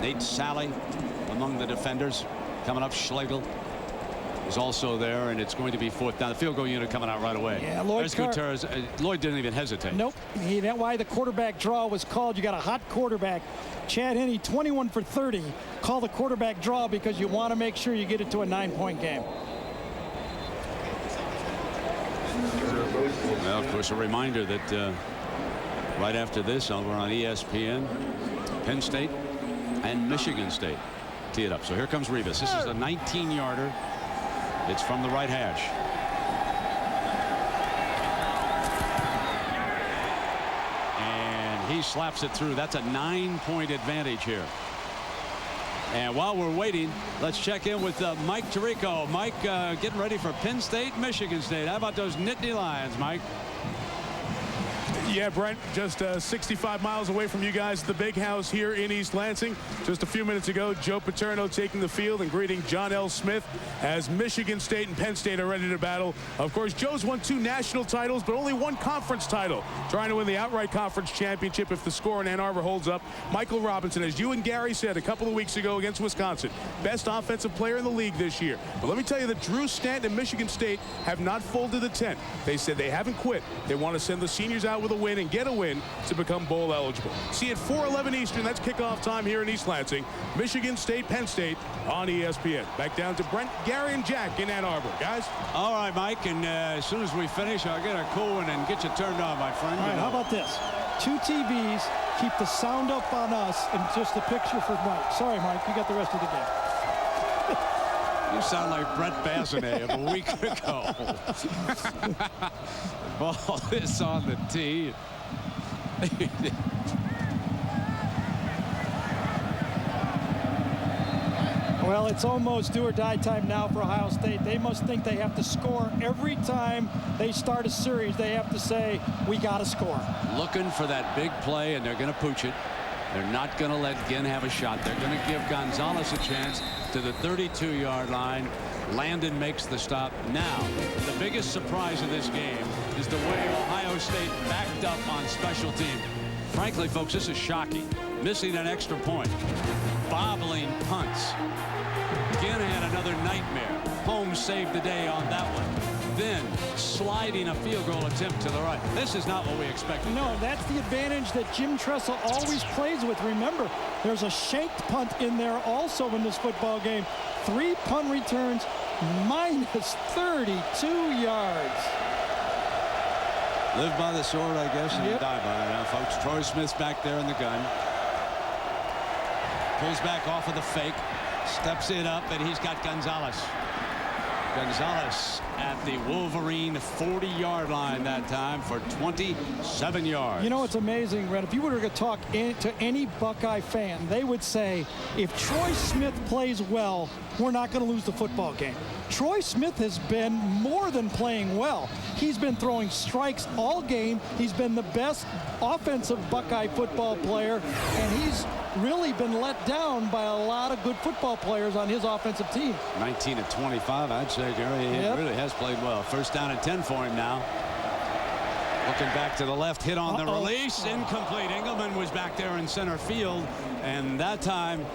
Nate Sally among the defenders. Coming up, Schlegel is also there, and it's going to be 4th down. The field goal unit coming out right away. Yeah, Lloyd Gutierrez. Lloyd didn't even hesitate. Nope. That's why the quarterback draw was called. You got a hot quarterback. Chad Henne, 21 for 30. Call the quarterback draw because you want to make sure you get it to a 9-point game. Well, of course, a reminder that Right after this, over on ESPN, Penn State and Michigan State tee it up. So here comes Revis. This is a 19-yarder. It's from the right hash. And he slaps it through. That's a 9-point advantage here. And while we're waiting, let's check in with Mike Tirico. Mike, getting ready for Penn State, Michigan State. How about those Nittany Lions, Mike? Yeah, Brent, just 65 miles away from you guys at the Big House here in East Lansing. Just a few minutes ago, Joe Paterno taking the field and greeting John L. Smith as Michigan State and Penn State are ready to battle. Of course, Joe's won 2 national titles, but only 1 conference title. Trying to win the outright conference championship if the score in Ann Arbor holds up. Michael Robinson, as you and Gary said a couple of weeks ago against Wisconsin, best offensive player in the league this year. But let me tell you that Drew Stanton and Michigan State have not folded the tent. They said they haven't quit. They want to send the seniors out with a win and get a win to become bowl eligible. See, at 4:11 Eastern, that's kickoff time here in East Lansing. Michigan State, Penn State on ESPN. Back down to Brent, Gary, and Jack in Ann Arbor. Guys? All right, Mike, and as soon as we finish, I'll get a cool one and get you turned on, my friend. All right, how about this? 2 TVs, keep the sound up on us, and just a picture for Mike. Sorry, Mike, you got the rest of the game. You sound like Brett Bassinet of a week ago. Ball is on the tee. Well, it's almost do or die time now for Ohio State. They must think they have to score every time they start a series. They have to say, we got to score. Looking for that big play, and they're going to pooch it. They're not going to let Ginn have a shot. They're going to give Gonzalez a chance to the 32-yard line. Landon makes the stop. Now, the biggest surprise of this game is the way Ohio State backed up on special teams. Frankly, folks, this is shocking. Missing an extra point. Bobbling punts. Ginn had another nightmare. Holmes saved the day on that one. Then sliding a field goal attempt to the right. This is not what we expected. No, that's the advantage that Jim Tressel always plays with. Remember, there's a shanked punt in there also in this football game. 3 punt returns, minus 32 yards. Live by the sword, I guess, and die by it, folks. Troy Smith's back there in the gun. Pulls back off of the fake. Steps it up, and he's got Gonzalez. Gonzalez at the Wolverine 40-yard line that time for 27 yards. You know, it's amazing, Brett. If you were to talk to any Buckeye fan, they would say, if Troy Smith plays well, we're not going to lose the football game. Troy Smith has been more than playing well. He's been throwing strikes all game. He's been the best offensive Buckeye football player, and he's really been let down by a lot of good football players on his offensive team. 19 of 25, I'd say, Gary. He really has played well. First down and 10 for him now. Looking back to the left, hit on the release. Incomplete. Engelman was back there in center field, and that time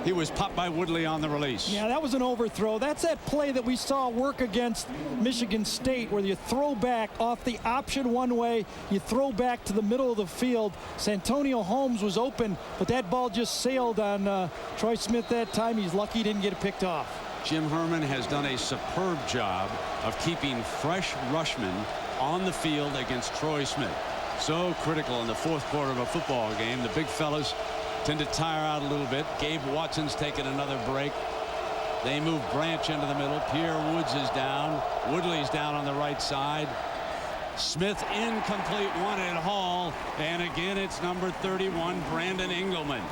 he was popped by Woodley on the release. Yeah, that was an overthrow. That's that play that we saw work against Michigan State, where you throw back off the option one way, you throw back to the middle of the field. Santonio Holmes was open, but that ball just sailed on Troy Smith that time. He's lucky he didn't get it picked off. Jim Herman has done a superb job of keeping fresh rushmen on the field against Troy Smith. So critical in the fourth quarter of a football game. The big fellas tend to tire out a little bit. Gabe Watson's taking another break. They move Branch into the middle. Pierre Woods is down. Woodley's down on the right side. Smith incomplete, wanted Hall, and again it's number 31, Brandon Engelman.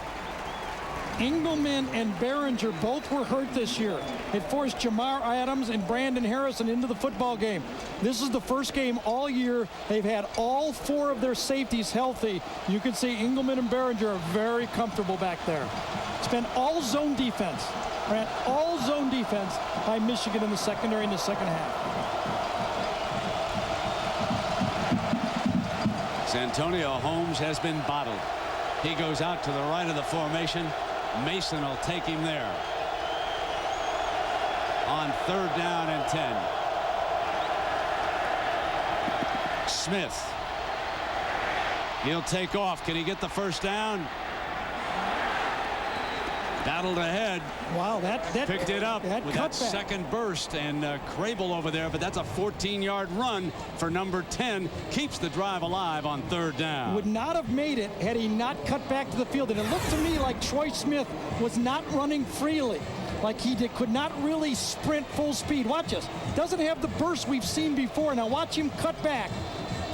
Engelman and Behringer both were hurt this year. It forced Jamar Adams and Brandon Harrison into the football game. This is the first game all year they've had all 4 of their safeties healthy. You can see Engelman and Behringer are very comfortable back there. It's been all zone defense. Right? All zone defense by Michigan in the secondary in the second half. Santonio Holmes has been bottled. He goes out to the right of the formation. Mason will take him there on 3rd down and 10. Smith. He'll take off. Can he get the first down? Battled ahead. Wow, that picked it up with that cutback. second burst, and Crable over there, but that's a 14-yard run for number 10. Keeps the drive alive on 3rd down. Would not have made it had he not cut back to the field. And it looked to me like Troy Smith was not running freely. Like he could not really sprint full speed. Watch this. Doesn't have the burst we've seen before. Now watch him cut back.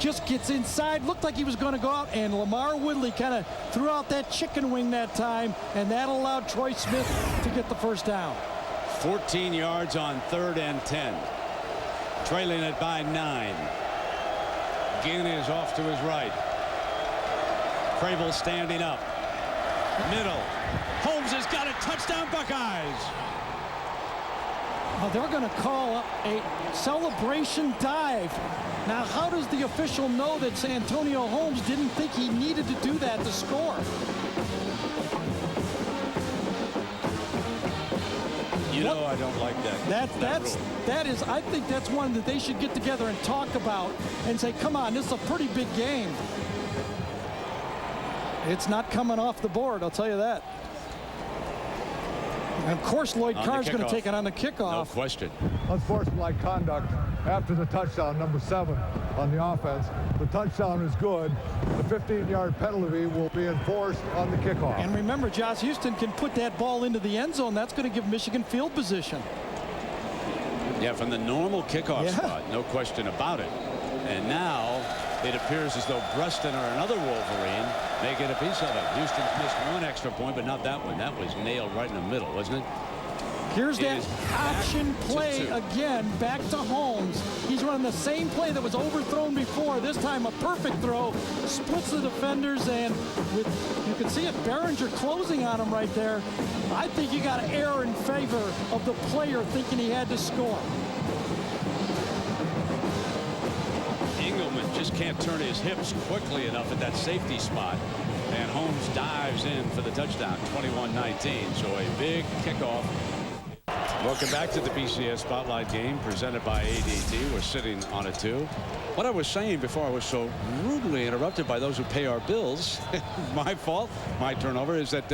Just gets inside. Looked like he was going to go out, and Lamar Woodley kind of threw out that chicken wing that time, and that allowed Troy Smith to get the first down. 14 yards on 3rd and 10. Trailing it by 9. Ginn is off to his right. Crable standing up. Middle. Holmes has got a touchdown, Buckeyes. They're going to call a celebration dive. Now, how does the official know that Santonio Holmes didn't think he needed to do that to score? You know I don't like that. I think that's one that they should get together and talk about and say, come on, this is a pretty big game. It's not coming off the board, I'll tell you that. And of course, Lloyd Carr's going to take it on the kickoff. No question. Unsportsmanlike conduct after the touchdown, number 7 on the offense. The touchdown is good. The 15-yard penalty will be enforced on the kickoff. And remember, Josh Houston can put that ball into the end zone. That's going to give Michigan field position. Yeah, from the normal kickoff spot, no question about it. And now it appears as though Breston or another Wolverine may get a piece of it. Houston's missed one extra point, but not that one. That was nailed right in the middle, wasn't it? Here's that option play again, back to Holmes. He's running the same play that was overthrown before. This time a perfect throw, splits the defenders, and you can see it, Behringer closing on him right there. I think you got to err in favor of the player thinking he had to score. Engelman just can't turn his hips quickly enough at that safety spot. And Holmes dives in for the touchdown, 21-19. So a big kickoff. Welcome back to the BCS Spotlight game presented by ADT. We're sitting on a 2. What I was saying before I was so rudely interrupted by those who pay our bills, my fault, my turnover, is that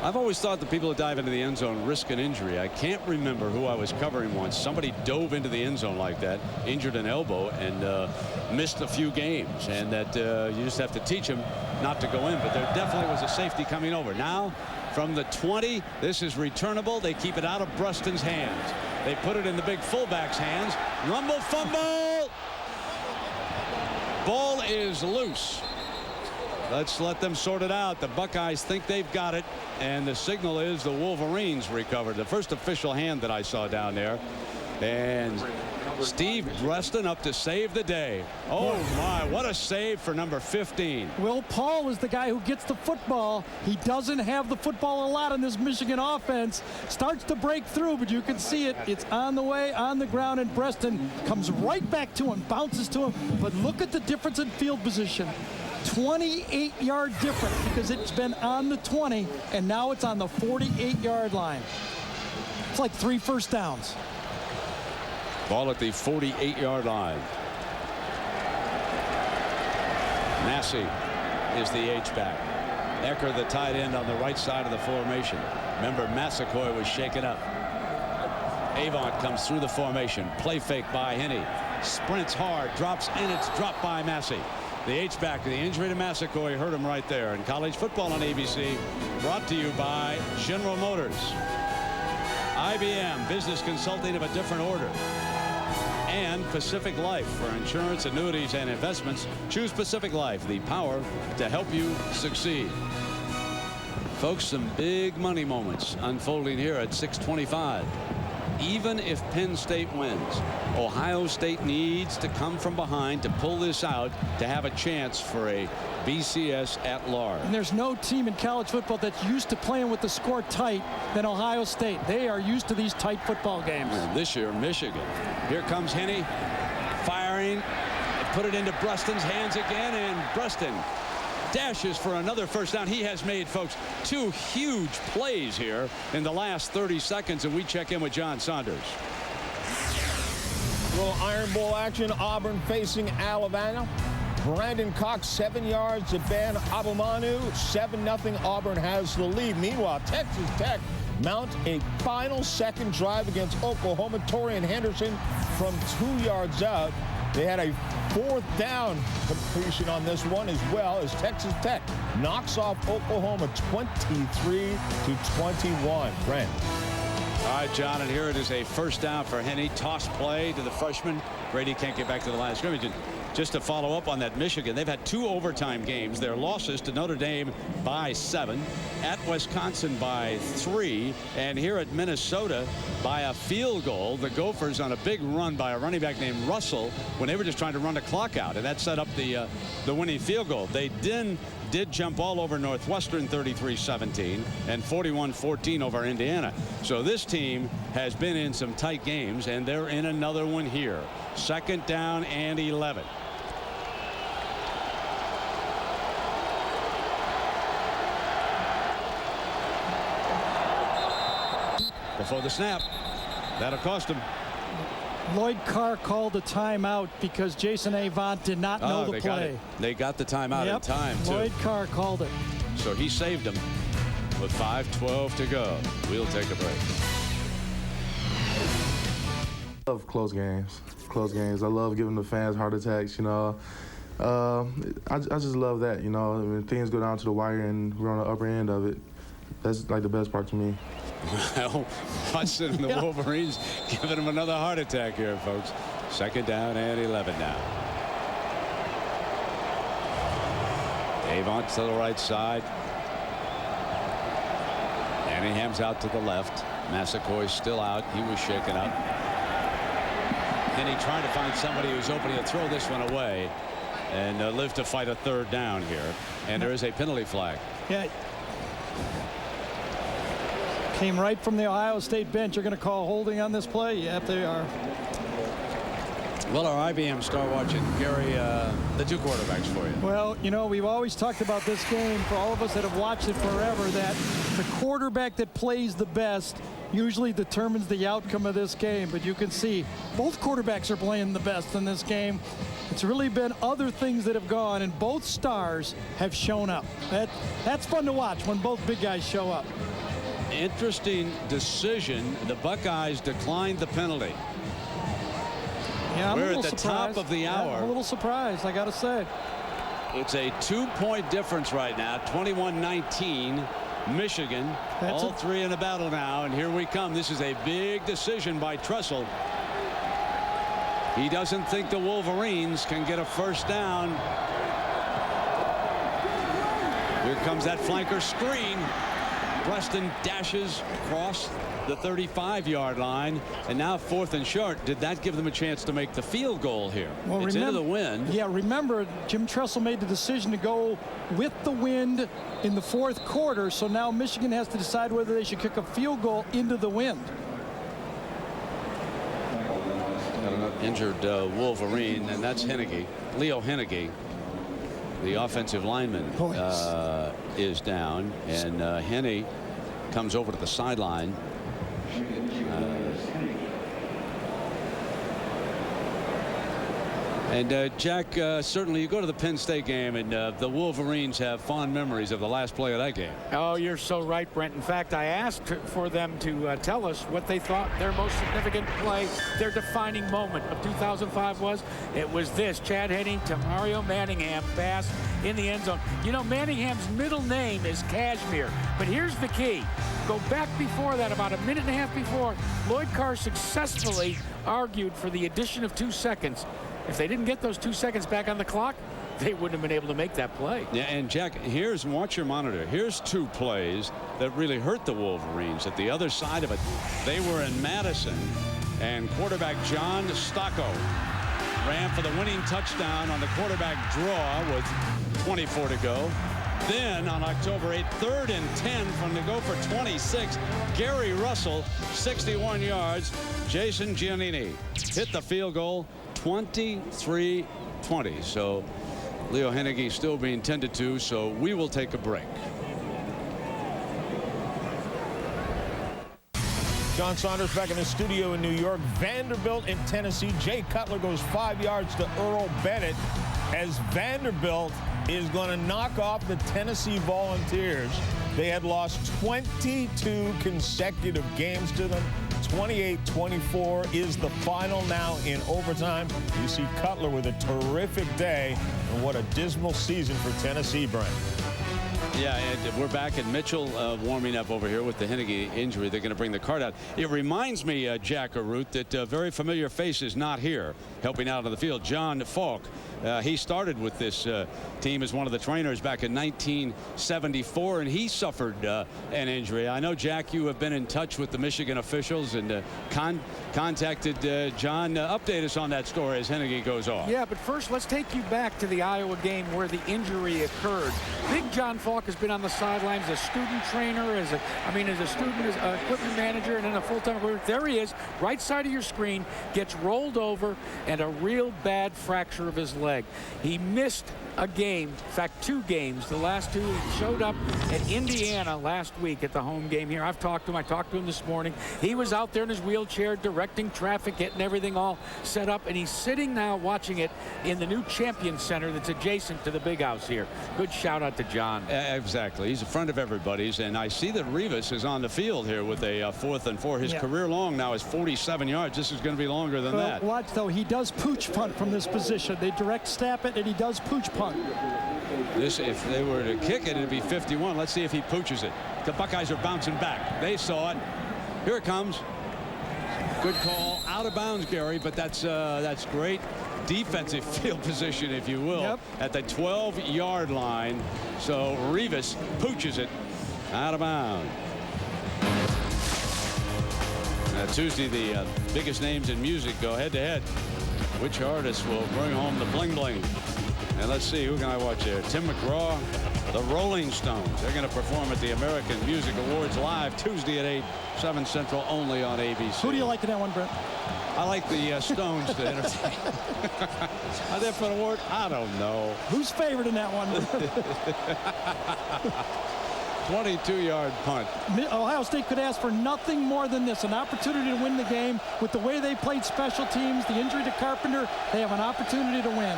I've always thought the people who dive into the end zone risk an injury. I can't remember who I was covering once. Somebody dove into the end zone like that, injured an elbow, and missed a few games. And that you just have to teach them not to go in. But there definitely was a safety coming over. Now, from the 20, this is returnable. They keep it out of Bruston's hands. They put it in the big fullback's hands. Rumble fumble. Ball is loose. Let's let them sort it out. The Buckeyes think they've got it, and the signal is the Wolverines recovered. The first official hand that I saw down there. And Steve Breston up to save the day. Oh my, what a save for number 15. Will Paul is the guy who gets the football. He doesn't have the football a lot in this Michigan offense. Starts to break through, but you can see it. It's on the way, on the ground, and Breston comes right back to him, bounces to him. But look at the difference in field position. 28-yard difference because it's been on the 20, and now it's on the 48-yard line. It's like 3 first downs. Ball at the 48-yard line. Massey is the H-back. Ecker, the tight end, on the right side of the formation. Remember, Massaquoi was shaken up. Avant comes through the formation. Play fake by Henne. Sprints hard, drops, and it's dropped by Massey. The H-back, the injury to Massaquoi hurt him right there. And college football on ABC, brought to you by General Motors. IBM, business consulting of a different order. And Pacific Life for insurance, annuities, and investments. Choose Pacific Life, the power to help you succeed. Folks, some big money moments unfolding here at 6:25. Even if Penn State wins, Ohio State needs to come from behind to pull this out to have a chance for a BCS at large. And there's no team in college football that's used to playing with the score tight than Ohio State. They are used to these tight football games. And this year, Michigan. Here comes Henne firing. Put it into Bruston's hands again, and Bruston dashes for another first down. He has made, folks, 2 huge plays here in the last 30 seconds, and we check in with John Saunders. A little Iron Bowl action. Auburn facing Alabama. Brandon Cox, 7 yards to Ben Abumanu. 7-0. Auburn has the lead. Meanwhile, Texas Tech mount a final second drive against Oklahoma. Torian Henderson from 2 yards out. They had a 4th down completion on this one as well as Texas Tech knocks off Oklahoma 23-21. Brent. All right, John, and here it is, a first down for Henne. Toss play to the freshman. Brady can't get back to the line of scrimmage. And just to follow up on that, Michigan, they've had 2 overtime games. Their losses to Notre Dame by 7, at Wisconsin by 3, and here at Minnesota by a field goal. The Gophers on a big run by a running back named Russell when they were just trying to run the clock out, and that set up the winning field goal. They did jump all over Northwestern 33-17 and 41-14 over Indiana. So this team has been in some tight games, and they're in another one here. 2nd down and 11. Before the snap, that'll cost him. Lloyd Carr called a timeout because Jason Avant did not know the play. They got the timeout in time, too. Lloyd Carr called it. So he saved them with 5:12 to go. We'll take a break. I love close games. Close games. I love giving the fans heart attacks, you know. I just love that, you know. When things go down to the wire and we're on the upper end of it, that's like the best part to me. Well, Hudson and the Wolverines giving him another heart attack here, folks. 2nd down and 11 now. Avant to the right side. Manningham's out to the left. Massacoy's still out. He was shaken up. Henne trying to find somebody who's opening to throw this one away and live to fight a 3rd down here. And there is a penalty flag. Yeah. Came right from the Ohio State bench. You're going to call holding on this play? Yep, they are. Well, our IBM star watching, Gary, the 2 quarterbacks for you. Well, you know, we've always talked about this game, for all of us that have watched it forever, that the quarterback that plays the best usually determines the outcome of this game. But you can see both quarterbacks are playing the best in this game. It's really been other things that have gone, and both stars have shown up. That's fun to watch when both big guys show up. Interesting decision. The Buckeyes declined the penalty. Yeah, we're at the top of the hour. Yeah, I'm a little surprised, I got to say. It's a 2-point difference right now. 21-19. Michigan. All 3 in a battle now, and here we come. This is a big decision by Tressel. He doesn't think the Wolverines can get a first down. Here comes that flanker screen. Preston dashes across the 35-yard line, and now 4th and short. Did that give them a chance to make the field goal here? Well, it's into the wind. Yeah, remember, Jim Tressel made the decision to go with the wind in the 4th quarter, so now Michigan has to decide whether they should kick a field goal into the wind. Injured Wolverine, and that's Hennege. Leo Hennege, the offensive lineman, is down, and Henne comes over to the sideline. And Jack, certainly you go to the Penn State game, and the Wolverines have fond memories of the last play of that game. Oh, you're so right, Brent. In fact, I asked for them to tell us what they thought their most significant play, their defining moment of 2005 was. It was this: Chad Henne to Mario Manningham pass in the end zone. You know, Manningham's middle name is Cashmere, but here's the key. Go back before that, about a minute and a half before, Lloyd Carr successfully argued for the addition of 2 seconds. If they didn't get those 2 seconds back on the clock, they wouldn't have been able to make that play. Yeah, and Jack, watch your monitor. Here's 2 plays that really hurt the Wolverines. At the other side of it, they were in Madison, and quarterback John Stocco ran for the winning touchdown on the quarterback draw with 24 to go. Then on October 8th, 3rd and 10 from the Gopher 26, Gary Russell, 61 yards. Jason Giannini hit the field goal, 23-20. So Leo Hennege still being tended to, so we will take a break. John Saunders back in the studio in New York. Vanderbilt in Tennessee. Jay Cutler goes 5 yards to Earl Bennett. as Vanderbilt is going to knock off the Tennessee Volunteers. They had lost 22 consecutive games to them. 28-24 is the final now in overtime. You see Cutler with a terrific day, and what a dismal season for Tennessee, Brent. Yeah, and we're back, and Mitchell warming up over here with the Henneke injury. They're going to bring the cart out. It reminds me, Jack Arute, that a very familiar face is not here helping out on the field. John Falk. He started with this team as one of the trainers back in 1974, and he suffered an injury. I know, Jack, you have been in touch with the Michigan officials and contacted John. Update us on that story as Henneke goes off. Yeah, but first, let's take you back to the Iowa game where the injury occurred. Big John Falk has been on the sidelines as a student trainer, as a student, as an equipment manager, and then a full-time career. There he is, right side of your screen, gets rolled over, and a real bad fracture of his leg. He missed a game, in fact 2 games, the last 2. He showed up at Indiana last week at the home game here. I've talked to him. I talked to him this morning. He was out there in his wheelchair directing traffic, getting everything all set up, and he's sitting now watching it in the new Champion Center that's adjacent to the Big House here. Good shout out to John. Exactly. He's a friend of everybody's, and I see that Rivas is on the field here with a 4th and 4. His career long now is 47 yards. This is going to be longer than that. Watch, though. He does pooch punt from this position. They direct snap it, and he does pooch punt. This, if they were to kick it, it'd be 51. Let's see if he pooches it. The Buckeyes are bouncing back. They saw it. Here it comes. Good call. Out of bounds, Gary, but that's great defensive field position, if you will, at the 12-yard line. So Rivas pooches it out of bounds. Tuesday, the biggest names in music go head-to-head. Which artist will bring home the bling-bling? And let's see, who can I watch there? Tim McGraw, the Rolling Stones. They're going to perform at the American Music Awards live Tuesday at 8, 7 Central, only on ABC. Who do you like in that one, Brent? I like the Stones to entertain. Are they for an award? I don't know. Who's favored in that one? 22-yard punt. Ohio State could ask for nothing more than this, an opportunity to win the game. With the way they played special teams, the injury to Carpenter, they have an opportunity to win.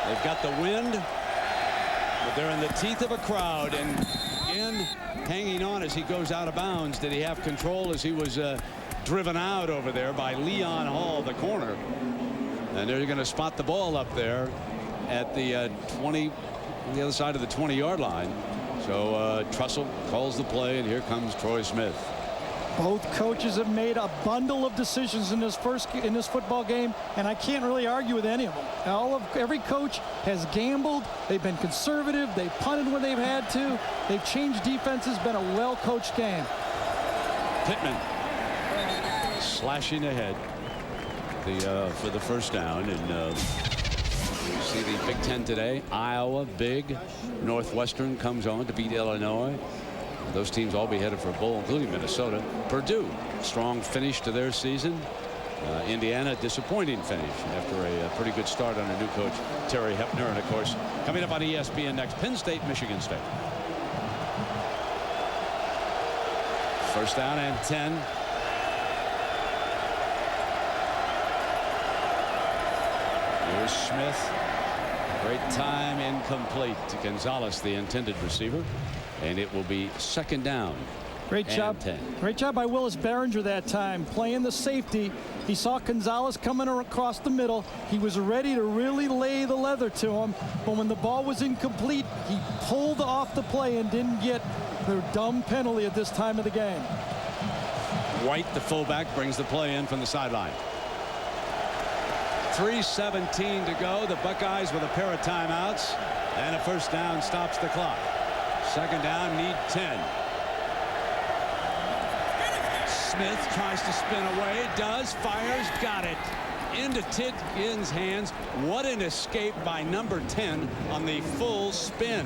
They've got the wind, but they're in the teeth of a crowd, and Ginn hanging on as he goes out of bounds. Did he have control as he was driven out over there by Leon Hall, the corner? And they're going to spot the ball up there at the 20, on the other side of the 20-yard line. So Trussell calls the play, and here comes Troy Smith. Both coaches have made a bundle of decisions in this football game, and I can't really argue with any of them. Every coach has gambled. They've been conservative. They've punted when they've had to. They've changed defenses. Been a well-coached game. Pittman slashing ahead for the first down, and you see the Big Ten today. Iowa big. Northwestern comes on to beat Illinois. Those teams all be headed for a bowl, including Minnesota. Purdue, strong finish to their season. Indiana, disappointing finish after a pretty good start under new coach Terry Hepner. And, of course, coming up on ESPN next, Penn State, Michigan State. First down and 10. Here's Smith. Great time, incomplete to Gonzalez, the intended receiver. And it will be second down. Great job. 10. Great job by Willis Behringer that time, playing the safety. He saw Gonzalez coming across the middle. He was ready to really lay the leather to him. But when the ball was incomplete, he pulled off the play and didn't get the dumb penalty at this time of the game. White, the fullback, brings the play in from the sideline. 3:17 to go. The Buckeyes with a pair of timeouts. And a first down stops the clock. Second down, need 10. Smith tries to spin away, does, fires, got it. Into Ted Ginn's hands. What an escape by number 10 on the full spin.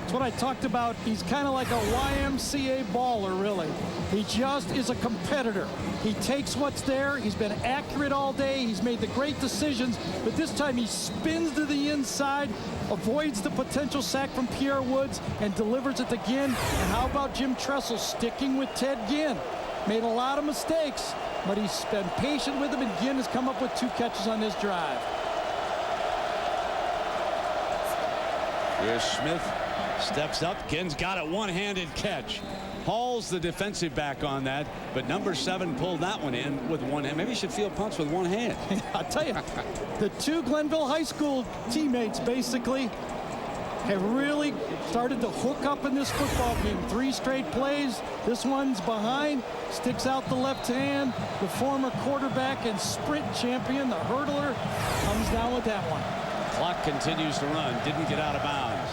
That's what I talked about. He's kind of like a YMCA baller, really. He just is a competitor. He takes what's there. He's been accurate all day. He's made the great decisions, but this time he spins to the inside, avoids the potential sack from Pierre Woods, and delivers it to Ginn. And how about Jim Tressel sticking with Ted Ginn? Made a lot of mistakes, but he's been patient with him, and Ginn has come up with 2 catches on this drive. Here's Smith. Steps up. Ginn's got it. One-handed catch. Hauls the defensive back on that, but number 7 pulled that one in with one hand. Maybe he should feel punch with one hand. I'll tell you, the 2 Glenville High School teammates basically have really started to hook up in this football game. 3 straight plays. This one's behind, sticks out the left hand. The former quarterback and sprint champion, the hurdler, comes down with that one. Clock continues to run. Didn't get out of bounds.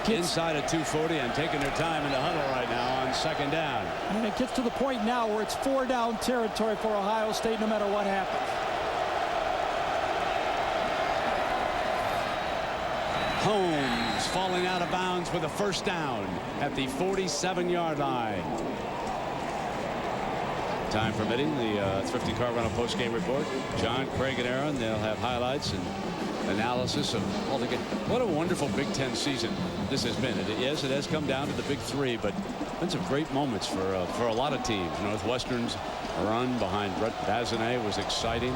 Inside of 2:40 and taking their time in the huddle right now on 2nd down. And it gets to the point now where it's 4 down territory for Ohio State no matter what happens. Holmes falling out of bounds with a 1st down at the 47-yard line. Time permitting, the Thrifty Car Rental post-game report. John, Craig, and Aaron, they'll have highlights and analysis of all the games. What a wonderful Big Ten season this has been. Yes, it has come down to the Big 3, but been some great moments for a lot of teams. Northwestern's run behind Brett Bazinet was exciting.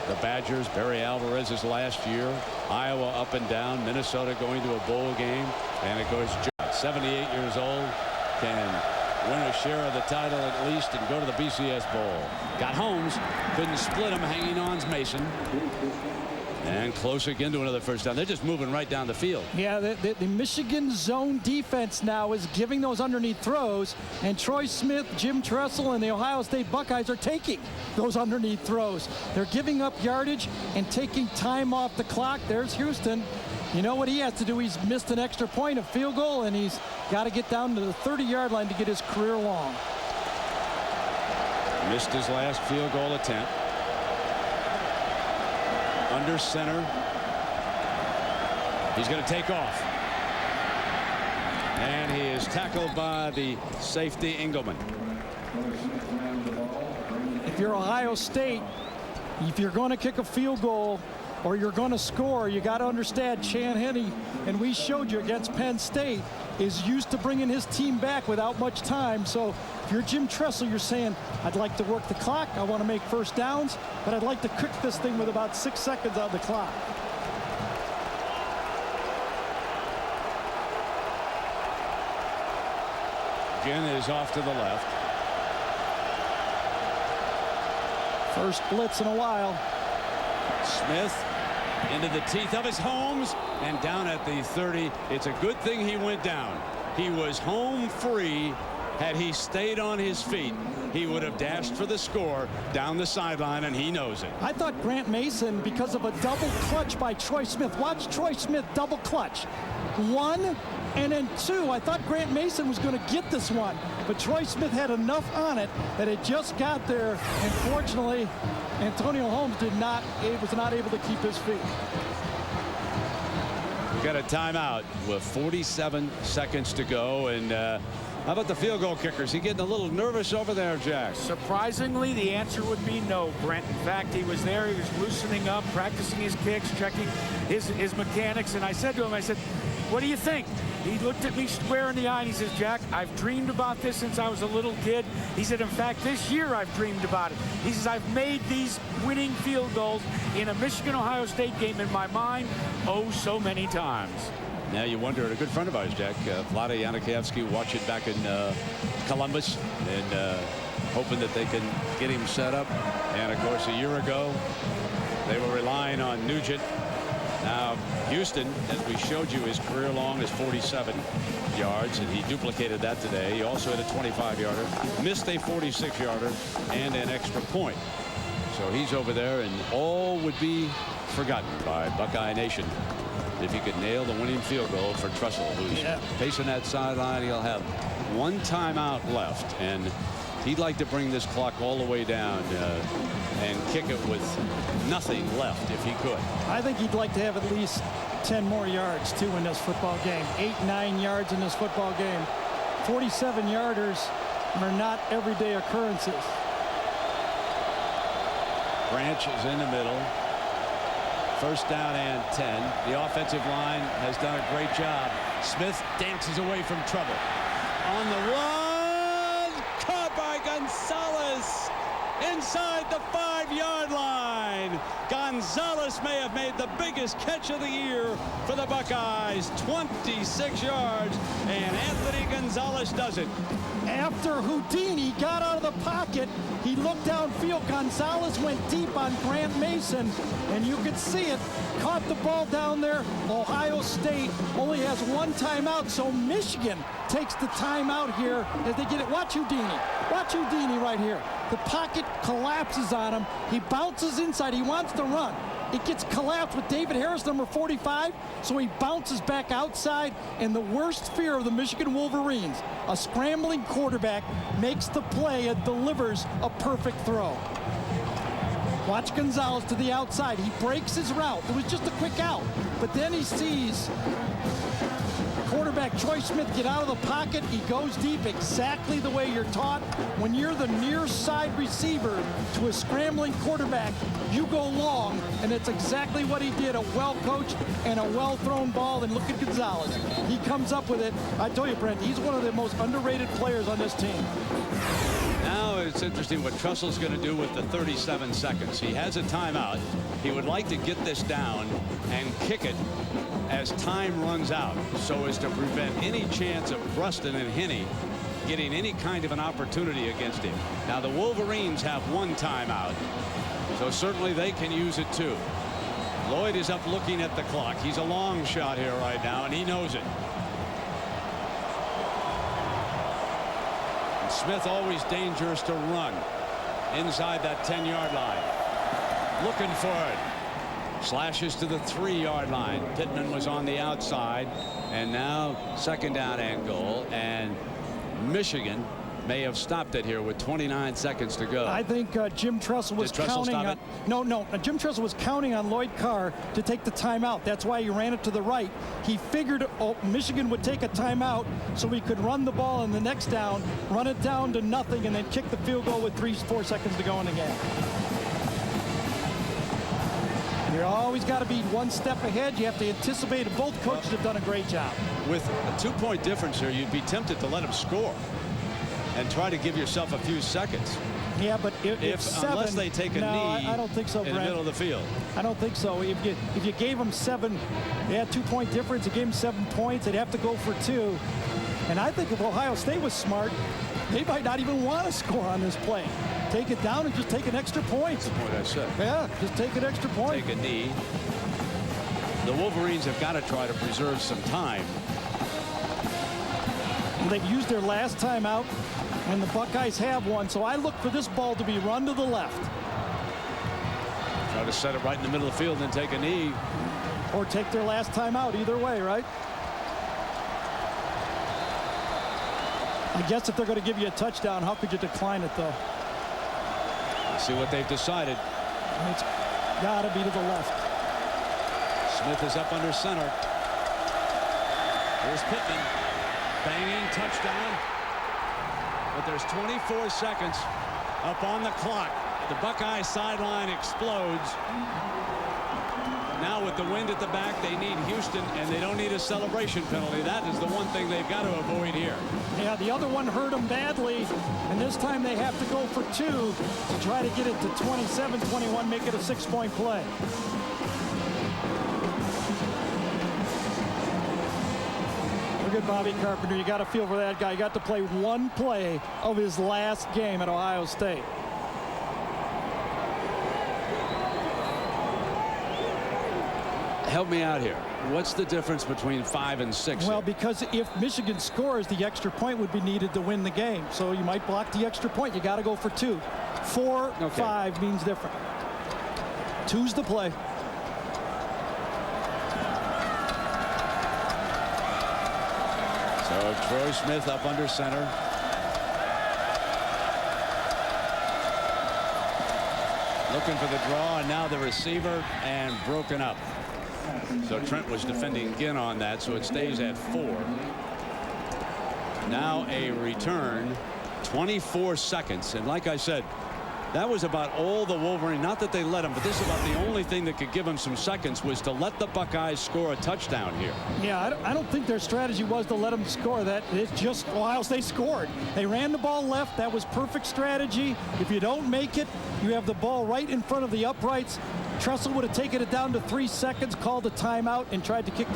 The Badgers, Barry Alvarez's last year. Iowa up and down. Minnesota going to a bowl game. And of course, 78 years old, can win a share of the title at least and go to the BCS Bowl. Got Holmes. Couldn't split him. Hanging on's Mason. And close again to another 1st down. They're just moving right down the field. Yeah, the Michigan zone defense now is giving those underneath throws, and Troy Smith, Jim Tressel, and the Ohio State Buckeyes are taking those underneath throws. They're giving up yardage and taking time off the clock. There's Houston. You know what he has to do? He's missed an extra point, a field goal, and he's got to get down to the 30-yard line to get his career long. Missed his last field goal attempt. Under center. He's going to take off. And he is tackled by the safety Engelman. If you're Ohio State, if you're going to kick a field goal or you're going to score, you got to understand Chan Henne, and we showed you against Penn State, is used to bringing his team back without much time. So if you're Jim Tressel, you're saying, I'd like to work the clock. I want to make 1st downs, but I'd like to cook this thing with about 6 seconds on the clock. Ginn is off to the left. First blitz in a while. Smith into the teeth of his Holmes and down at the 30. It's a good thing he went down. He was home free. Had he stayed on his feet, he would have dashed for the score down the sideline, and he knows it. I thought Grant Mason, because of a double clutch by Troy Smith. Watch Troy Smith double clutch. 1 and then 2. I thought Grant Mason was going to get this one, but Troy Smith had enough on it that it just got there. Unfortunately, Santonio Holmes was not able to keep his feet. We got a timeout with 47 seconds to go, and how about the field goal kickers? He getting a little nervous over there, Jack? Surprisingly, the answer would be no, Brent. In fact, he was there. He was loosening up, practicing his kicks, checking his mechanics. And I said to him, I said, what do you think? He looked at me square in the eye and he says, Jack, I've dreamed about this since I was a little kid. He said, in fact, this year I've dreamed about it. He says, I've made these winning field goals in a Michigan-Ohio State game in my mind, oh, so many times. Now you wonder, a good friend of ours, Jack, Vlada Janikowski, watching back in Columbus and hoping that they can get him set up. And, of course, a year ago, they were relying on Nugent. Now, Houston, as we showed you, his career long is 47 yards, and he duplicated that today. He also had a 25-yarder, missed a 46-yarder, and an extra point. So he's over there, and all would be forgotten by Buckeye Nation if he could nail the winning field goal for Tressel, who's pacing that sideline. He'll have 1 timeout left, and he'd like to bring this clock all the way down and kick it with nothing left if he could. I think he'd like to have at least 10 more yards, too, in this football game. 8-9 yards in this football game. 47-yarders are not everyday occurrences. Branch is in the middle. 1st down and 10. The offensive line has done a great job. Smith dances away from trouble. On the run, caught by Gonzalez inside the 5-yard line. Gonzalez may have made the biggest catch of the year for the Buckeyes. 26 yards, and Anthony Gonzalez does it. After Houdini got out of the pocket, he looked downfield. Gonzalez went deep on Grant Mason, and you could see it. Caught the ball down there. Ohio State only has one timeout, so Michigan takes the timeout here as they get it. Watch Houdini. Watch Houdini right here. The pocket collapses on him. He bounces inside. He wants to run. It gets collapsed with David Harris, number 45, so he bounces back outside, and the worst fear of the Michigan Wolverines, a scrambling quarterback makes the play and delivers a perfect throw. Watch Gonzalez to the outside. He breaks his route. It was just a quick out, but then he sees quarterback Troy Smith get out of the pocket. He goes deep exactly the way you're taught. When you're the near side receiver to a scrambling quarterback, you go long, and that's exactly what he did. A well-coached and a well-thrown ball, and look at Gonzalez. He comes up with it. I told you, Brent, he's one of the most underrated players on this team. Now it's interesting what Tressell's going to do with the 37 seconds. He has a timeout. He would like to get this down and kick it as time runs out, so as to prevent any chance of Bruston and Henne getting any kind of an opportunity against him. Now the Wolverines have one timeout, so certainly they can use it too. Lloyd is up looking at the clock. He's a long shot here right now, and he knows it. And Smith always dangerous to run inside that 10-yard line. Looking for it. Slashes to the 3-yard line. Pittman was on the outside, and now second down and goal, and Michigan may have stopped it here with 29 seconds to go. I think Jim Tressel was counting on Jim Tressel was counting on Lloyd Carr to take the timeout. That's why he ran it to the right. He figured Michigan would take a timeout so he could run the ball in the next down, run it down to nothing, and then kick the field goal with 3-4 seconds to go in the game. You always got to be one step ahead. You have to anticipate, and both coaches have done a great job. With a 2-point difference here, you'd be tempted to let him score and try to give yourself a few seconds. Yeah, but unless they take a knee I don't think so, in the middle of the field. I don't think so. If you gave them 7, they had 2-point difference. You gave them 7 points, they'd have to go for 2. And I think if Ohio State was smart, they might not even want to score on this play. Take it down and just take an extra point. That's the point I said. Yeah, just take an extra point. Take a knee. The Wolverines have got to try to preserve some time. They've used their last timeout, and the Buckeyes have one. So I look for this ball to be run to the left. Try to set it right in the middle of the field and take a knee. Or take their last timeout, either way, right? I guess if they're going to give you a touchdown, how could you decline it, though? Let's see what they've decided. It's got to be to the left. Smith is up under center. Here's Pittman. Banging touchdown. But there's 24 seconds up on the clock. The Buckeye sideline explodes. Now with the wind at the back, they need Houston, and they don't need a celebration penalty. That is the one thing they've got to avoid here. Yeah, the other one hurt them badly, and this time they have to go for 2 to try to get it to 27-21, make it a 6-point play. Look at Bobby Carpenter. You got to feel for that guy. He got to play one play of his last game at Ohio State. Help me out here. What's the difference between 5 and 6? Well, because if Michigan scores, the extra point would be needed to win the game. So you might block the extra point. You got to go for 2. 4, 5 means different. 2's the play. So Troy Smith up under center. Looking for the draw, and now the receiver, and broken up. So Trent was defending Ginn on that, so it stays at 4. Now a return, 24 seconds. And like I said, that was about all the Wolverine, not that they let him, but this is about the only thing that could give them some seconds was to let the Buckeyes score a touchdown here. Yeah, I don't think their strategy was to let them score that. It's just Ohio State scored. They ran the ball left. That was perfect strategy. If you don't make it, you have the ball right in front of the uprights. Tressel would have taken it down to 3 seconds, called a timeout, and tried to kick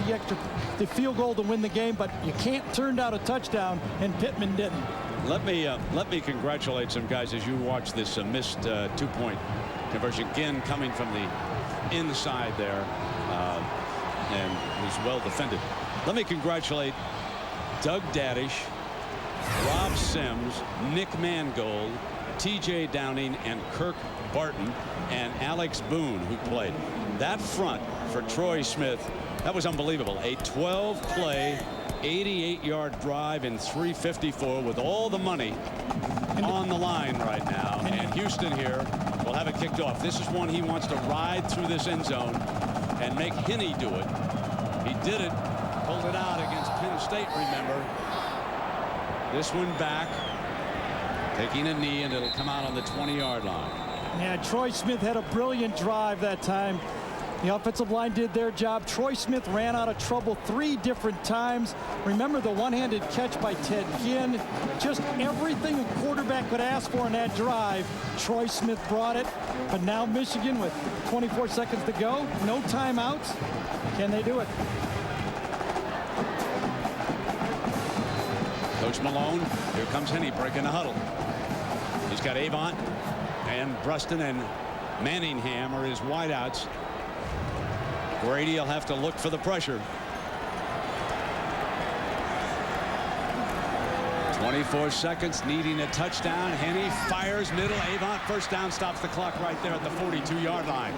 the field goal to win the game, but you can't turn down a touchdown, and Pittman didn't. Let me congratulate some guys as you watch this missed 2-point conversion. Ginn coming from the inside there and was well defended. Let me congratulate Doug Daddish, Rob Sims, Nick Mangold, T.J. Downing, and Kirk Barton, and Alex Boone, who played. That front for Troy Smith, that was unbelievable. A 12-play, 88-yard drive in 3:54 with all the money on the line right now. And Houston here will have it kicked off. This is one he wants to ride through this end zone and make Henney do it. He did it, pulled it out against Penn State, remember. This one back, taking a knee, and it'll come out on the 20-yard line. Yeah, Troy Smith had a brilliant drive that time. The offensive line did their job. Troy Smith ran out of trouble 3 different times. Remember the one-handed catch by Ted Ginn. Just everything a quarterback could ask for in that drive, Troy Smith brought it. But now Michigan, with 24 seconds to go, no timeouts. Can they do it? Coach Malone, here comes Henney breaking the huddle. He's got Avant and Bruston and Manningham are his wideouts. Grady will have to look for the pressure. 24 seconds, needing a touchdown. Henney fires middle. Avant first down, stops the clock right there at the 42-yard line.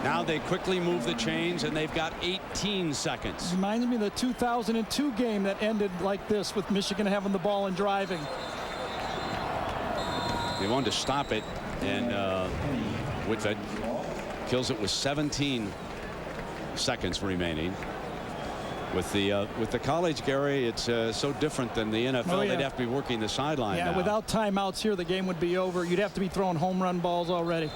Now they quickly move the chains, and they've got 18 seconds. Reminds me of the 2002 game that ended like this, with Michigan having the ball and driving. They wanted to stop it, and Whitford kills it with 17 seconds remaining. With the college, Gary, it's so different than the NFL. Oh, yeah. They'd have to be working the sideline now. Without timeouts here, the game would be over. You'd have to be throwing home run balls already.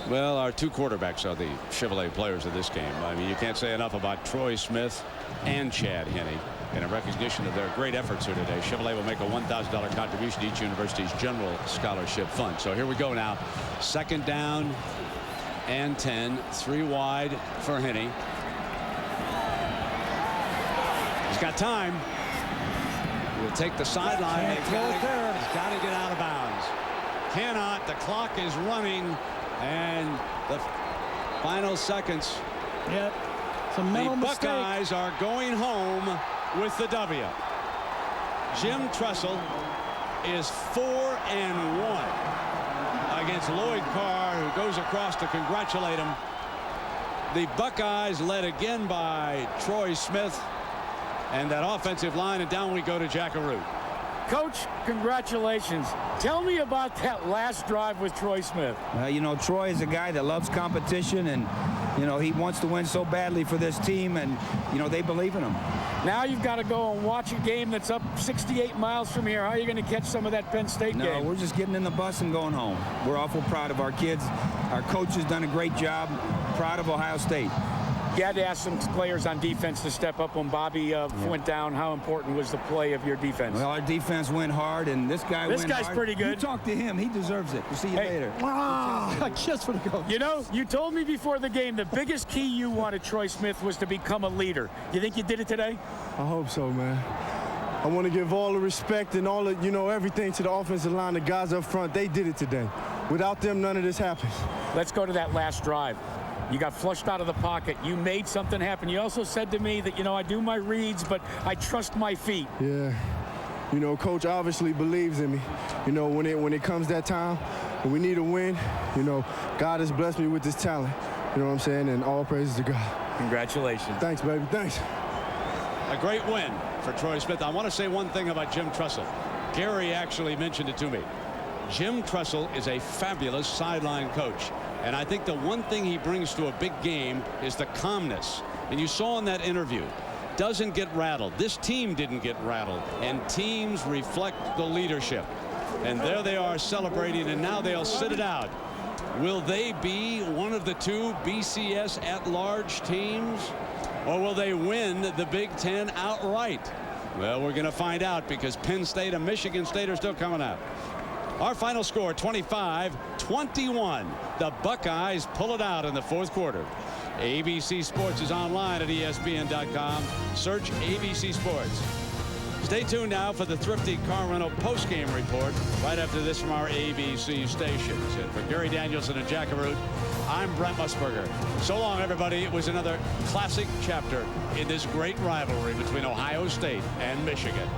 Well, our 2 quarterbacks are the Chevrolet players of this game. I mean, you can't say enough about Troy Smith and Chad Henney. And in recognition of their great efforts here today, Chevrolet will make a $1,000 contribution to each university's general scholarship fund. So here we go now. 2nd down and 10. 3 wide for Henney. He's got time. He'll take the sideline. He's got to get out of bounds. Cannot. The clock is running. And the final seconds. Yeah, it's a mental mistake. The Buckeyes are going home with the W. Jim Tressel is 4-1 against Lloyd Carr, who goes across to congratulate him. The Buckeyes led again by Troy Smith and that offensive line, and down we go to Jackaroo. Coach, congratulations. Tell me about that last drive with Troy Smith. You know, Troy is a guy that loves competition, and, you know, he wants to win so badly for this team, and, you know, they believe in him. Now you've got to go and watch a game that's up 68 miles from here. How are you going to catch some of that Penn State game? No, we're just getting in the bus and going home. We're awful proud of our kids. Our coach has done a great job. Proud of Ohio State. You had to ask some players on defense to step up when Bobby went down. How important was the play of your defense? Well, our defense went hard, and this guy went hard. This guy's pretty good. You talk to him. He deserves it. We'll see you later. Wow. Just for the goal. You know, you told me before the game the biggest key you wanted Troy Smith was to become a leader. You think you did it today? I hope so, man. I want to give all the respect and all the, you know, everything to the offensive line. The guys up front, they did it today. Without them, none of this happens. Let's go to that last drive. You got flushed out of the pocket. You made something happen. You also said to me that, you know, I do my reads, but I trust my feet. Yeah. You know, Coach obviously believes in me. You know, when it comes that time, when we need a win, you know, God has blessed me with this talent. You know what I'm saying? And all praises to God. Congratulations. Thanks, baby. Thanks. A great win for Troy Smith. I want to say one thing about Jim Tressel. Gary actually mentioned it to me. Jim Tressel is a fabulous sideline coach. And I think the one thing he brings to a big game is the calmness. And you saw in that interview, doesn't get rattled. This team didn't get rattled. And teams reflect the leadership. And there they are celebrating, and now they'll sit it out. Will they be one of the 2 BCS at-large teams? Or will they win the Big Ten outright? Well, we're going to find out, because Penn State and Michigan State are still coming out. Our final score, 25-21. The Buckeyes pull it out in the fourth quarter. ABC Sports is online at ESPN.com. Search ABC Sports. Stay tuned now for the Thrifty Car Rental postgame report right after this from our ABC stations. And for Gary Danielson and Jack Arute, I'm Brent Musburger. So long, everybody. It was another classic chapter in this great rivalry between Ohio State and Michigan.